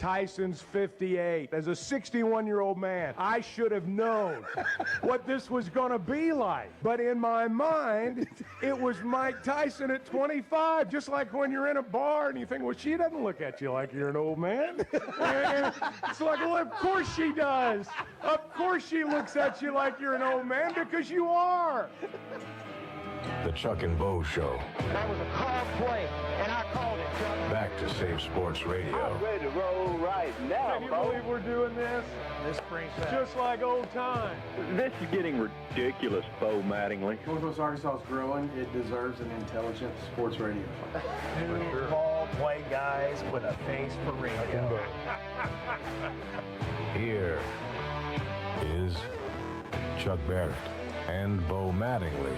Tyson's 58. As a 61-year-old man, I should have known what this was going to be like. But in my mind, it was Mike Tyson at 25, just like when you're in a bar and you think, well, she doesn't look at you like you're an old man. And it's like, well, of course she does. Of course she looks at you like you're an old man, because you are. The Chuck and Bo Show. That was a called play, and I called it, Chuck. Back to Save Sports Radio. I'm ready to roll right now, Can you Bo. believe we're doing this? This brings back. Just like old times. This is getting ridiculous, Bo Mattingly. Northwest Arkansas is growing. It deserves an intelligent sports radio. Two ball play guys with a face for radio. Here is Chuck Barrett and Bo Mattingly.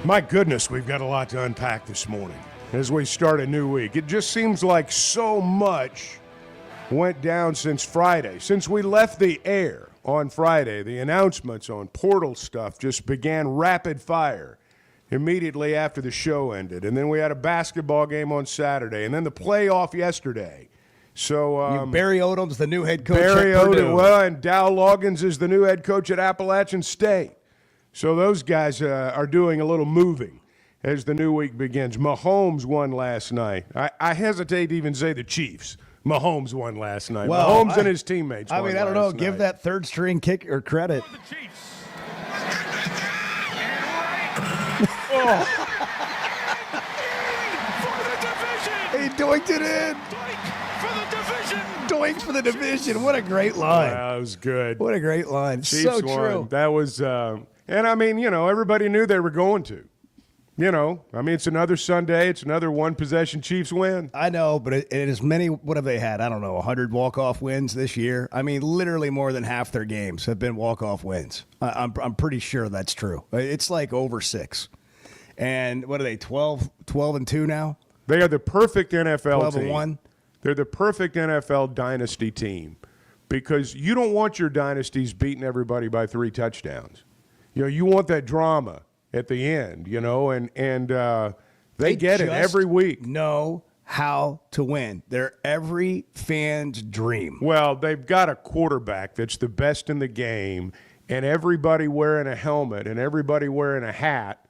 My goodness, we've got a lot to unpack this morning as we start a new week. It just seems like so much went down since Friday. Since we left the air on Friday, the announcements on portal stuff just began rapid fire immediately after the show ended. And then we had a basketball game on Saturday, and then the playoff yesterday. So Barry Odom's the new head coach Barry at Purdue. Odom, well, and Dow Loggins is the new head coach at Appalachian State. So those guys are doing a little moving as the new week begins. Mahomes won last night. I hesitate to even say the Chiefs. Mahomes won last night. Well, Mahomes and his teammates won I don't know. last Give night. that third string kicker credit. He doinked it in. Doink for the division. What a great line. That was good. What a great line. Chiefs So won. true. That was, and I mean, everybody knew they were going to. It's another Sunday. It's another one-possession Chiefs win. I know, but it is many. What have they had? I don't know, 100 walk-off wins this year. I mean, literally more than half their games have been walk-off wins. I'm pretty sure that's true. It's like over 6. And what are they? 12-2 now. They are the perfect NFL 12-1. team. They're the perfect NFL dynasty team because you don't want your dynasties beating everybody by 3 touchdowns. You want that drama at the end, and they get it every week. Know how to win. They're every fan's dream. Well, they've got a quarterback that's the best in the game, and everybody wearing a helmet and everybody wearing a hat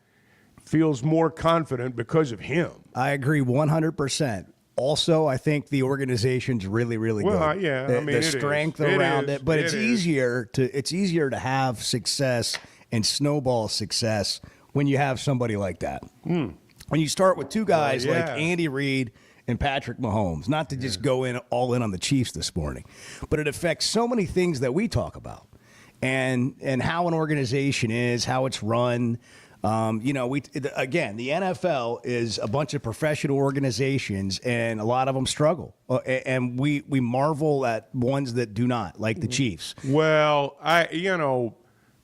feels more confident because of him. I agree 100%. Also, I think the organization's really, really good. Well, yeah, the strength around it, but it's easier to have success and snowball success when you have somebody like that. When you start with 2 guys like Andy Reid and Patrick Mahomes, not to just go all in on the Chiefs this morning, but it affects so many things that we talk about, and how an organization is, how it's run. The NFL is a bunch of professional organizations, and a lot of them struggle. And we marvel at ones that do not, like the Chiefs. Well,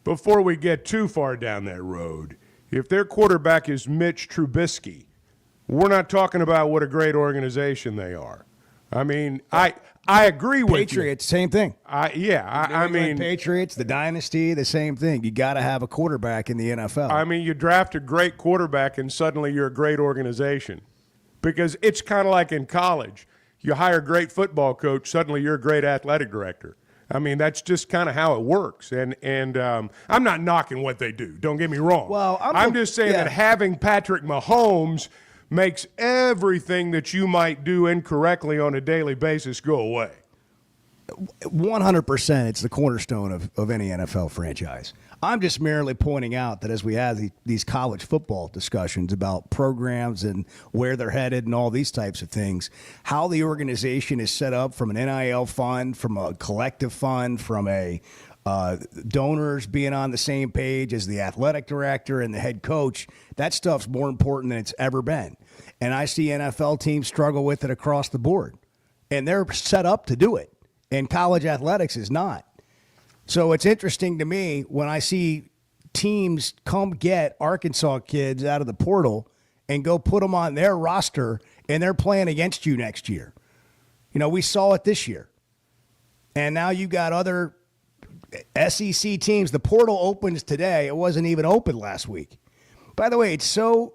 before we get too far down that road, if their quarterback is Mitch Trubisky, we're not talking about what a great organization they are. I mean, I agree with Patriots, same thing. I mean, Patriots, the dynasty, the same thing. You got to have a quarterback in the NFL. I mean, you draft a great quarterback and suddenly you're a great organization, because it's kind of like in college. You hire a great football coach, suddenly you're a great athletic director. I mean, that's just kind of how it works. And I'm not knocking what they do. Don't get me wrong. Well, I'm just saying that having Patrick Mahomes makes everything that you might do incorrectly on a daily basis go away. 100%, it's the cornerstone of any NFL franchise. I'm just merely pointing out that as we have these college football discussions about programs and where they're headed and all these types of things, how the organization is set up from an NIL fund, from a collective fund, from a donors being on the same page as the athletic director and the head coach, that stuff's more important than it's ever been. And I see NFL teams struggle with it across the board. And they're set up to do it. And college athletics is not. So it's interesting to me when I see teams come get Arkansas kids out of the portal and go put them on their roster, and they're playing against you next year. We saw it this year. And now you got other SEC teams. The portal opens today. It wasn't even open last week. By the way, it's so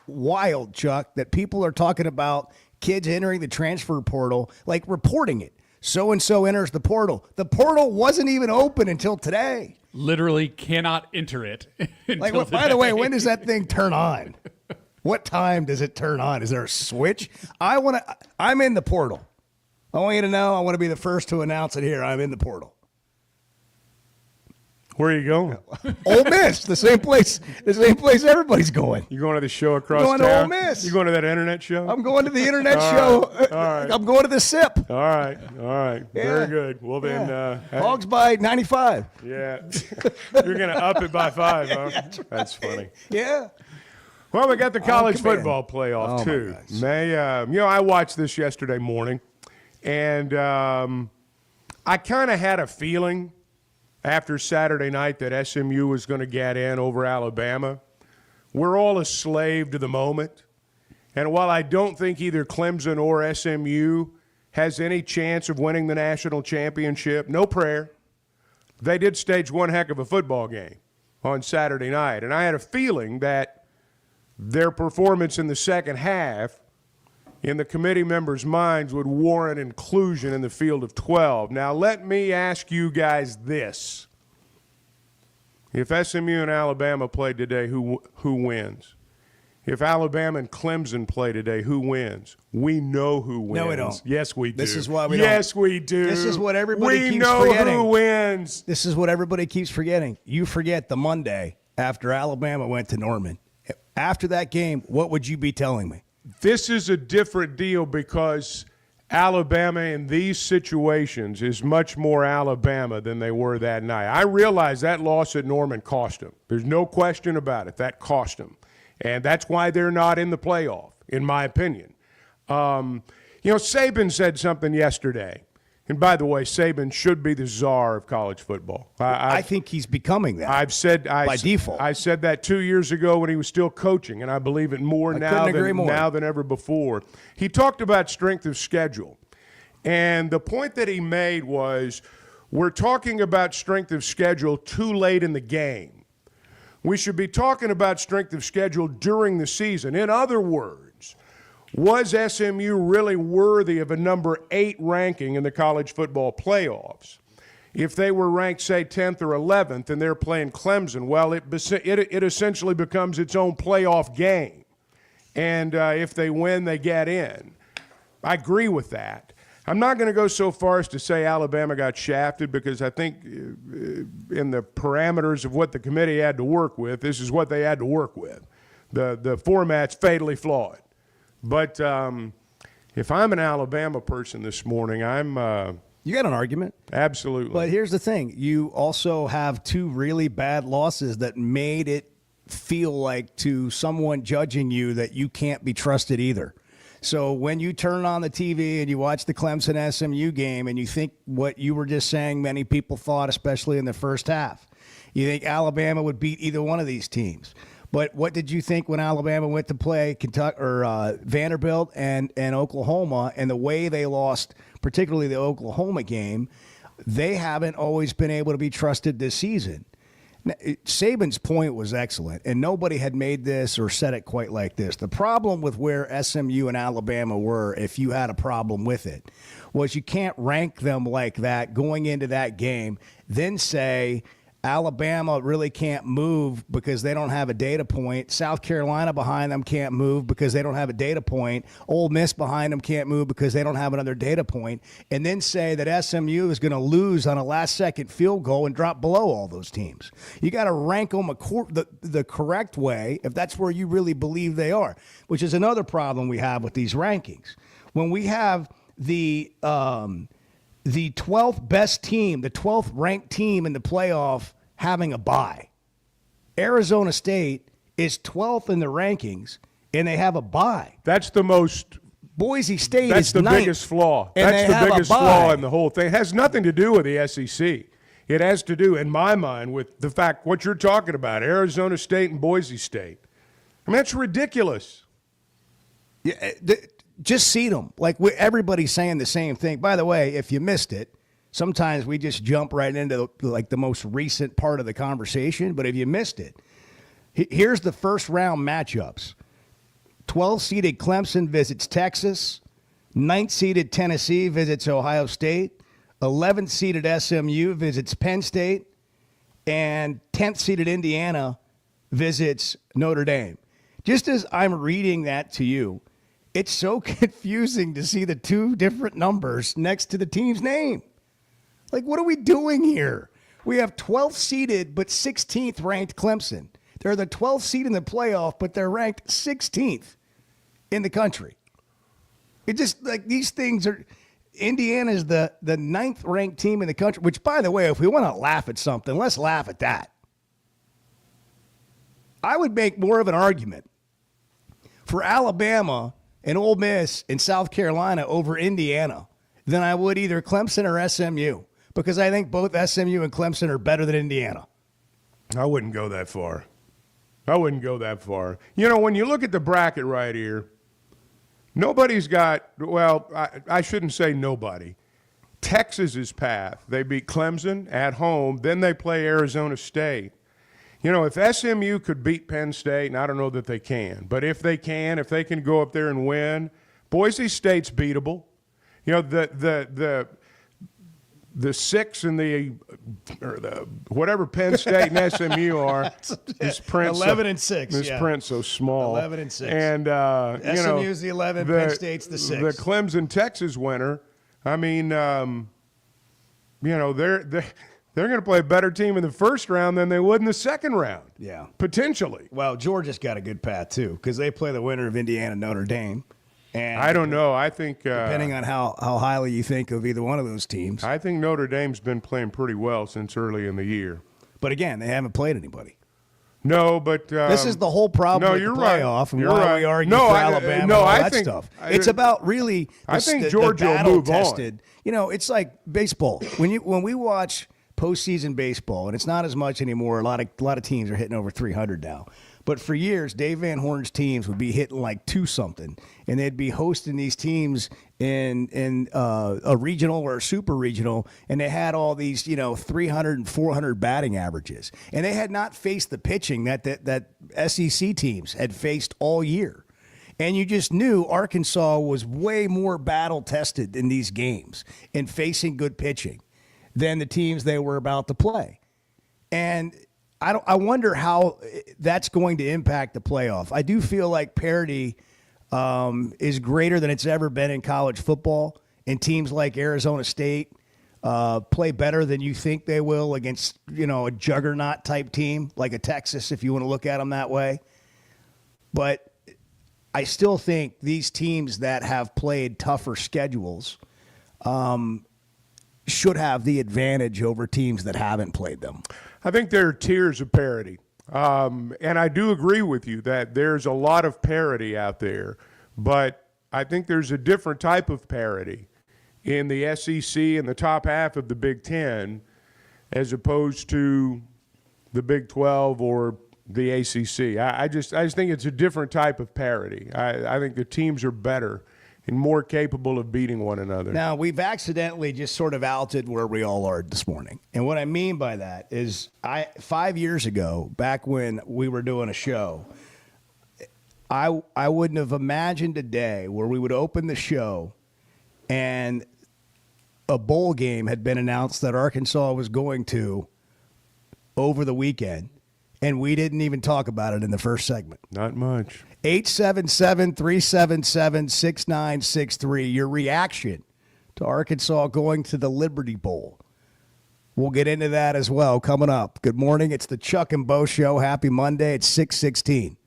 wild, Chuck, that people are talking about kids entering the transfer portal, like reporting it. So-and-so enters the portal. The portal wasn't even open until today. Literally cannot enter it. Like, by the way, when does that thing turn on? What time does it turn on? Is there a switch? I'm in the portal. I want you to know, I want to be the first to announce it here. I'm in the portal. Where are you going? Ole Miss, the same place everybody's going. You going to the show across Going to town? Ole Miss. You going to that internet show? I'm going to the internet show. All right. I'm going to the SIP. All right. Yeah. Very good. Well, then, Hogs by 95. yeah. You're going to up it by 5, huh? That's funny. Yeah. Well, we got the college command. football playoff, Oh, too. my gosh. I watched this yesterday morning, and I kind of had a feeling after Saturday night that SMU was going to get in over Alabama. We're all a slave to the moment. And while I don't think either Clemson or SMU has any chance of winning the national championship, no prayer, they did stage one heck of a football game on Saturday night. And I had a feeling that their performance in the second half in the committee members' minds would warrant inclusion in the field of 12. Now, let me ask you guys this. If SMU and Alabama play today, who wins? If Alabama and Clemson play today, who wins? We know who wins. No, we don't. Yes, we do. This is why we Yes, we do. This is what everybody we keeps know forgetting. who wins. This is what everybody keeps forgetting. You forget the Monday after Alabama went to Norman. After that game, what would you be telling me? This is a different deal because Alabama in these situations is much more Alabama than they were that night. I realize that loss at Norman cost them. There's no question about it. That cost them. And that's why they're not in the playoff, in my opinion. Saban said something yesterday. And by the way, Saban should be the czar of college football. I think he's becoming that. By default. I said that 2 years ago when he was still coaching, and I believe it more now than ever before. He talked about strength of schedule. And the point that he made was we're talking about strength of schedule too late in the game. We should be talking about strength of schedule during the season. In other words, was SMU really worthy of a number 8 ranking in the college football playoffs? If they were ranked, say, 10th or 11th and they're playing Clemson, well, it essentially becomes its own playoff game. And if they win, they get in. I agree with that. I'm not going to go so far as to say Alabama got shafted because I think in the parameters of what the committee had to work with, this is what they had to work with. The format's fatally flawed. But if I'm an Alabama person this morning, I'm you got an argument. Absolutely. But here's the thing. You also have 2 really bad losses that made it feel like to someone judging you that you can't be trusted either. So when you turn on the TV and you watch the Clemson SMU game and you think what you were just saying many people thought, especially in the first half, you think Alabama would beat either one of these teams. But what did you think when Alabama went to play Kentucky or Vanderbilt and Oklahoma, and the way they lost, particularly the Oklahoma game? They haven't always been able to be trusted this season. Now, Saban's point was excellent, and nobody had made this or said it quite like this. The problem with where SMU and Alabama were, if you had a problem with it, was you can't rank them like that going into that game, then say Alabama really can't move because they don't have a data point. South Carolina behind them can't move because they don't have a data point. Ole Miss behind them can't move because they don't have another data point. And then say that SMU is going to lose on a last-second field goal and drop below all those teams. You got to rank them the correct way if that's where you really believe they are, which is another problem we have with these rankings. When we have the 12th best team, the 12th ranked team in the playoff having a bye. Arizona State is 12th in the rankings, and they have a bye. That's the most. Boise State That's is the 9th, biggest flaw. and That's they the have a biggest bye. flaw in the whole thing. It has nothing to do with the SEC. It has to do, in my mind, with the fact what you're talking about, Arizona State and Boise State. I mean, that's ridiculous. Yeah, just seed them. Like everybody's saying the same thing. By the way, if you missed it, sometimes we just jump right into the most recent part of the conversation. But if you missed it, here's the first round matchups. 12-seeded Clemson visits Texas. 9th-seeded Tennessee visits Ohio State. 11th-seeded SMU visits Penn State. And 10th-seeded Indiana visits Notre Dame. Just as I'm reading that to you, it's so confusing to see the two different numbers next to the team's name. Like, what are we doing here? We have 12th seeded but 16th ranked Clemson. They're the 12th seed in the playoff, but they're ranked 16th in the country. It just, like, these things are... Indiana's the 9th ranked team in the country, which, by the way, if we want to laugh at something, let's laugh at that. I would make more of an argument for Alabama and Ole Miss and South Carolina over Indiana than I would either Clemson or SMU, because I think both SMU and Clemson are better than Indiana. I wouldn't go that far. You know, when you look at the bracket right here, nobody's got, well, I shouldn't say nobody. Texas's path. They beat Clemson at home, then they play Arizona State. You know, if SMU could beat Penn State, and I don't know that they can, but if they can go up there and win, Boise State's beatable. You know, the 6 and the whatever Penn State and SMU are is print 11 and 6. This print so small. 11 and 6. And SMU's the 11, Penn State's the 6. The Clemson Texas winner. I mean, you know, they're going to play a better team in the first round than they would in the second round. Yeah, potentially. Well, Georgia's got a good path too, because they play the winner of Indiana Notre Dame. And I don't know. I think depending on how highly you think of either one of those teams. I think Notre Dame's been playing pretty well since early in the year. But again, they haven't played anybody. No, but this is the whole problem with the playoff and why we argue for Alabama and all that stuff. It's about really I think Georgia will move on. You know, it's like baseball. When we watch postseason baseball, and it's not as much anymore. A lot of teams are hitting over 300 now. But for years, Dave Van Horn's teams would be hitting like 2-something, and they'd be hosting these teams in a regional or a super regional, and they had all these 300 and 400 batting averages, and they had not faced the pitching that SEC teams had faced all year. And you just knew Arkansas was way more battle tested in these games in facing good pitching than the teams they were about to play. And I wonder how that's going to impact the playoff. I do feel like parity is greater than it's ever been in college football, and teams like Arizona State play better than you think they will against, a juggernaut type team like a Texas, if you want to look at them that way. But I still think these teams that have played tougher schedules should have the advantage over teams that haven't played them. I think there are tiers of parity. And I do agree with you that there's a lot of parity out there, but I think there's a different type of parity in the SEC and the top half of the Big Ten as opposed to the Big 12 or the ACC. I just think it's a different type of parity. I think the teams are better and more capable of beating one another. Now, we've accidentally just sort of outed where we all are this morning. And what I mean by that is 5 years ago, back when we were doing a show, I wouldn't have imagined a day where we would open the show and a bowl game had been announced that Arkansas was going to over the weekend, and we didn't even talk about it in the first segment. Not much. 877-377-6963. Your reaction to Arkansas going to the Liberty Bowl. We'll get into that as well coming up. Good morning. It's the Chuck and Bo Show. Happy Monday. It's 6:16.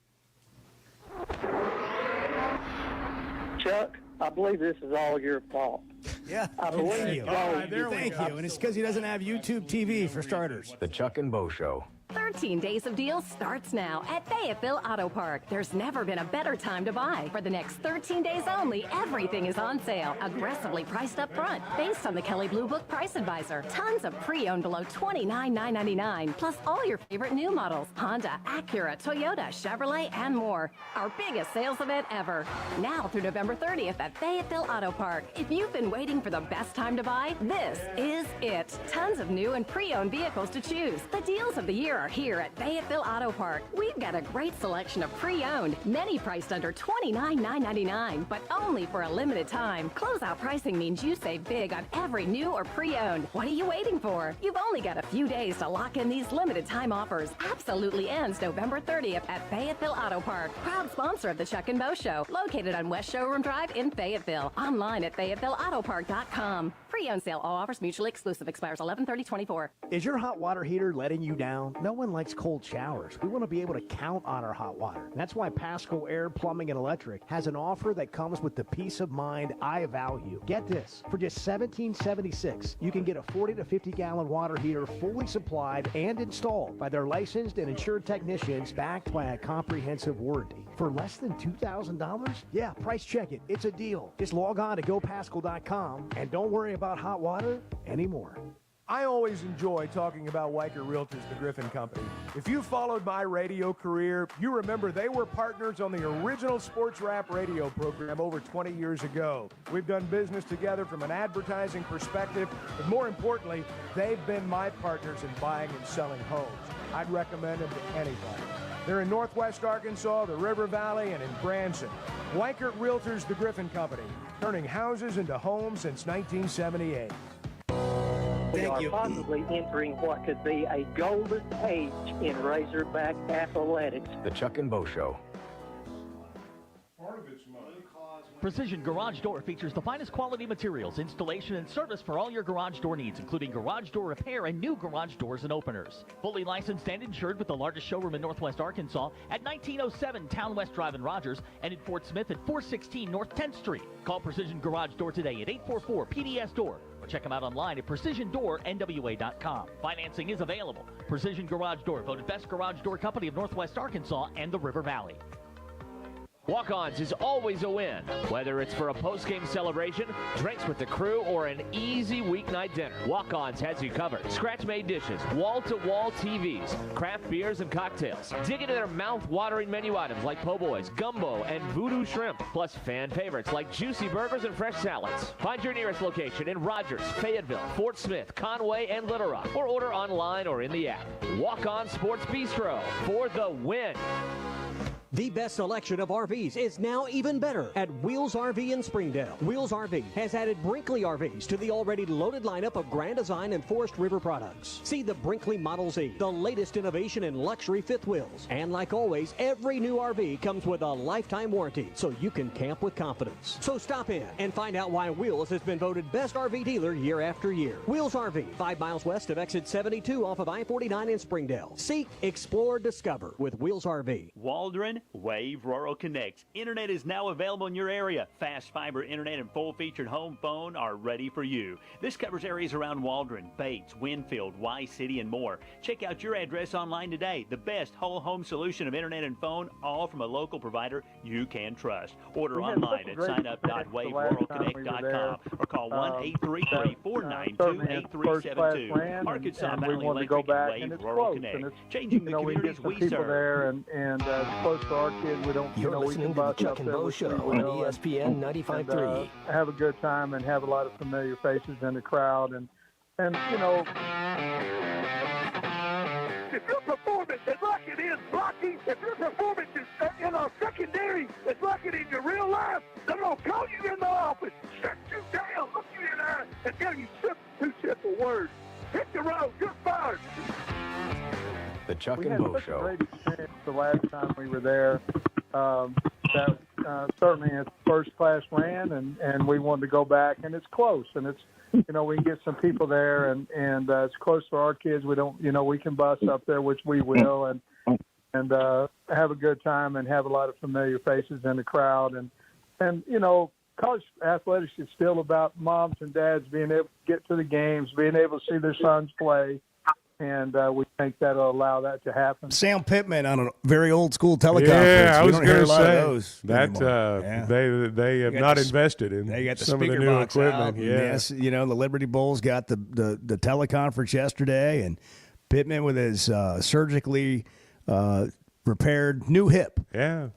Chuck, I believe this is all your fault. Yeah, I believe you. Thank you. And it's because he doesn't have YouTube TV for starters. The Chuck and Bo Show. 13 Days of Deals starts now at Fayetteville Auto Park. There's never been a better time to buy. For the next 13 days only, everything is on sale. Aggressively priced up front, based on the Kelley Blue Book Price Advisor. Tons of pre-owned below $29,999, plus all your favorite new models: Honda, Acura, Toyota, Chevrolet, and more. Our biggest sales event ever. Now through November 30th at Fayetteville Auto Park. If you've been waiting for the best time to buy, this is it. Tons of new and pre-owned vehicles to choose. The deals of the year are here here at Fayetteville Auto Park. We've got a great selection of pre-owned, many priced under $29,999, but only for a limited time. Closeout pricing means you save big on every new or pre-owned. What are you waiting for? You've only got a few days to lock in these limited time offers. Absolutely ends November 30th at Fayetteville Auto Park. Proud sponsor of the Chuck and Bo Show, located on West Showroom Drive in Fayetteville. Online at FayettevilleAutoPark.com. Pre-owned sale. All offers mutually exclusive. Expires 11/30/24. Is your hot water heater letting you down? No one likes cold showers. We want to be able to count on our hot water. That's why Pasco Air Plumbing and Electric has an offer that comes with the peace of mind I value. Get this, for just $17.76, you can get a 40 to 50 gallon water heater fully supplied and installed by their licensed and insured technicians, backed by a comprehensive warranty. For less than $2,000? Yeah, price check it. It's a deal. Just log on to GoPascal.com and don't worry about hot water anymore. I always enjoy talking about Weicker Realtors, the Griffin Company. If you followed my radio career, you remember they were partners on the original sports rap radio program over 20 years ago. We've done business together from an advertising perspective, but more importantly, they've been my partners in buying and selling homes. I'd recommend them to anybody. They're in Northwest Arkansas, the River Valley, and in Branson. Weicker Realtors, the Griffin Company, turning houses into homes since 1978. We are possibly entering what could be a golden age in Razorback athletics. The Chuck and Bo Show. Precision Garage Door features the finest quality materials, installation, and service for all your garage door needs, including garage door repair and new garage doors and openers. Fully licensed and insured with the largest showroom in Northwest Arkansas at 1907 Town West Drive in Rogers and in Fort Smith at 416 North 10th Street. Call Precision Garage Door today at 844-PDS-DOOR or check them out online at PrecisionDoorNWA.com. Financing is available. Precision Garage Door, voted Best Garage Door Company of Northwest Arkansas and the River Valley. Walk-Ons is always a win, whether it's for a post-game celebration, drinks with the crew, or an easy weeknight dinner. Walk-Ons has you covered. Scratch-made dishes, wall-to-wall TVs, craft beers and cocktails. Dig into their mouth-watering menu items like po' boys, gumbo, and voodoo shrimp, plus fan favorites like juicy burgers and fresh salads. Find your nearest location in Rogers, Fayetteville, Fort Smith, Conway, and Little Rock, or order online or in the app. Walk-On Sports Bistro for the win. The best selection of RVs is now even better at Wheels RV in Springdale. Wheels RV has added Brinkley RVs to the already loaded lineup of Grand Design and Forest River products. See the Brinkley Model Z, the latest innovation in luxury fifth wheels. And like always, every new RV comes with a lifetime warranty, so you can camp with confidence. So stop in and find out why Wheels has been voted best RV dealer year after year. Wheels RV, 5 miles west of exit 72 off of I-49 in Springdale. Seek, explore, discover with Wheels RV. Waldron Wave Rural Connect. Internet is now available in your area. Fast fiber internet and full-featured home phone are ready for you. This covers areas around Waldron, Bates, Winfield, Y-City, and more. Check out your address online today. The best whole home solution of internet and phone, all from a local provider you can trust. Order online at signup.waveruralconnect.com or call 1-833-492-8372. Arkansas Valley Electric and Wave Rural Connect. Changing the communities we serve. There and it's close to our kids. We don't. You're we listening can to the Chuck and Bo Show on ESPN 95.3. Have a good time and have a lot of familiar faces in the crowd, and you know. If your performance is like it is blocking, if your performance is in our secondary is like it in your real life, they're going to call you in the office, shut you down, look you in the eye, and tell you two simple words. Hit the road, you're fired. The Chuck and Bo Show. We had such a great experience the last time we were there. That certainly it's first-class ran, and we wanted to go back, and it's close, and it's, you know, we can get some people there, and it's close for our kids. We don't, you know, we can bus up there, which we will, and have a good time and have a lot of familiar faces in the crowd, and you know, college athletics is still about moms and dads being able to get to the games, being able to see their sons play. And we think that'll allow that to happen. Sam Pittman on a very old school teleconference. Yeah, I was going to say that they have not invested in they got the some of the speaker new box equipment. out. Yeah. Yes, you know, the Liberty Bulls got the teleconference yesterday, and Pittman with his surgically repaired new hip. Yeah.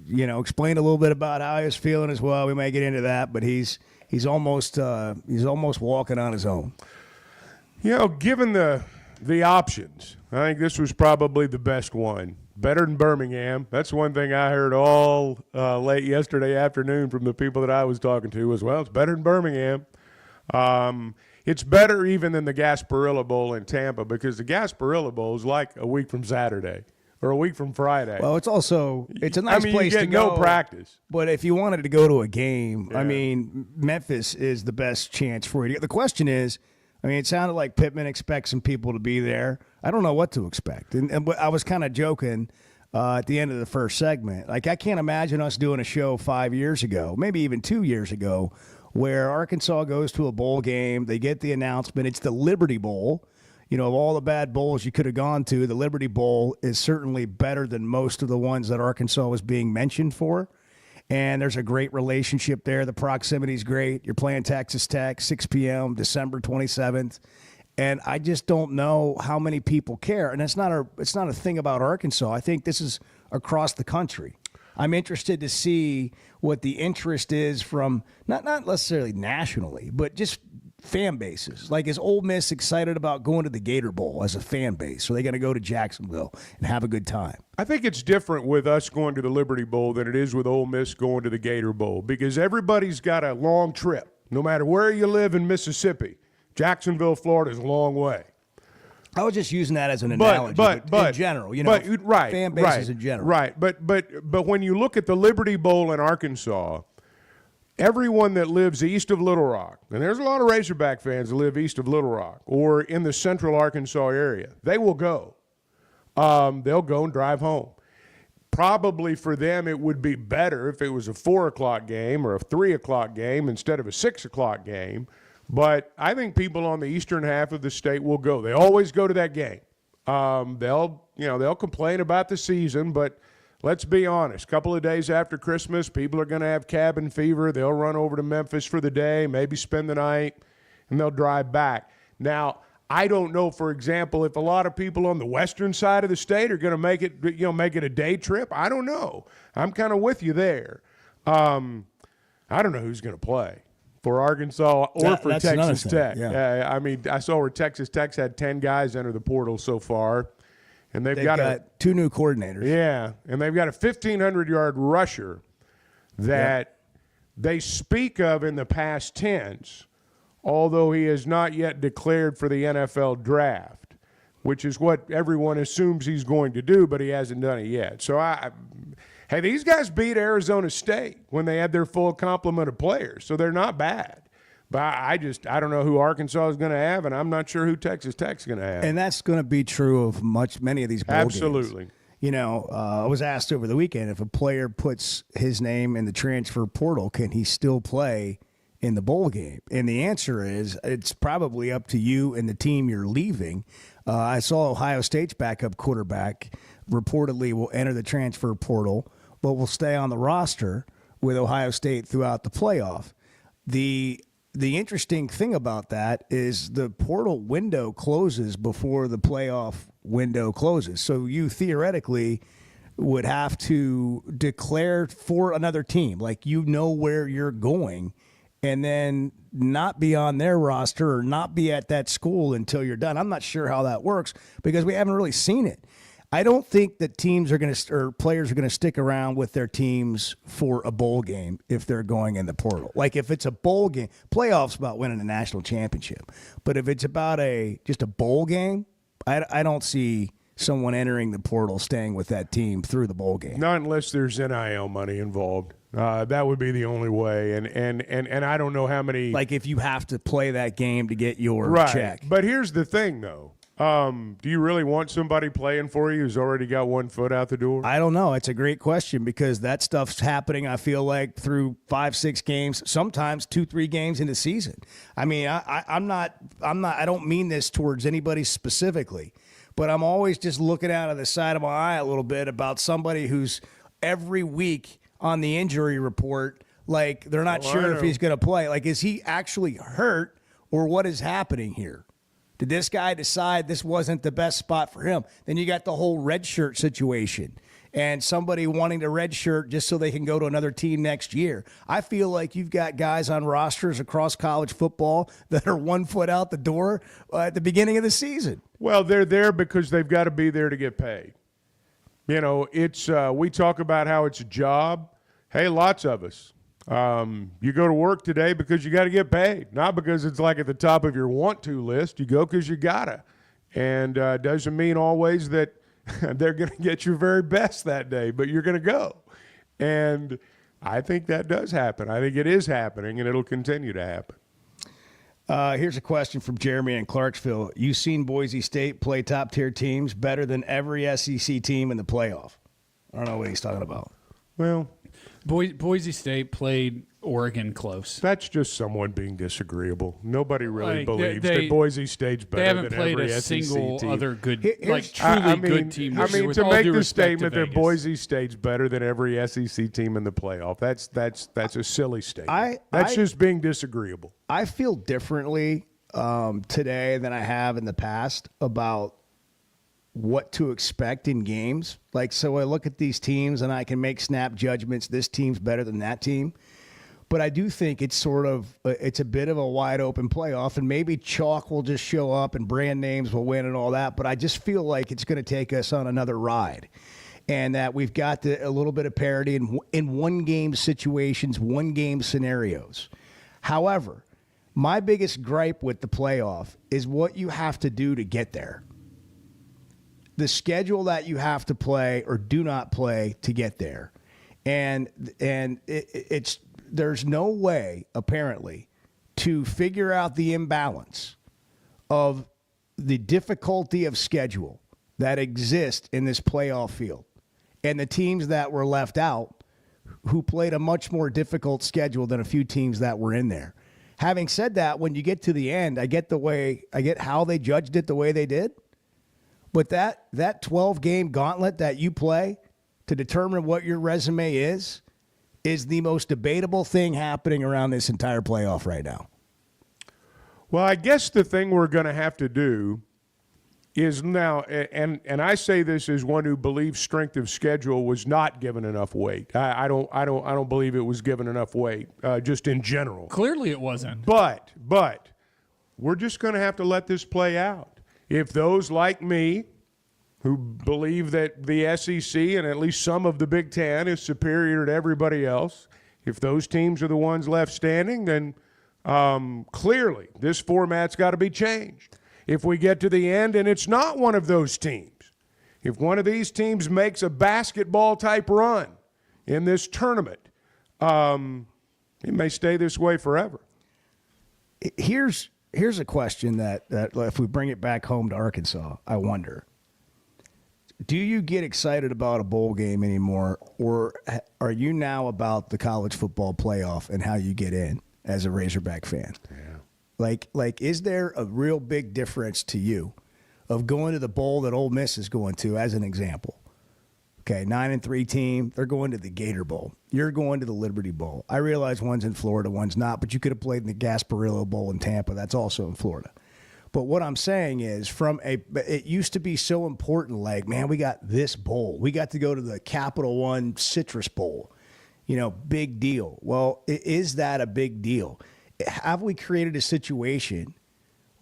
You know, explained a little bit about how he was feeling as well. We may get into that, but he's almost walking on his own. You know, given the the options. I think this was probably the best one. Better than Birmingham. That's one thing I heard all late yesterday afternoon from the people that I was talking to was, well, it's better than Birmingham. It's better even than the Gasparilla Bowl in Tampa because the Gasparilla Bowl is like a week from Saturday or a week from Friday. Well, it's a nice place you to get go. no practice. But if you wanted to go to a game, I mean, Memphis is the best chance for you. The question is, I mean, it sounded like Pittman expects some people to be there. I don't know what to expect. And I was kind of joking at the end of the first segment. Like, I can't imagine us doing a show 5 years ago, maybe even 2 years ago, where Arkansas goes to a bowl game. They get the announcement. It's the Liberty Bowl. You know, of all the bad bowls you could have gone to, the Liberty Bowl is certainly better than most of the ones that Arkansas was being mentioned for. And there's a great relationship there. The proximity is great. You're playing Texas Tech, 6 p.m., December 27th. And I just don't know how many people care. And it's not a thing about Arkansas. I think this is across the country. I'm interested to see what the interest is from not necessarily nationally, but just fan bases. Like, is Ole Miss excited about going to the Gator Bowl as a fan base? Are they going to go to Jacksonville and have a good time? I think it's different with us going to the Liberty Bowl than it is with Ole Miss going to the Gator Bowl because everybody's got a long trip. No matter where you live in Mississippi, Jacksonville, Florida is a long way. I was just using that as an analogy, but in general, you know, fan bases in general. Right, but when you look at the Liberty Bowl in Arkansas, everyone that lives east of Little Rock, and there's a lot of Razorback fans that live east of Little Rock or in the central Arkansas area, they will go. They'll go and drive home. Probably for them it would be better if it was a 4 o'clock game or a 3 o'clock game instead of a 6 o'clock game. But I think people on the eastern half of the state will go. They always go to that game. They'll complain about the season, but let's be honest. A couple of days after Christmas, people are going to have cabin fever. They'll run over to Memphis for the day, maybe spend the night, and they'll drive back. Now, I don't know, for example, if a lot of people on the western side of the state are going to make it a day trip. I don't know. I'm kind of with you there. I don't know who's going to play for Arkansas or for Texas Tech. Yeah. I mean, I saw where Texas Tech's had 10 guys enter the portal so far, and they've got 2 new coordinators. Yeah, and they've got a 1,500-yard rusher that they speak of in the past tense, although he is not yet declared for the NFL draft, which is what everyone assumes he's going to do, but he hasn't done it yet. So, hey, these guys beat Arizona State when they had their full complement of players, so they're not bad. But I don't know who Arkansas is going to have, and I'm not sure who Texas Tech's going to have. And that's going to be true of many of these bowl games. Absolutely. You know, I was asked over the weekend if a player puts his name in the transfer portal, can he still play in the bowl game? And the answer is it's probably up to you and the team you're leaving. I saw Ohio State's backup quarterback reportedly will enter the transfer portal, but will stay on the roster with Ohio State throughout the playoff. The interesting thing about that is the portal window closes before the playoff window closes. So you theoretically would have to declare for another team, like you know where you're going, and then not be on their roster or not be at that school until you're done. I'm not sure how that works because we haven't really seen it. I don't think that teams are going to, or players are going to stick around with their teams for a bowl game if they're going in the portal. Like if it's a bowl game, playoffs about winning a national championship. But if it's about just a bowl game, I don't see someone entering the portal staying with that team through the bowl game. Not unless there's NIL money involved. That would be the only way. And I don't know how many. Like if you have to play that game to get your check. But here's the thing, though. Do you really want somebody playing for you who's already got one foot out the door? I don't know. It's a great question because that stuff's happening, I feel like, through 5-6 games, sometimes 2-3 games into season. I mean, I don't mean this towards anybody specifically, but I'm always just looking out of the side of my eye a little bit about somebody who's every week on the injury report, like they're not sure if he's going to play. Like, is he actually hurt or what is happening here? Did this guy decide this wasn't the best spot for him? Then you got the whole red shirt situation. and somebody wanting to redshirt just so they can go to another team next year. I feel like you've got guys on rosters across college football that are 1 foot out the door at the beginning of the season. Well, they're there because they've got to be there to get paid. You know, it's we talk about how it's a job. Hey, lots of us. You go to work today because you got to get paid, not because it's like at the top of your want-to list. You go because you got to. And doesn't mean always that they're going to get your very best that day, but you're going to go. And I think that does happen. I think it is happening, and it'll continue to happen. Here's a question from Jeremy in Clarksville. You've seen Boise State play top-tier teams better than every SEC team in the playoff. I don't know what he's talking about. Well, Boise State played Oregon close. That's just someone being disagreeable. Nobody really believes they, that Boise State's better than every SEC team. They haven't played a single other good, truly good team. I mean, to make the statement that Boise State's better than every SEC team in the playoff, that's a silly statement. That's just being disagreeable. I feel differently today than I have in the past about what to expect in games. Like, so I look at these teams and I can make snap judgments. This team's better than that team. But I do think it's it's a bit of a wide open playoff, and maybe chalk will just show up and brand names will win and all that. But I just feel like it's going to take us on another ride, and that we've got a little bit of parity in one-game situations, one-game scenarios. However, my biggest gripe with the playoff is what you have to do to get there. The schedule that you have to play or do not play to get there. And it's there's no way, apparently, to figure out the imbalance of the difficulty of schedule that exists in this playoff field and the teams that were left out who played a much more difficult schedule than a few teams that were in there. Having said that, when you get to the end, I get how they judged it the way they did. But that 12-game gauntlet that you play to determine what your resume is the most debatable thing happening around this entire playoff right now. Well, I guess the thing we're going to have to do is now, and I say this as one who believes strength of schedule was not given enough weight. I don't believe it was given enough weight, just in general. Clearly, it wasn't. But we're just going to have to let this play out. If those like me, who believe that the SEC and at least some of the Big Ten is superior to everybody else, if those teams are the ones left standing, then clearly this format's got to be changed. If we get to the end and it's not one of those teams, if one of these teams makes a basketball-type run in this tournament, it may stay this way forever. Here's a question that if we bring it back home to Arkansas, I wonder. Do you get excited about a bowl game anymore, or are you now about the college football playoff and how you get in as a Razorback fan? Yeah. Like, is there a real big difference to you of going to the bowl that Ole Miss is going to, as an example? Okay, 9-3 team, they're going to the Gator Bowl. You're going to the Liberty Bowl. I realize one's in Florida, one's not, but you could have played in the Gasparillo Bowl in Tampa. That's also in Florida. But what I'm saying is, it used to be so important, like, man, we got this bowl. We got to go to the Capital One Citrus Bowl. Big deal. Well, is that a big deal? Have we created a situation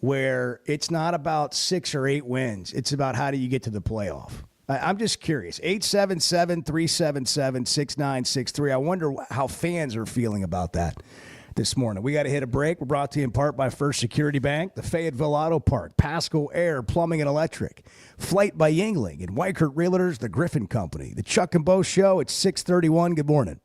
where it's not about 6 or 8 wins? It's about how do you get to the playoff? I'm just curious. 877-377-6963. I wonder how fans are feeling about that this morning. We got to hit a break. We're brought to you in part by First Security Bank, the Fayetteville Auto Park, Pasco Air Plumbing and Electric, Flight by Yingling, and Weichert Realtors, the Griffin Company. The Chuck and Bo Show at 6:31. Good morning.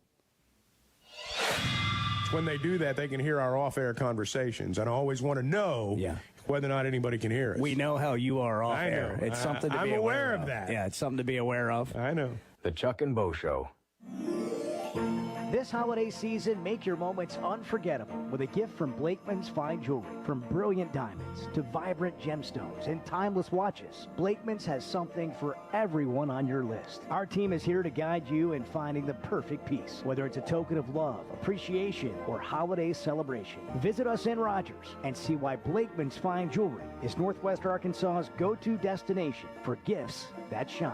When they do that, they can hear our off-air conversations, and I always want to know whether or not anybody can hear us. We know how you are off air. It's something to be aware of that. Yeah, it's something to be aware of. I know. The Chuck and Bo Show. This holiday season, make your moments unforgettable with a gift from Blakeman's Fine Jewelry. From brilliant diamonds to vibrant gemstones and timeless watches, Blakeman's has something for everyone on your list. Our team is here to guide you in finding the perfect piece, whether it's a token of love, appreciation, or holiday celebration. Visit us in Rogers and see why Blakeman's Fine Jewelry is Northwest Arkansas's go-to destination for gifts that shine.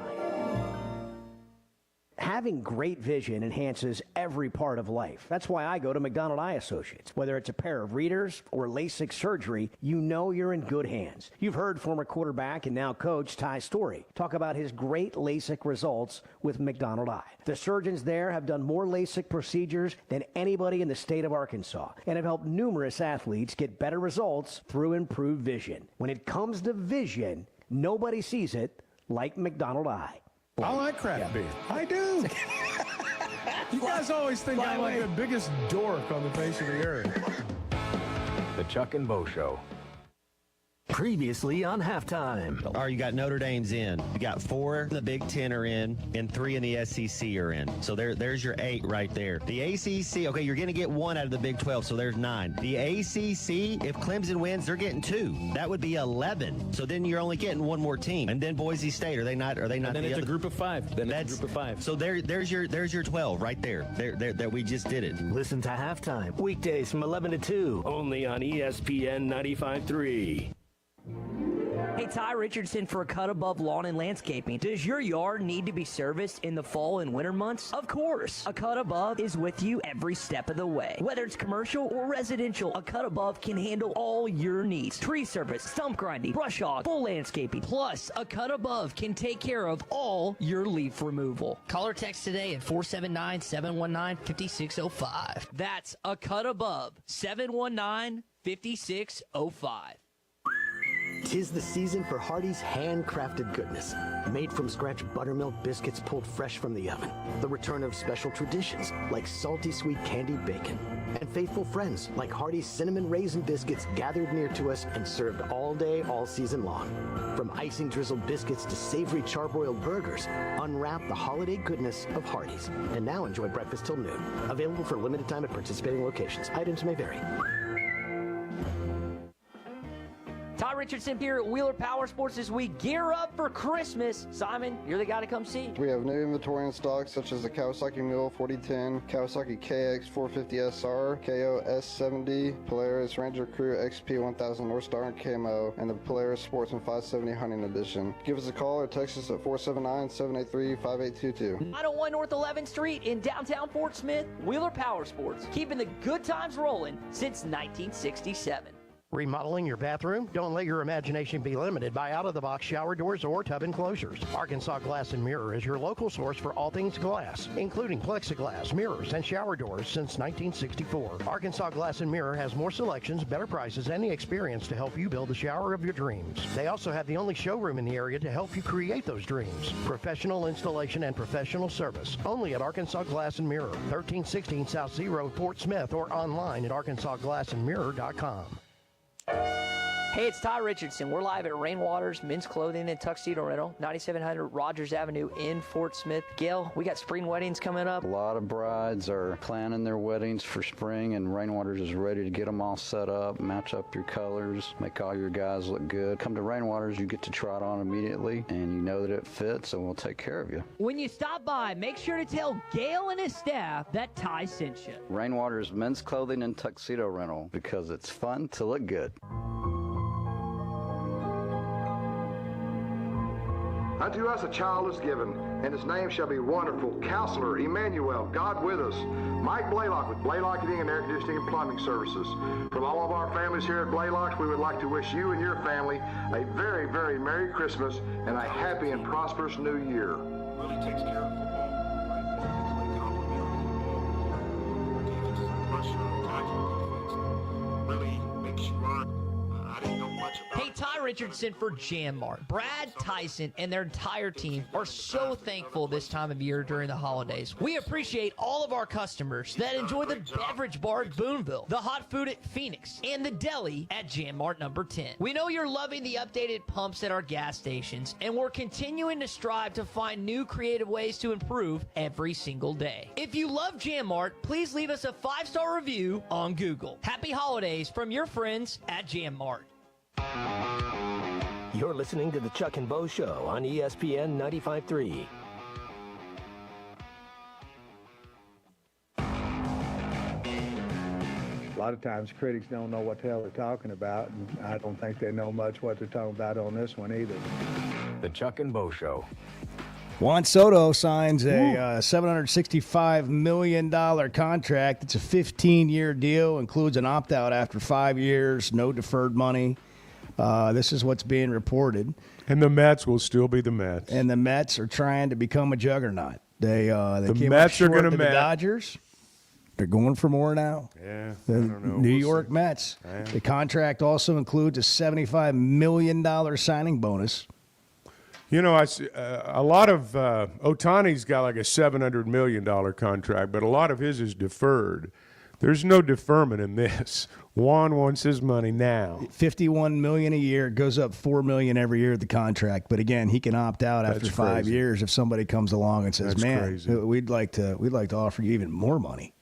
Having great vision enhances every part of life. That's why I go to McDonald Eye Associates. Whether it's a pair of readers or LASIK surgery, you know you're in good hands. You've heard former quarterback and now coach Ty Story talk about his great LASIK results with McDonald Eye. The surgeons there have done more LASIK procedures than anybody in the state of Arkansas and have helped numerous athletes get better results through improved vision. When it comes to vision, nobody sees it like McDonald Eye. I like craft beer. I do. You guys always think I'm like the biggest dork on the face of the earth. The Chuck and Bo Show. Previously on Halftime. All right, you got Notre Dame's in. You got 4 in the Big Ten are in, and 3 in the SEC are in. So there's your 8 right there. The ACC, okay, you're going to get 1 out of the Big 12, so there's 9. The ACC, if Clemson wins, they're getting 2. That would be 11. So then you're only getting 1 more team. And then Boise State, are they not? And then the it's other? a group of 5. Then it's a group of 5. So there's your 12 right there. That we just did it. Listen to Halftime weekdays from 11 to 2, only on ESPN 95.3. Hey, Ty Richardson for Cut Above Lawn and Landscaping. Does your yard need to be serviced in the fall and winter months? Of course. A Cut Above is with you every step of the way. Whether it's commercial or residential, a Cut Above can handle all your needs. Tree service, stump grinding, brush hog, full landscaping. Plus, a Cut Above can take care of all your leaf removal. Call or text today at 479-719-5605. That's a Cut Above, 719-5605. 'Tis the season for Hardee's handcrafted goodness. Made from scratch buttermilk biscuits pulled fresh from the oven. The return of special traditions like salty sweet candied bacon. And faithful friends like Hardee's cinnamon raisin biscuits gathered near to us and served all day, all season long. From icing drizzled biscuits to savory charbroiled burgers, unwrap the holiday goodness of Hardee's. And now enjoy breakfast till noon. Available for limited time at participating locations. Items may vary. Ty Richardson here at Wheeler Power Sports as we gear up for Christmas. Simon, you're the guy to come see. We have new inventory in stock such as the Kawasaki Mule 4010, Kawasaki KX 450 SR, KO S70, Polaris Ranger Crew XP 1000 North Star and Camo, and the Polaris Sportsman 570 Hunting Edition. Give us a call or text us at 479-783-5822. 901 North 11th Street in downtown Fort Smith, Wheeler Power Sports, keeping the good times rolling since 1967. Remodeling your bathroom? Don't let your imagination be limited by out-of-the-box shower doors or tub enclosures. Arkansas Glass and Mirror is your local source for all things glass, including plexiglass, mirrors, and shower doors since 1964. Arkansas Glass and Mirror has more selections, better prices, and the experience to help you build the shower of your dreams. They also have the only showroom in the area to help you create those dreams. Professional installation and professional service. Only at Arkansas Glass and Mirror, 1316 South Z Road, Fort Smith, or online at arkansasglassandmirror.com. Hey, it's Ty Richardson. We're live at Rainwater's Men's Clothing and Tuxedo Rental, 9700 Rogers Avenue in Fort Smith. Gail, we got spring weddings coming up. A lot of brides are planning their weddings for spring, and Rainwater's is ready to get them all set up, match up your colors, make all your guys look good. Come to Rainwater's, you get to try it on immediately, and you know that it fits, and we'll take care of you. When you stop by, make sure to tell Gail and his staff that Ty sent you. Rainwater's Men's Clothing and Tuxedo Rental, because it's fun to look good. Unto us a child is given, and his name shall be Wonderful, Counselor, Emmanuel, God with us. Mike Blaylock with Blaylock Heating and Air Conditioning and Plumbing Services. From all of our families here at Blaylock, we would like to wish you and your family a very, very Merry Christmas and a happy and prosperous New Year. Really takes care of Hey, Ty Richardson for Jam Mart. Brad Tyson and their entire team are so thankful this time of year during the holidays. We appreciate all of our customers that enjoy the beverage bar at Boonville, the hot food at Phoenix, and the deli at Jam Mart number 10. We know you're loving the updated pumps at our gas stations, and we're continuing to strive to find new creative ways to improve every single day. If you love Jam Mart, please leave us a 5-star review on Google. Happy holidays from your friends at Jam Mart. You're listening to the Chuck and Bo Show on ESPN 95.3. A lot of times critics don't know what the hell they're talking about, and I don't think they know much what they're talking about on this one either. The Chuck and Bo Show. Juan Soto signs a $765 million contract. It's a 15-year deal, includes an opt-out after 5 years, no deferred money. This is what's being reported. And the Mets will still be the Mets. And the Mets are trying to become a juggernaut. They came Mets up are short gonna to the Met. Dodgers. They're going for more now. Yeah, The I don't know. New We'll York see. Mets. Yeah. The contract also includes a $75 million signing bonus. You know, a lot of Ohtani's got like a $700 million contract, but a lot of his is deferred. There's no deferment in this. Juan wants his money now. $51 million a year, goes up $4 million every year of the contract. But again, he can opt out after That's 5 crazy. years if somebody comes along and says, That's "Man, crazy. we'd like to offer you even more money."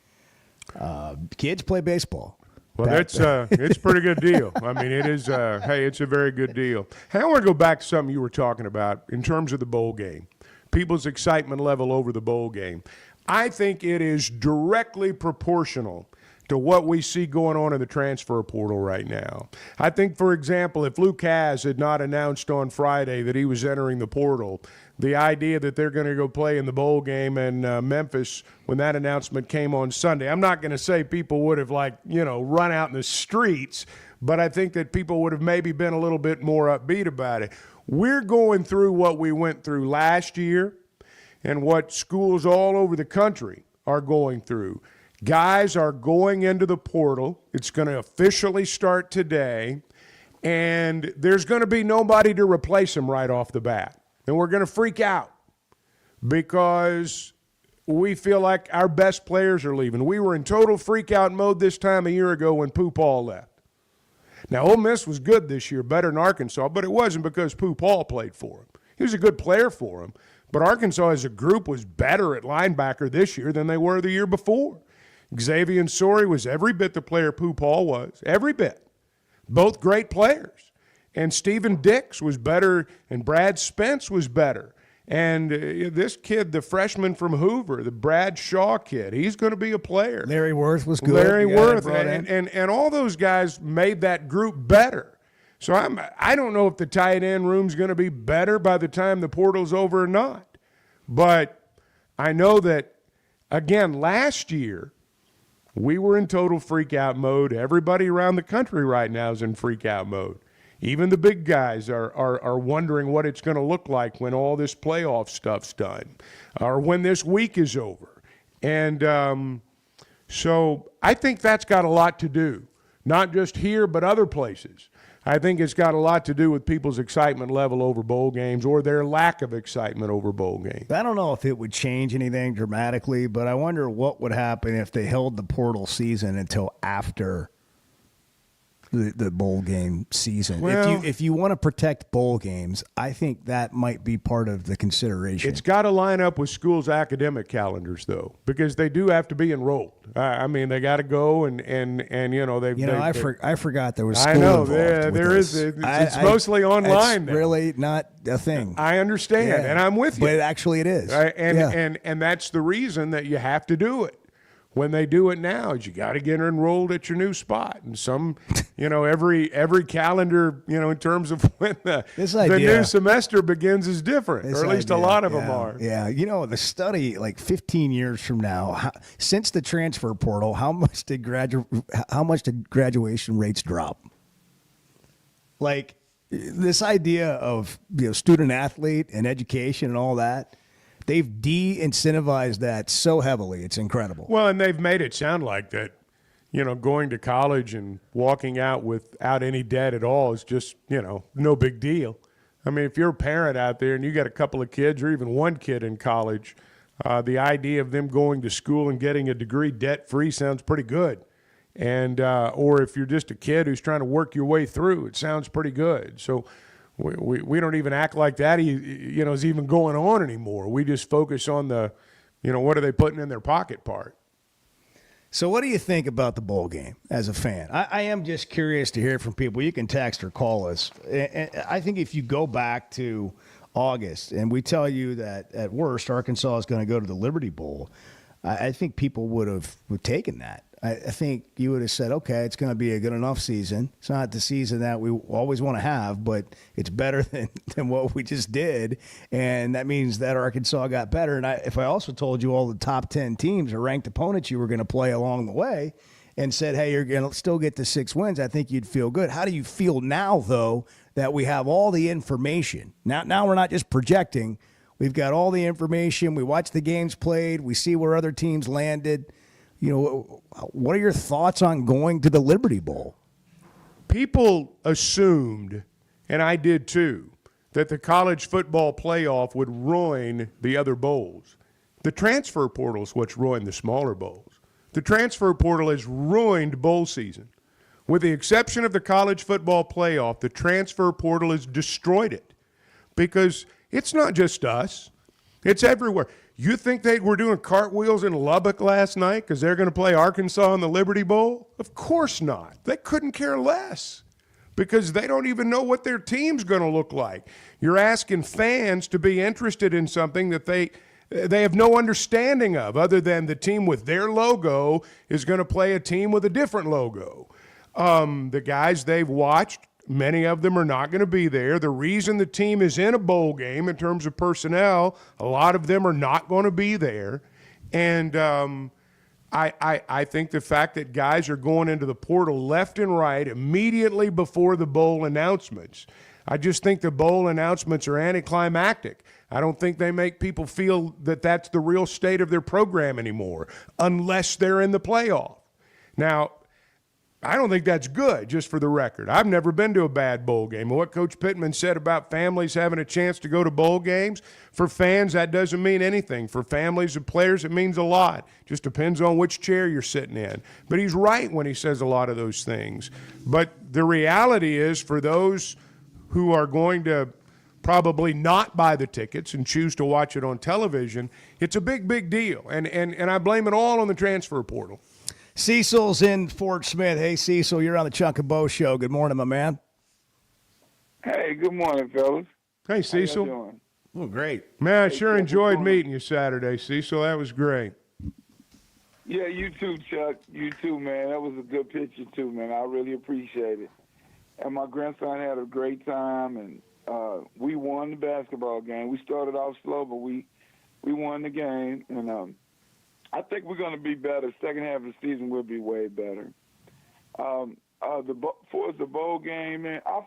Kids play baseball. Well, it's a pretty good deal. I mean, it is. Hey, it's a very good deal. Hey, I want to go back to something you were talking about in terms of the bowl game. People's excitement level over the bowl game. I think it is directly proportional to what we see going on in the transfer portal right now. I think, for example, if Luke Kaz had not announced on Friday that he was entering the portal, the idea that they're going to go play in the bowl game in Memphis when that announcement came on Sunday, I'm not going to say people would have, run out in the streets, but I think that people would have maybe been a little bit more upbeat about it. We're going through what we went through last year and what schools all over the country are going through. Guys are going into the portal. It's going to officially start today, and there's going to be nobody to replace them right off the bat. And we're going to freak out because we feel like our best players are leaving. We were in total freak-out mode this time a year ago when Pooh Paul left. Now, Ole Miss was good this year, better than Arkansas, but it wasn't because Pooh Paul played for him. He was a good player for him, but Arkansas as a group was better at linebacker this year than they were the year before. Xavier Sori was every bit the player Pooh Paul was, every bit. Both great players. And Stephen Dix was better, and Brad Spence was better. And this kid, the freshman from Hoover, the Brad Shaw kid, he's going to be a player. Larry Worth was good. Larry The guy they Worth, brought in. and all those guys made that group better. So I don't know if the tight end room's going to be better by the time the portal's over or not. But I know that, again, last year, we were in total freak-out mode. Everybody around the country right now is in freak-out mode. Even the big guys are wondering what it's going to look like when all this playoff stuff's done or when this week is over. And so I think that's got a lot to do, not just here but other places. I think it's got a lot to do with people's excitement level over bowl games or their lack of excitement over bowl games. I don't know if it would change anything dramatically, but I wonder what would happen if they held the portal season until after the bowl game season. Well, if you want to protect bowl games, I think that might be part of the consideration. It's got to line up with schools' academic calendars, though, because they do have to be enrolled. I mean, they got to go and I forgot there was school I know involved with there this. is. It's mostly online. It's now. really not a thing. I understand, Yeah. and I'm with you. But actually, it is. And that's the reason that you have to do it. When they do it now, is you got to get enrolled at your new spot. And some, every calendar, in terms of when the new semester begins is different, or at least a lot of them are. Yeah, the study, like 15 years from now, since the transfer portal, how much did graduation rates drop? Like this idea of student athlete and education and all that. They've de-incentivized that so heavily. It's incredible. Well, and they've made it sound like that, going to college and walking out without any debt at all is just, no big deal. I mean, if you're a parent out there and you got a couple of kids or even one kid in college, the idea of them going to school and getting a degree debt-free sounds pretty good. And or if you're just a kid who's trying to work your way through, it sounds pretty good. So we don't even act like that, is even going on anymore. We just focus on the, what are they putting in their pocket part. So what do you think about the bowl game as a fan? I am just curious to hear from people. You can text or call us. And I think if you go back to August and we tell you that at worst Arkansas is going to go to the Liberty Bowl, I think people would have taken that. I think you would have said, okay, it's going to be a good enough season. It's not the season that we always want to have, but it's better than what we just did. And that means that Arkansas got better. And if I also told you all the top 10 teams or ranked opponents you were going to play along the way and said, hey, you're going to still get the 6 wins, I think you'd feel good. How do you feel now, though, that we have all the information? Now we're not just projecting. We've got all the information. We watch the games played. We see where other teams landed. What are your thoughts on going to the Liberty Bowl? People assumed, and I did too, that the college football playoff would ruin the other bowls. The transfer portal is what's ruined the smaller bowls. The transfer portal has ruined bowl season. With the exception of the college football playoff, the transfer portal has destroyed it because it's not just us. It's everywhere. You think they were doing cartwheels in Lubbock last night because they're going to play Arkansas in the Liberty Bowl? Of course not. They couldn't care less because they don't even know what their team's going to look like. You're asking fans to be interested in something that they have no understanding of other than the team with their logo is going to play a team with a different logo. The guys they've watched, many of them are not going to be there. The reason the team is in a bowl game in terms of personnel, a lot of them are not going to be there. And I think the fact that guys are going into the portal left and right immediately before the bowl announcements, I just think the bowl announcements are anticlimactic. I don't think they make people feel that that's the real state of their program anymore unless they're in the playoff. Now, I don't think that's good, just for the record. I've never been to a bad bowl game. What Coach Pittman said about families having a chance to go to bowl games, for fans, that doesn't mean anything. For families and players, it means a lot. Just depends on which chair you're sitting in. But he's right when he says a lot of those things. But the reality is, for those who are going to probably not buy the tickets and choose to watch it on television, it's a big, big deal. And I blame it all on the transfer portal. Cecil's in Fort Smith. Hey, Cecil, you're on the Chuck and Bo Show. Good morning, my man. Hey, good morning, fellas. Hey, Cecil. How y'all doing? Oh, great. Man, I sure enjoyed meeting you Saturday, Cecil. That was great. Yeah, you too, Chuck. You too, man. That was a good picture, too, man. I really appreciate it. And my grandson had a great time, and we won the basketball game. We started off slow, but we won the game, and I think we're going to be better. Second half of the season, we'll be way better. For the bowl game, man, I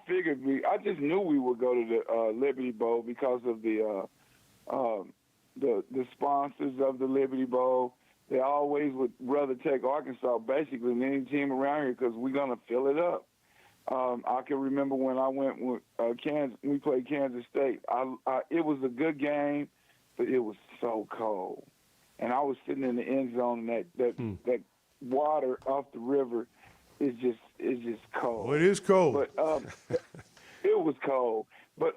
just knew we would go to the Liberty Bowl because of the sponsors of the Liberty Bowl. They always would rather take Arkansas basically than any team around here because we're going to fill it up. I can remember when I went with Kansas. We played Kansas State. It was a good game, but it was so cold. And I was sitting in the end zone, and that water off the river is just cold. Well, it is cold. But it was cold. But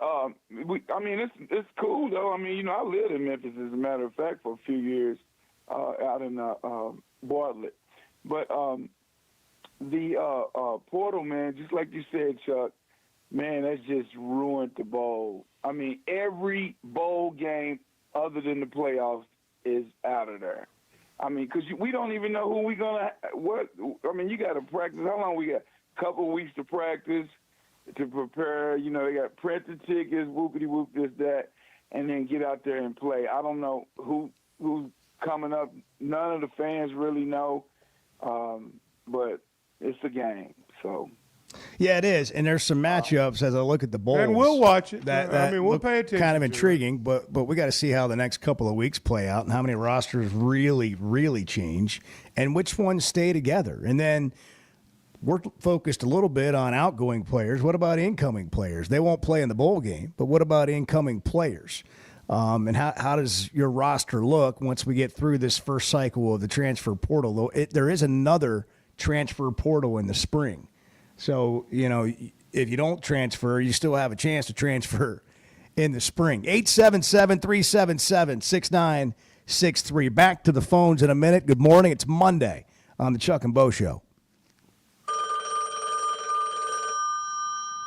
it's cool though. I mean, I lived in Memphis as a matter of fact for a few years out in Bartlett. But the portal, man, just like you said, Chuck, man, that's just ruined the bowl. I mean, every bowl game other than the playoffs is out of there. I mean, because we don't even know who we're going to – you got to practice. How long we got? A couple of weeks to practice, to prepare. They got printed tickets, whoopity-whoop, this, that, and then get out there and play. I don't know who's coming up. None of the fans really know, but it's a game, so – Yeah, it is, and there's some matchups as I look at the bowls. And we'll watch it. That we'll look pay attention. kind of to intriguing, but we got to see how the next couple of weeks play out and how many rosters really, really change and which ones stay together. And then we're focused a little bit on outgoing players. What about incoming players? They won't play in the bowl game, but what about incoming players? And how does your roster look once we get through this first cycle of the transfer portal? Though there is another transfer portal in the spring. So, if you don't transfer, you still have a chance to transfer in the spring. 877-377-6963. Back to the phones in a minute. Good morning. It's Monday on the Chuck and Bo Show.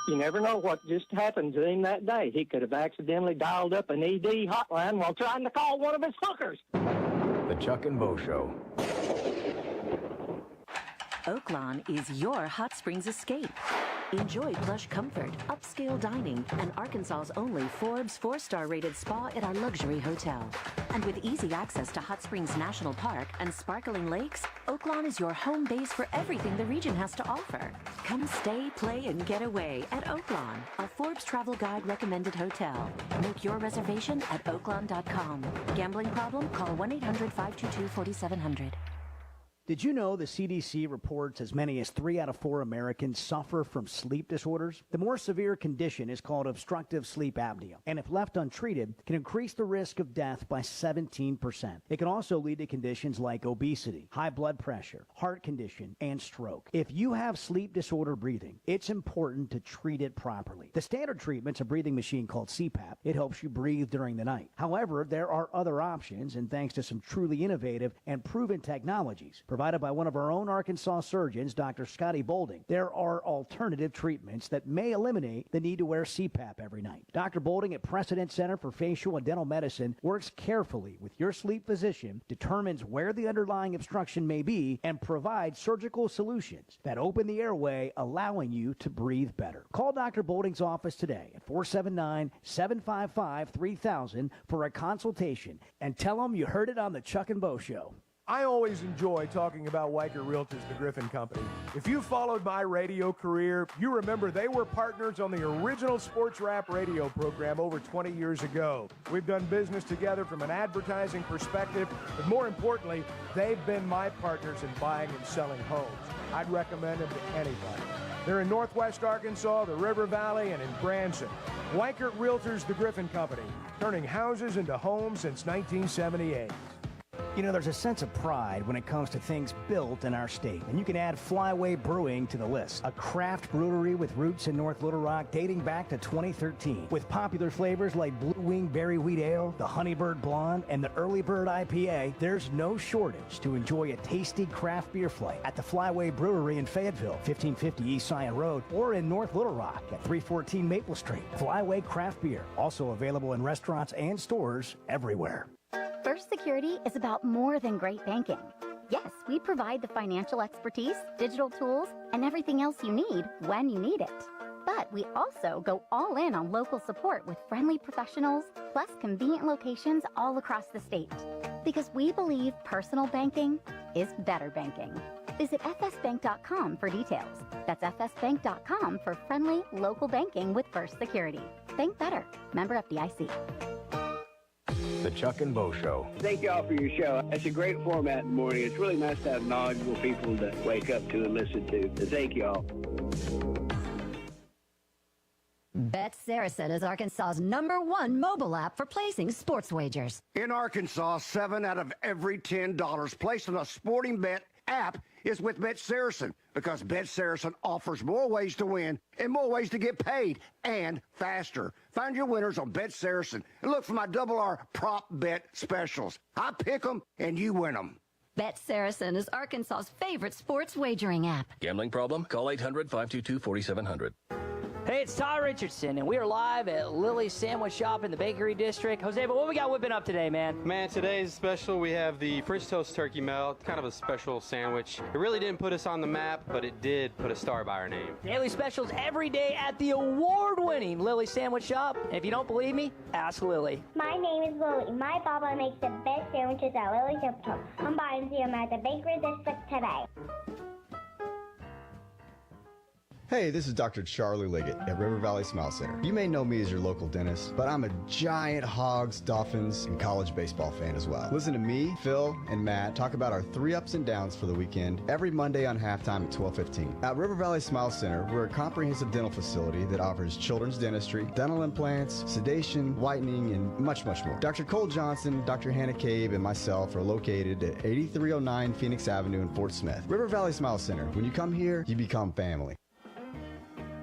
You never know what just happened to him that day. He could have accidentally dialed up an ED hotline while trying to call one of his hookers. The Chuck and Bo Show. Oaklawn is your hot springs escape. Enjoy plush comfort, upscale dining, and Arkansas's only Forbes 4-star rated spa at our luxury hotel. And with easy access to Hot Springs National Park and sparkling lakes, Oaklawn is your home base for everything the region has to offer. Come stay, play, and get away at Oaklawn, a Forbes Travel Guide recommended hotel. Make your reservation at oaklawn.com. Gambling problem? Call 1-800-522-4700. Did you know the CDC reports as many as 3 out of 4 Americans suffer from sleep disorders? The more severe condition is called obstructive sleep apnea, and if left untreated, can increase the risk of death by 17%. It can also lead to conditions like obesity, high blood pressure, heart condition, and stroke. If you have sleep disorder breathing, it's important to treat it properly. The standard treatment's a breathing machine called CPAP. It helps you breathe during the night. However, there are other options, and thanks to some truly innovative and proven technologies provided by one of our own Arkansas surgeons, Dr. Scotty Bolding, there are alternative treatments that may eliminate the need to wear CPAP every night. Dr. Bolding at Precedent Center for Facial and Dental Medicine works carefully with your sleep physician, determines where the underlying obstruction may be, and provides surgical solutions that open the airway, allowing you to breathe better. Call Dr. Bolding's office today at 479-755-3000 for a consultation and tell him you heard it on the Chuck and Bo Show. I always enjoy talking about Weichert Realtors, the Griffin Company. If you followed my radio career, you remember they were partners on the original sports rap radio program over 20 years ago. We've done business together from an advertising perspective, but more importantly, they've been my partners in buying and selling homes. I'd recommend them to anybody. They're in Northwest Arkansas, the River Valley, and in Branson. Weichert Realtors, the Griffin Company, turning houses into homes since 1978. You know, there's a sense of pride when it comes to things built in our state, and you can add Flyway Brewing to the list, a craft brewery with roots in North Little Rock dating back to 2013. With popular flavors like Blue Wing Berry Wheat Ale, the Honeybird Blonde, and the Early Bird IPA, there's no shortage to enjoy a tasty craft beer flight at the Flyway Brewery in Fayetteville, 1550 East Scion Road, or in North Little Rock at 314 Maple Street. Flyway Craft Beer, also available in restaurants and stores everywhere. First Security is about more than great banking. Yes, we provide the financial expertise, digital tools, and everything else you need when you need it. But we also go all in on local support with friendly professionals, plus convenient locations all across the state. Because we believe personal banking is better banking. Visit fsbank.com for details. That's fsbank.com for friendly local banking with First Security. Bank better. Member FDIC. The Chuck and Bo Show. Thank y'all for your show. It's a great format in the morning. It's really nice to have knowledgeable people to wake up to and listen to. So thank y'all. Bet Saracen is Arkansas's #1 mobile app for placing sports wagers. In Arkansas, 7 out of every $10 placed on a sporting bet app is with Bet Saracen, because Bet Saracen offers more ways to win and more ways to get paid, and faster. Find your winners on Bet Saracen and look for my R prop bet specials. I pick them and you win them. Bet Saracen is Arkansas's favorite sports wagering app. Gambling problem? Call 800-522-4700. Hey, it's Ty Richardson, and we are live at Lily's Sandwich Shop in the Bakery District. Jose, but what we got whipping up today, man? Man, today's special, we have the French Toast Turkey Melt, kind of a special sandwich. It really didn't put us on the map, but it did put a star by our name. Daily specials every day at the award-winning Lily's Sandwich Shop. And if you don't believe me, ask Lily. My name is Lily. My papa makes the best sandwiches at Lily's Sandwich Shop. I'm buying them at the Bakery District today. Hey, this is Dr. Charlie Liggett at River Valley Smile Center. You may know me as your local dentist, but I'm a giant Hogs, Dolphins, and college baseball fan as well. Listen to me, Phil, and Matt talk about our 3 ups and downs for the weekend every Monday on halftime at 12:15. At River Valley Smile Center, we're a comprehensive dental facility that offers children's dentistry, dental implants, sedation, whitening, and much, much more. Dr. Cole Johnson, Dr. Hannah Cabe, and myself are located at 8309 Phoenix Avenue in Fort Smith. River Valley Smile Center. When you come here, you become family.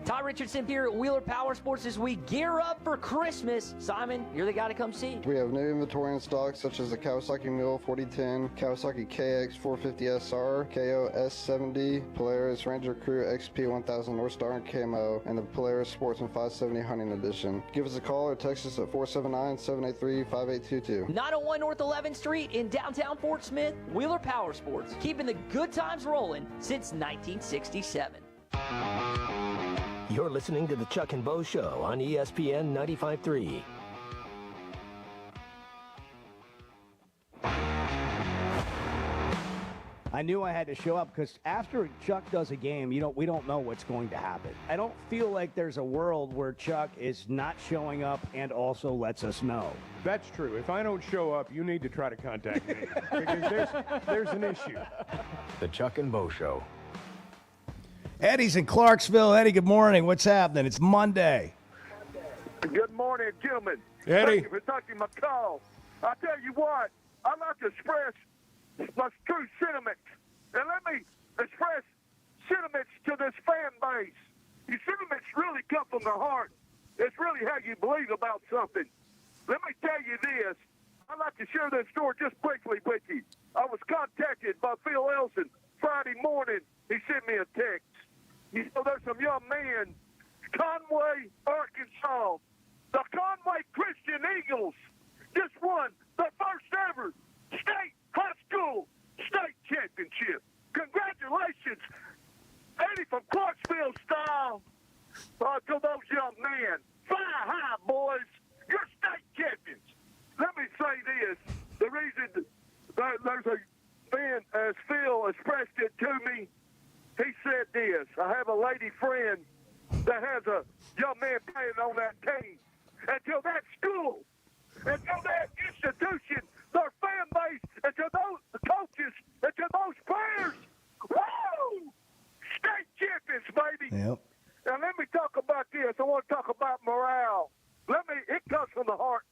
Ty Richardson here at Wheeler Power Sports as we gear up for Christmas. Simon, you're the guy to come see. We have new inventory in stock such as the Kawasaki Mule 4010, Kawasaki KX 450SR, KO S70, Polaris Ranger Crew XP 1000 North Star and Camo, and the Polaris Sportsman 570 Hunting Edition. Give us a call or text us at 479-783-5822. 901 North 11th Street in downtown Fort Smith, Wheeler Power Sports, keeping the good times rolling since 1967. You're listening to the Chuck and Bo Show on ESPN 95.3. I knew I had to show up because after Chuck does a game, we don't know what's going to happen. I don't feel like there's a world where Chuck is not showing up and also lets us know. That's true. If I don't show up, you need to try to contact me because there's an issue. The Chuck and Bo Show. Eddie's in Clarksville. Eddie, good morning. What's happening? It's Monday. Good morning, gentlemen. Eddie. Thank you for taking my call. I tell you what, I'd like to express my true sentiments. And let me express sentiments to this fan base. Your sentiments really come from the heart. It's really how you believe about something. Let me tell you this. I'd like to share this story just briefly with you. I was contacted by Phil Elson Friday morning. He sent me a text. You know, there's some young men, Conway, Arkansas. The Conway Christian Eagles just won the first ever state high school state championship. Congratulations, Eddie from Clarksville style, to those young men. Fly high, boys. You're state champions. Let me say this. The reason there's a fan, as Phil expressed it to me, he said this: I have a lady friend that has a young man playing on that team. Until that school, until that institution, their fan base, until those coaches, until those players, woo! State champions, baby. Yep. Now let me talk about this. I want to talk about morale. It comes from the heart,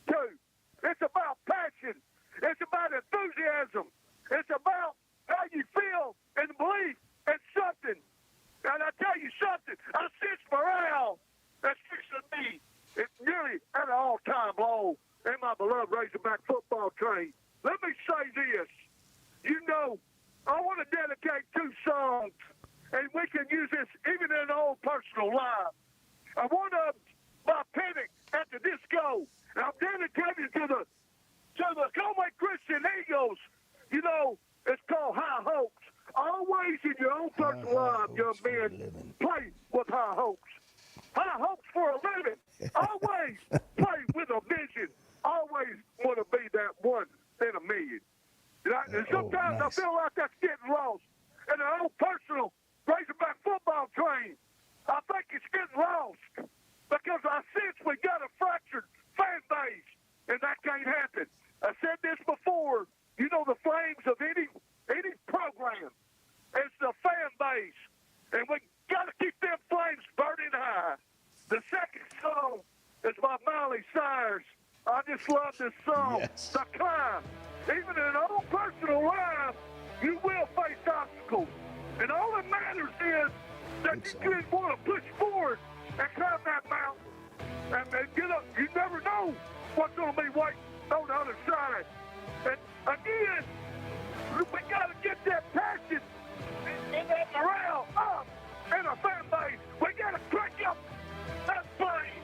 too. It's about passion. It's about enthusiasm. It's about how you feel and believe in something. And I tell you something, I sense morale that's fixing me. It's nearly at an all-time low in my beloved Razorback football train. Let me say this. You know, I want to dedicate 2 songs, and we can use this even in an old personal life. One of them by Pennick at the Disco. And I'm dedicated to the Conway Christian Eagles. You know, it's called High Hopes. Always in your own personal life, young men, play with high hopes. High hopes for a living. Always play with a vision. Always want to be that one in a million. And sometimes I feel like that's getting lost. In an own personal Razorback football train, I think it's getting lost because I sense we got a fractured fan base, and that can't happen. I said this before. You know the flames of any program. It's the fan base, and we got to keep them flames burning high. The second song is by Miley Cyrus. I just love this song, yes. The Climb. Even in an own personal life, you will face obstacles. And all that matters is that you want to push forward and climb that mountain. And get up. You never know what's going to be waiting on the other side. And again, we got to get that passion and that morale up in our fan base. We got to crank up that flames.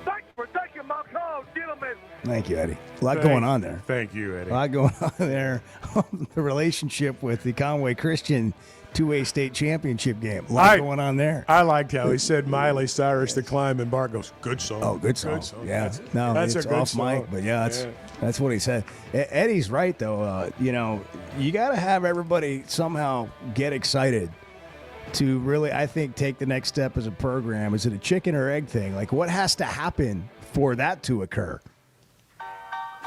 Thanks for taking my call, gentlemen. Thank you, Eddie. A lot going on there. Thank you, Eddie. A lot going on there. The relationship with the Conway Christian 2A state championship game. A lot going on there. I liked how he said Miley Cyrus, The Climb, and Bart goes, good song. Oh, good song. Yeah. That's it's a good off song. mic, but that's what he said. Eddie's right, though. You got to have everybody somehow get excited to really, I think, take the next step as a program. Is it a chicken or egg thing? Like, what has to happen for that to occur?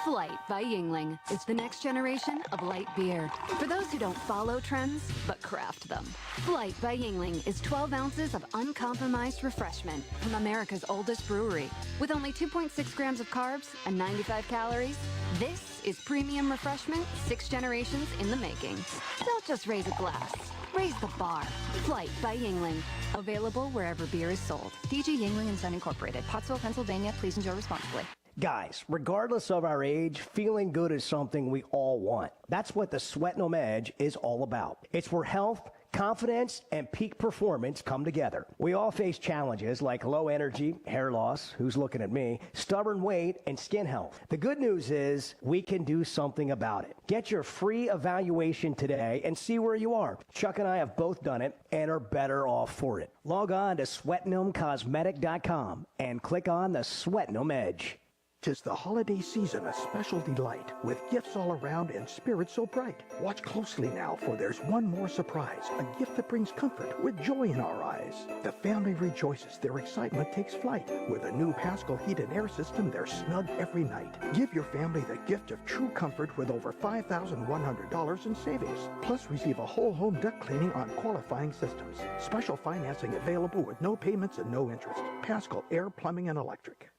Flight by Yuengling is the next generation of light beer. For those who don't follow trends, but craft them. Flight by Yuengling is 12 ounces of uncompromised refreshment from America's oldest brewery. With only 2.6 grams of carbs and 95 calories, this is premium refreshment 6 generations in the making. Don't just raise a glass. Raise the bar. Flight by Yingling. Available wherever beer is sold. DG Yingling & Son Incorporated. Pottsville, Pennsylvania. Please enjoy responsibly. Guys, regardless of our age, feeling good is something we all want. That's what the Sweatnum Edge is all about. It's where health, confidence, and peak performance come together. We all face challenges like low energy, hair loss, who's looking at me, stubborn weight, and skin health. The good news is we can do something about it. Get your free evaluation today and see where you are. Chuck and I have both done it and are better off for it. Log on to SweatnumCosmetic.com and click on the Sweatnum Edge. 'Tis the holiday season, a special delight, with gifts all around and spirits so bright. Watch closely now, for there's one more surprise, a gift that brings comfort with joy in our eyes. The family rejoices, their excitement takes flight. With a new Paschal heated air system, they're snug every night. Give your family the gift of true comfort with over $5,100 in savings. Plus, receive a whole home duct cleaning on qualifying systems. Special financing available with no payments and no interest. Paschal Air, Plumbing, and Electric.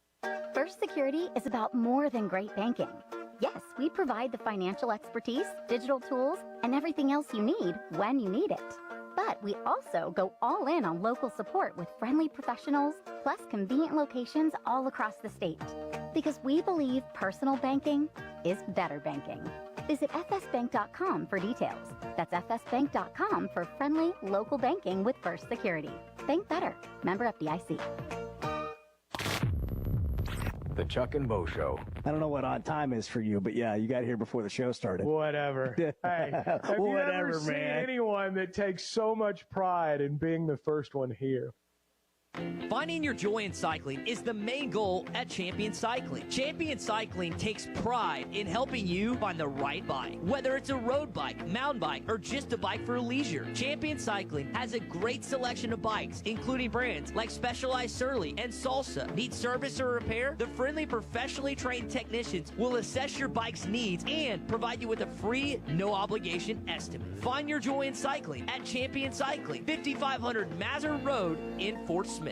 First Security is about more than great banking. Yes, we provide the financial expertise, digital tools, and everything else you need when you need it. But we also go all in on local support with friendly professionals, plus convenient locations all across the state. Because we believe personal banking is better banking. Visit fsbank.com for details. That's fsbank.com for friendly local banking with First Security. Bank better. Member FDIC. The Chuck and Bo Show. I don't know what on time is for you, but yeah, you got here before the show started. Whatever. Hey, have you ever seen anyone that takes so much pride in being the first one here? Finding your joy in cycling is the main goal at Champion Cycling. Champion Cycling takes pride in helping you find the right bike. Whether it's a road bike, mountain bike, or just a bike for leisure, Champion Cycling has a great selection of bikes, including brands like Specialized Surly and Salsa. Need service or repair? The friendly, professionally trained technicians will assess your bike's needs and provide you with a free, no-obligation estimate. Find your joy in cycling at Champion Cycling, 5500 Mazur Road in Fort Smith.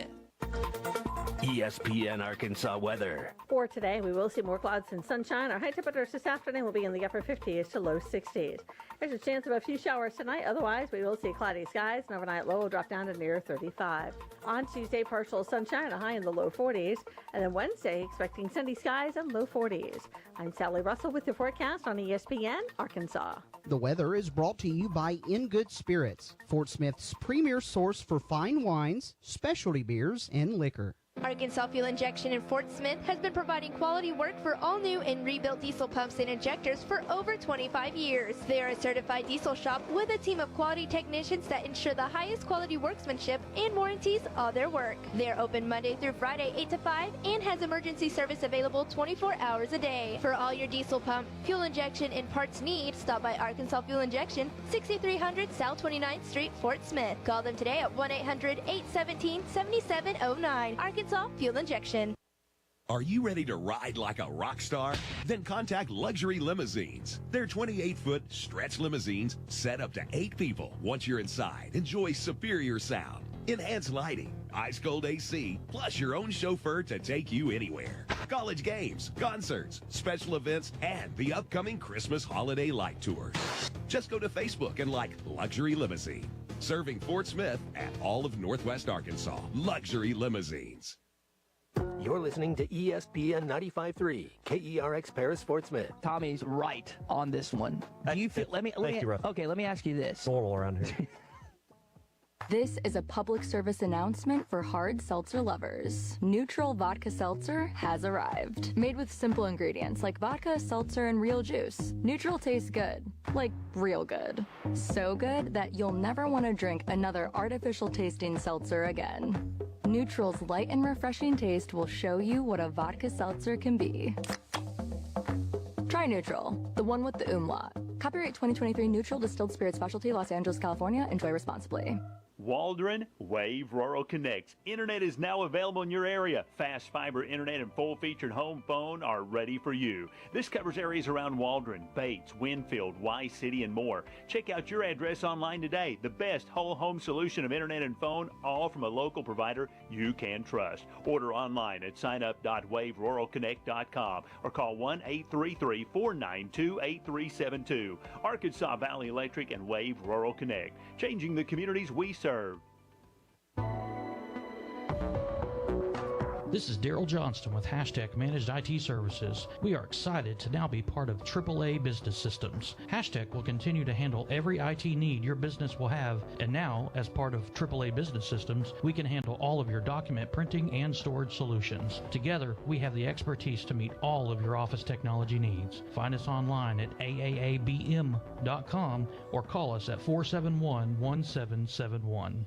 ESPN Arkansas weather. For today, we will see more clouds and sunshine. Our high temperatures this afternoon will be in the upper 50s to low 60s. There's a chance of a few showers tonight. Otherwise, we will see cloudy skies. An overnight low will drop down to near 35. On Tuesday, partial sunshine, a high in the low 40s. And then Wednesday, expecting sunny skies and low 40s. I'm Sally Russell with the forecast on ESPN Arkansas. The weather is brought to you by In Good Spirits, Fort Smith's premier source for fine wines, specialty beers, and liquor. Arkansas Fuel Injection in Fort Smith has been providing quality work for all new and rebuilt diesel pumps and injectors for over 25 years. They are a certified diesel shop with a team of quality technicians that ensure the highest quality workmanship and warranties all their work. They are open Monday through Friday 8 to 5 and has emergency service available 24 hours a day. For all your diesel pump, fuel injection, and parts needs, stop by Arkansas Fuel Injection, 6300 South 29th Street, Fort Smith. Call them today at 1-800-817-7709. Arkansas Fuel Injection. Are you ready to ride like a rock star? Then contact Luxury Limousines. Their 28-foot stretch limousines set up to 8 people. Once you're inside, enjoy superior sound, enhanced lighting, ice-cold AC, plus your own chauffeur to take you anywhere. College games, concerts, special events, and the upcoming Christmas holiday light tours. Just go to Facebook and like Luxury Limousine. Serving Fort Smith and all of Northwest Arkansas. Luxury Limousines. You're listening to ESPN 95.3, KERX Paris Fort Smith. Tommy's right on this one. Do you feel? Let me ask you this. Normal around here. This is a public service announcement for hard seltzer lovers. Neutral Vodka Seltzer has arrived. Made with simple ingredients like vodka, seltzer, and real juice. Neutral tastes good. Like real good. So good that you'll never want to drink another artificial tasting seltzer again. Neutral's light and refreshing taste will show you what a vodka seltzer can be. Try Neutral, the one with the umlaut. Copyright 2023 Neutral Distilled Spirits Specialty, Los Angeles, California. Enjoy responsibly. Waldron Wave Rural Connect. Internet is now available in your area. Fast fiber internet and full-featured home phone are ready for you. This covers areas around Waldron, Bates, Winfield, Y-City, and more. Check out your address online today. The best whole home solution of internet and phone, all from a local provider you can trust. Order online at signup.waveruralconnect.com or call 1-833-492-8372. Arkansas Valley Electric and Wave Rural Connect, changing the communities we serve. This is Daryl Johnston with Hashtag Managed IT Services. We are excited to now be part of AAA Business Systems. Hashtag will continue to handle every IT need your business will have, and now, as part of AAA Business Systems, we can handle all of your document printing and storage solutions. Together, we have the expertise to meet all of your office technology needs. Find us online at aaabm.com or call us at 471-1771.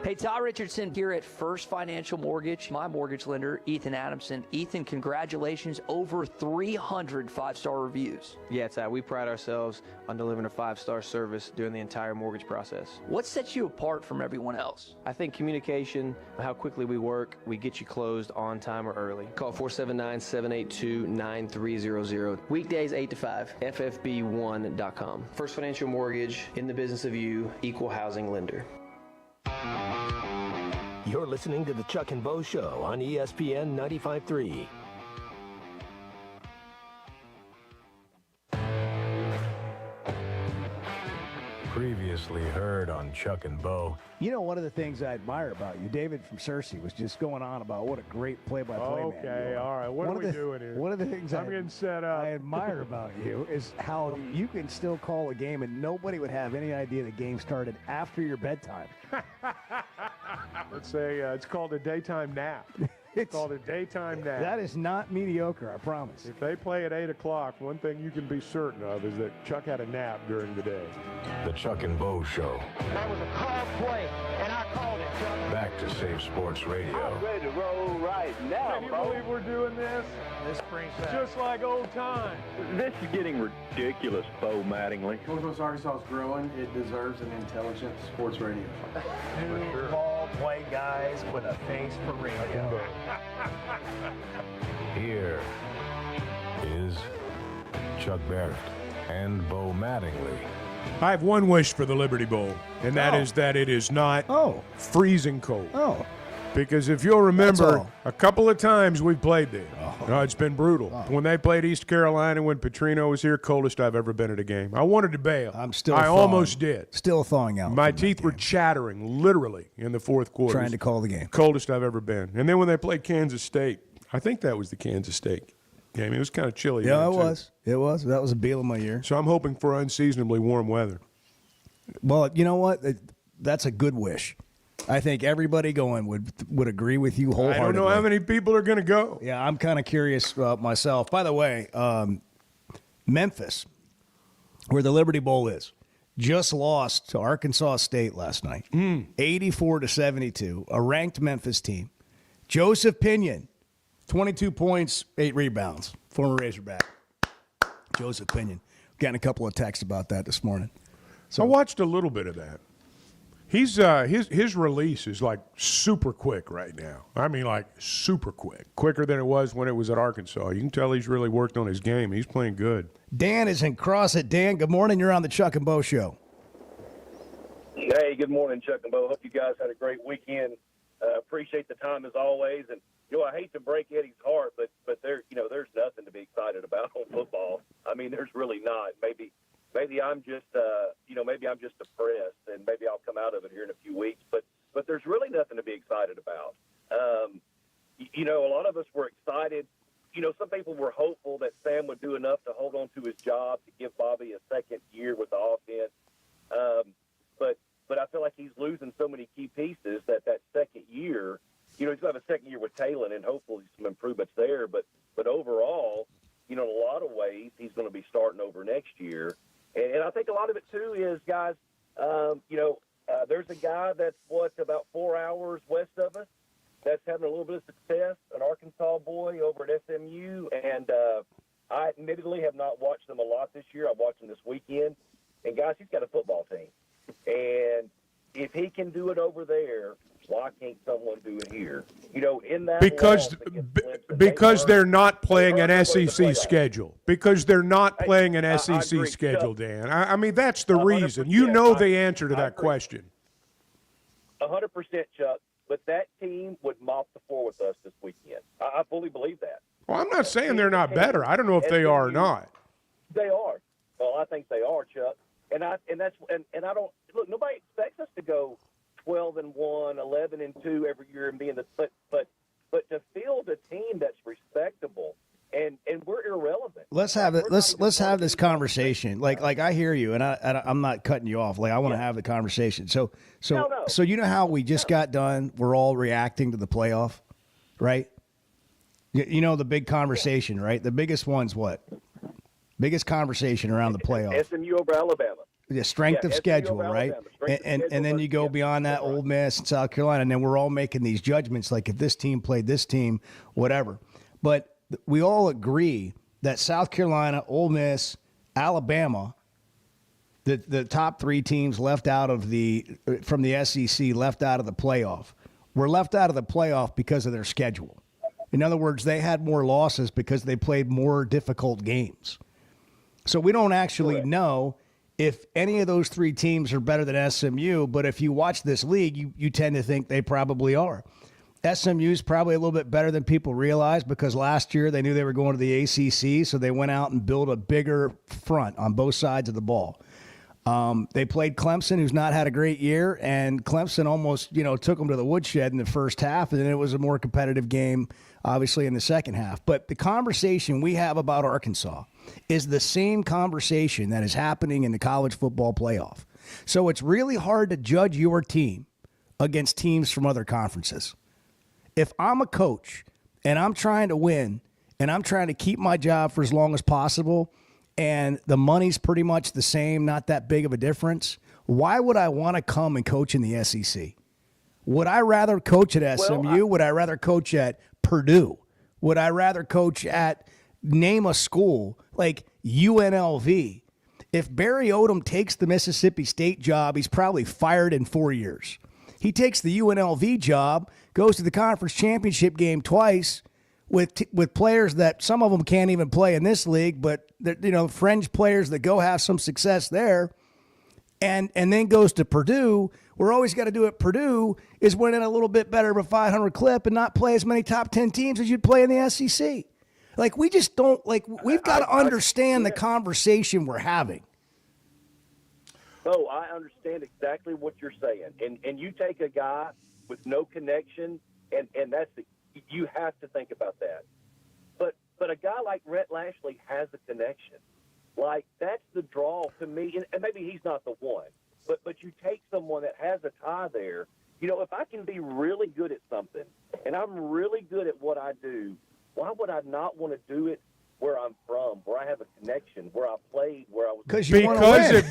Hey, Todd Richardson here at First Financial Mortgage, my mortgage lender, Ethan Adamson. Ethan, congratulations, over 300 five-star reviews. Yeah, Todd, we pride ourselves on delivering a five-star service during the entire mortgage process. What sets you apart from everyone else? I think communication, how quickly we work, we get you closed on time or early. Call 479-782-9300. Weekdays 8 to 5, ffb1.com. First Financial Mortgage, in the business of you, equal housing lender. You're listening to the Chuck and Bo Show on ESPN 95.3. Previously heard on Chuck and Bo. You know, one of the things I admire about you, David from Cersei, was just going on about what a great play-by-play man you Okay, are. all right. What are we doing here? One of the things I'm getting set up. I admire about you is how you can still call a game and nobody would have any idea the game started after your bedtime. Let's say it's called a daytime nap. It's called a daytime nap. That is not mediocre, I promise. If they play at 8 o'clock, one thing you can be certain of is that Chuck had a nap during the day. The Chuck and Bo Show. That was a called play, and I called it, Chuck. Back to Save Sports Radio. I'm ready to roll right now, Can you believe we're doing this? This brings back. Just like old times. This is getting ridiculous, Bo Mattingly. Northwest Arkansas is growing. It deserves an intelligent sports radio. Two ball play guys with a face for radio. Here is Chuck Barrett and Bo Mattingly. I have one wish for the Liberty Bowl, and that is that it is not freezing cold. Oh. Because if you'll remember, a couple of times we've played there. It's been brutal. When they played East Carolina, when Petrino was here, coldest I've ever been at a game. I wanted to bail. I'm still I thawing. almost did. Still thawing out. My teeth were chattering, literally, in the fourth quarter. Trying to call the game. Coldest I've ever been. And then when they played Kansas State, I think that was the Kansas State game. It was kind of chilly. Yeah, there, it too. was. It was. That was a Bielema my year. So I'm hoping for unseasonably warm weather. Well, you know what? That's a good wish. I think everybody going would agree with you wholeheartedly. I don't know how many people are going to go. Yeah, I'm kind of curious myself. By the way, Memphis, where the Liberty Bowl is, just lost to Arkansas State last night, 84-72, a ranked Memphis team. Joseph Pinion, 22 points, 8 rebounds, former Razorback. Joseph Pinion. Getting a couple of texts about that this morning. So I watched a little bit of that. He's his release is like super quick right now. I mean, like super quick, quicker than it was when it was at Arkansas. You can tell he's really worked on his game. He's playing good. Dan is in Crossit. Dan, good morning. You're on the Chuck and Bo Show. Hey, good morning, Chuck and Bo. Hope you guys had a great weekend. Appreciate the time as always. And I hate to break Eddie's heart, but there's nothing to be excited about on football. I mean, there's really not. Maybe I'm just maybe I'm just depressed, and maybe I'll come out of it here in a few weeks. But there's really nothing to be excited about. A lot of us were excited. Some people were hopeful that Sam would do enough to hold on to his job to give Bobby a second year with the offense. But I feel like he's losing so many key pieces that second year, he's going to have a second year with Talon and hopefully some improvements there. But overall, in a lot of ways, he's going to be starting over next year. And I think a lot of it, too, is, guys, there's a guy that's, about 4 hours west of us that's having a little bit of success, an Arkansas boy over at SMU. And I admittedly have not watched them a lot this year. I watched them this weekend. And, guys, he's got a football team. And, if he can do it over there, why can't someone do it here? You know, in that Because loss against Clemson, because they're not playing an earned their way to the SEC playoff. schedule. Because they're not playing an I SEC agree, schedule, Chuck. Dan. I mean, that's the 100%. reason. You know the I answer to that agree. question. 100%, Chuck. But that team would mop the floor with us this weekend. I fully believe that. Well, I'm not saying they're not better. I don't know if they are or not. They are. Well, I think they are, Chuck. And I don't look. Nobody expects us to go 12-1, 11-2 every year and be in the but to field a team that's respectable and we're irrelevant. Let's have it. Let's have this conversation. Like I hear you, and I'm not cutting you off. Like I want to have the conversation. So you know how we just got done. We're all reacting to the playoff, right? You know the big conversation, right? The biggest one's what? Biggest conversation around the playoff. SMU over Alabama. The strength of SMU schedule, over right? Alabama. Strength of And schedule then you go beyond that, Ole Miss and South Carolina, and then we're all making these judgments like if this team played this team, whatever. But we all agree that South Carolina, Ole Miss, Alabama, the top three teams left out of from the SEC, left out of the playoff, were left out of the playoff because of their schedule. In other words, they had more losses because they played more difficult games. So we don't actually know if any of those three teams are better than SMU, but if you watch this league, you tend to think they probably are. SMU is probably a little bit better than people realize because last year they knew they were going to the ACC, so they went out and built a bigger front on both sides of the ball. They played Clemson, who's not had a great year, and Clemson almost, took them to the woodshed in the first half, and then it was a more competitive game, obviously, in the second half. But the conversation we have about Arkansas is the same conversation that is happening in the college football playoff. So it's really hard to judge your team against teams from other conferences. If I'm a coach and I'm trying to win and I'm trying to keep my job for as long as possible and the money's pretty much the same, not that big of a difference, why would I want to come and coach in the SEC? Would I rather coach at SMU? Would I rather coach at Purdue? Would I rather coach at, name a school, like UNLV? If Barry Odom takes the Mississippi State job, he's probably fired in 4 years. He takes the UNLV job, goes to the conference championship game twice with players that some of them can't even play in this league, but fringe players that go have some success there, and then goes to Purdue. We're always got to do at Purdue is win at a little bit better of a 500 clip and not play as many top 10 teams as you'd play in the SEC. Like, we just don't, we've got to understand the conversation we're having. No, I understand exactly what you're saying. And you take a guy with no connection, and that's you have to think about that. But a guy like Rhett Lashley has a connection. Like, that's the draw to me. And maybe he's not the one. But you take someone that has a tie there. If I can be really good at something, and I'm really good at what I do, why would I not want to do it where I'm from, where I have a connection, where I played, where I was?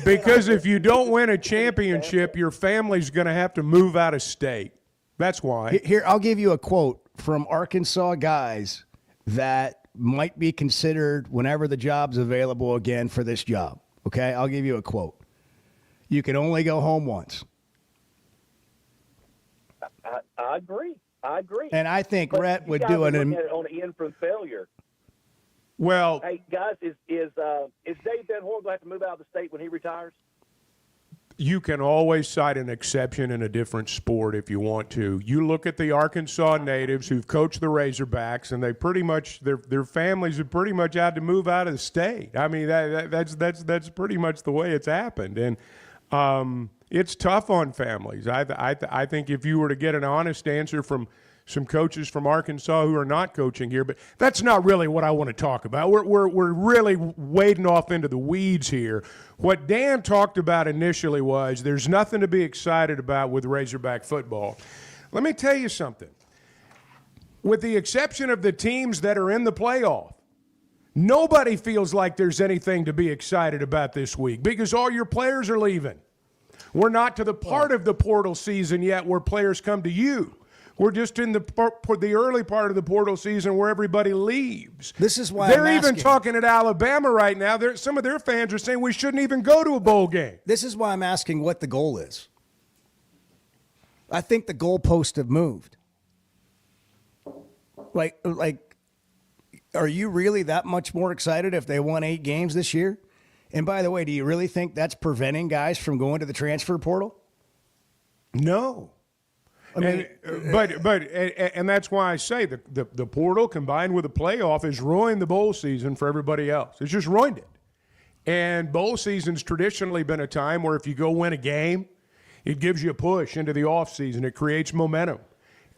Because if you don't win a championship, your family's going to have to move out of state. That's why. Here, I'll give you a quote from Arkansas guys that might be considered whenever the job's available again for this job. Okay, I'll give you a quote. You can only go home once. I agree. And I think Rhett would do it. On the end from failure. Well, hey guys, is Dave Van Horn going to have to move out of the state when he retires? You can always cite an exception in a different sport if you want to. You look at the Arkansas natives who've coached the Razorbacks, and they pretty much their families have pretty much had to move out of the state. I mean, that's pretty much the way it's happened, and it's tough on families. I think if you were to get an honest answer from some coaches from Arkansas who are not coaching here, but that's not really what I want to talk about. We're really wading off into the weeds here. What Dan talked about initially was there's nothing to be excited about with Razorback football. Let me tell you something. With the exception of the teams that are in the playoff, nobody feels like there's anything to be excited about this week because all your players are leaving. We're not to the part of the portal season yet where players come to you. We're just in the early part of the portal season where everybody leaves. This is why they're even talking at Alabama right now. Some of their fans are saying we shouldn't even go to a bowl game. This is why I'm asking what the goal is. I think the goalposts have moved. Like, are you really that much more excited if they won 8 games this year? And by the way, do you really think that's preventing guys from going to the transfer portal? No. I mean, and that's why I say the portal combined with the playoff has ruined the bowl season for everybody else. It's just ruined it. And bowl season's traditionally been a time where if you go win a game, it gives you a push into the offseason. It creates momentum.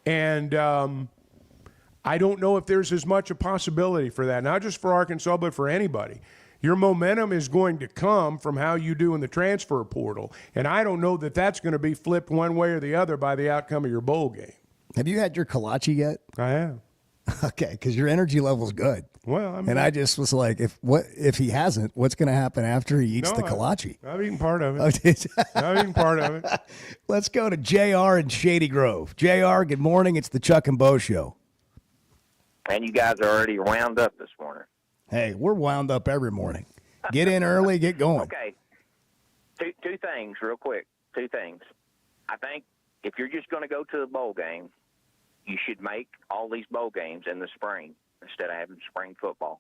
And I don't know if there's as much a possibility for that, not just for Arkansas, but for anybody. Your momentum is going to come from how you do in the transfer portal. And I don't know that that's going to be flipped one way or the other by the outcome of your bowl game. Have you had your kolache yet? I have. Okay, because your energy level's good. Well, I mean, and I just was like, if he hasn't, what's going to happen after he eats the kolache? I've eaten part of it. I've eaten part of it. Let's go to JR in Shady Grove. JR, good morning. It's the Chuck and Bo Show. And you guys are already wound up this morning. Hey, we're wound up every morning. Get in early, get going. Okay. Two things real quick. 2 things. I think if you're just going to go to the bowl game, you should make all these bowl games in the spring instead of having spring football.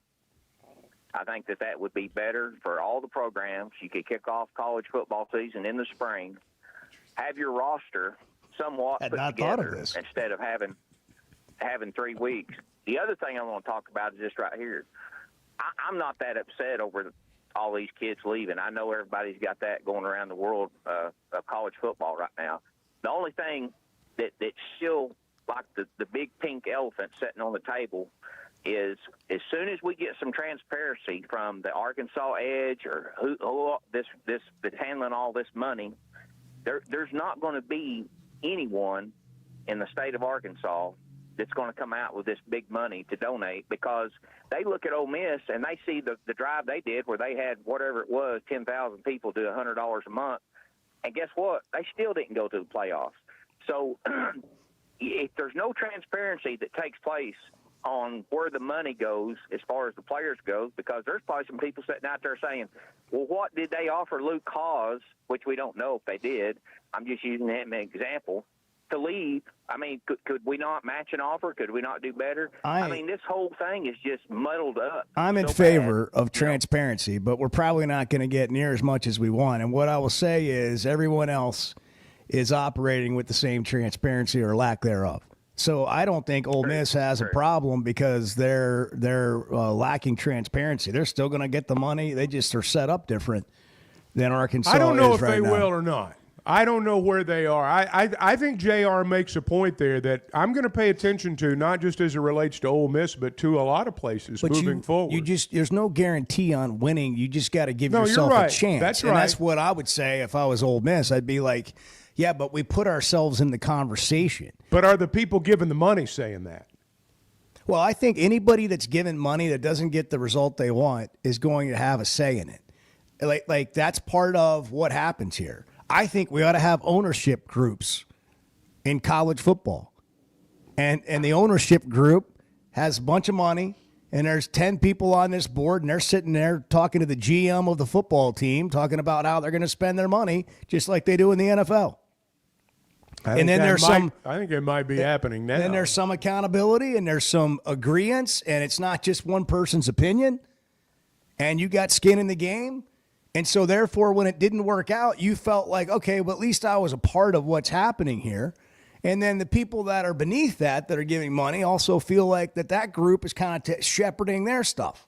I think that would be better for all the programs. You could kick off college football season in the spring, have your roster somewhat put together instead of having 3 weeks. The other thing I want to talk about is this right here. I'm not that upset over all these kids leaving. I know everybody's got that going around the world of college football right now. The only thing that's still like the big pink elephant sitting on the table is as soon as we get some transparency from the Arkansas Edge or who that's handling all this money, there's not going to be anyone in the state of Arkansas that's going to come out with this big money to donate, because they look at Ole Miss and they see the drive they did where they had whatever it was, 10,000 people do $100 a month. And guess what? They still didn't go to the playoffs. So if there's no transparency that takes place on where the money goes as far as the players goes, because there's probably some people sitting out there saying, well, what did they offer Luke Haas, which we don't know if they did. I'm just using him as an example, to leave. I mean, could we not match an offer? Could we not do better? I mean, this whole thing is just muddled up. I'm in favor of transparency, but we're probably not going to get near as much as we want. And what I will say is everyone else is operating with the same transparency or lack thereof. So I don't think Ole Miss has a problem because they're lacking transparency. They're still going to get the money. They just are set up different than Arkansas is right now. I don't know if they will or not. I don't know where they are. I think JR makes a point there that I'm going to pay attention to, not just as it relates to Ole Miss, but to a lot of places moving forward. There's no guarantee on winning. You just got to give yourself a chance. That's and right. That's what I would say if I was Ole Miss. I'd be like, yeah, but we put ourselves in the conversation. But are the people giving the money saying that? Well, I think anybody that's given money that doesn't get the result they want is going to have a say in it. Like that's part of what happens here. I think we ought to have ownership groups in college football. And the ownership group has a bunch of money, and there's 10 people on this board, and they're sitting there talking to the GM of the football team, talking about how they're going to spend their money, just like they do in the NFL. I think it might be happening now. Then there's some accountability, and there's some agreeance, and it's not just one person's opinion, and you got skin in the game. And so, therefore, when it didn't work out, you felt like, okay, well, at least I was a part of what's happening here. And then the people that are beneath that are giving money also feel like that group is kind of shepherding their stuff.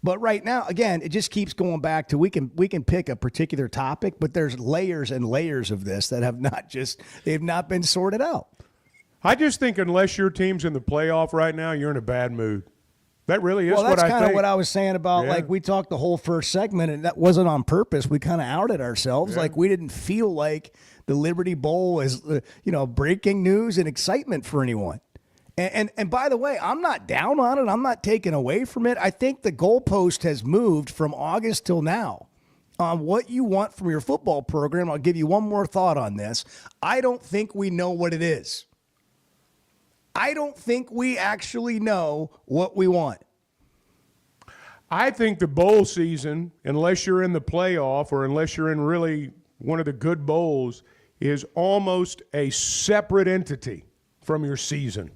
But right now, again, it just keeps going back to we can pick a particular topic, but there's layers and layers of this that they've not been sorted out. I just think unless your team's in the playoff right now, you're in a bad mood. That really is what I think. Well, that's kind of what I was saying about, like, we talked the whole first segment, and that wasn't on purpose. We kind of outed ourselves. Yeah. Like, we didn't feel like the Liberty Bowl was, breaking news and excitement for anyone. And by the way, I'm not down on it. I'm not taking away from it. I think the goalpost has moved from August till now on what you want from your football program. I'll give you one more thought on this. I don't think we know what it is. I don't think we actually know what we want. I think the bowl season, unless you're in the playoff or unless you're in really one of the good bowls, is almost a separate entity from your season.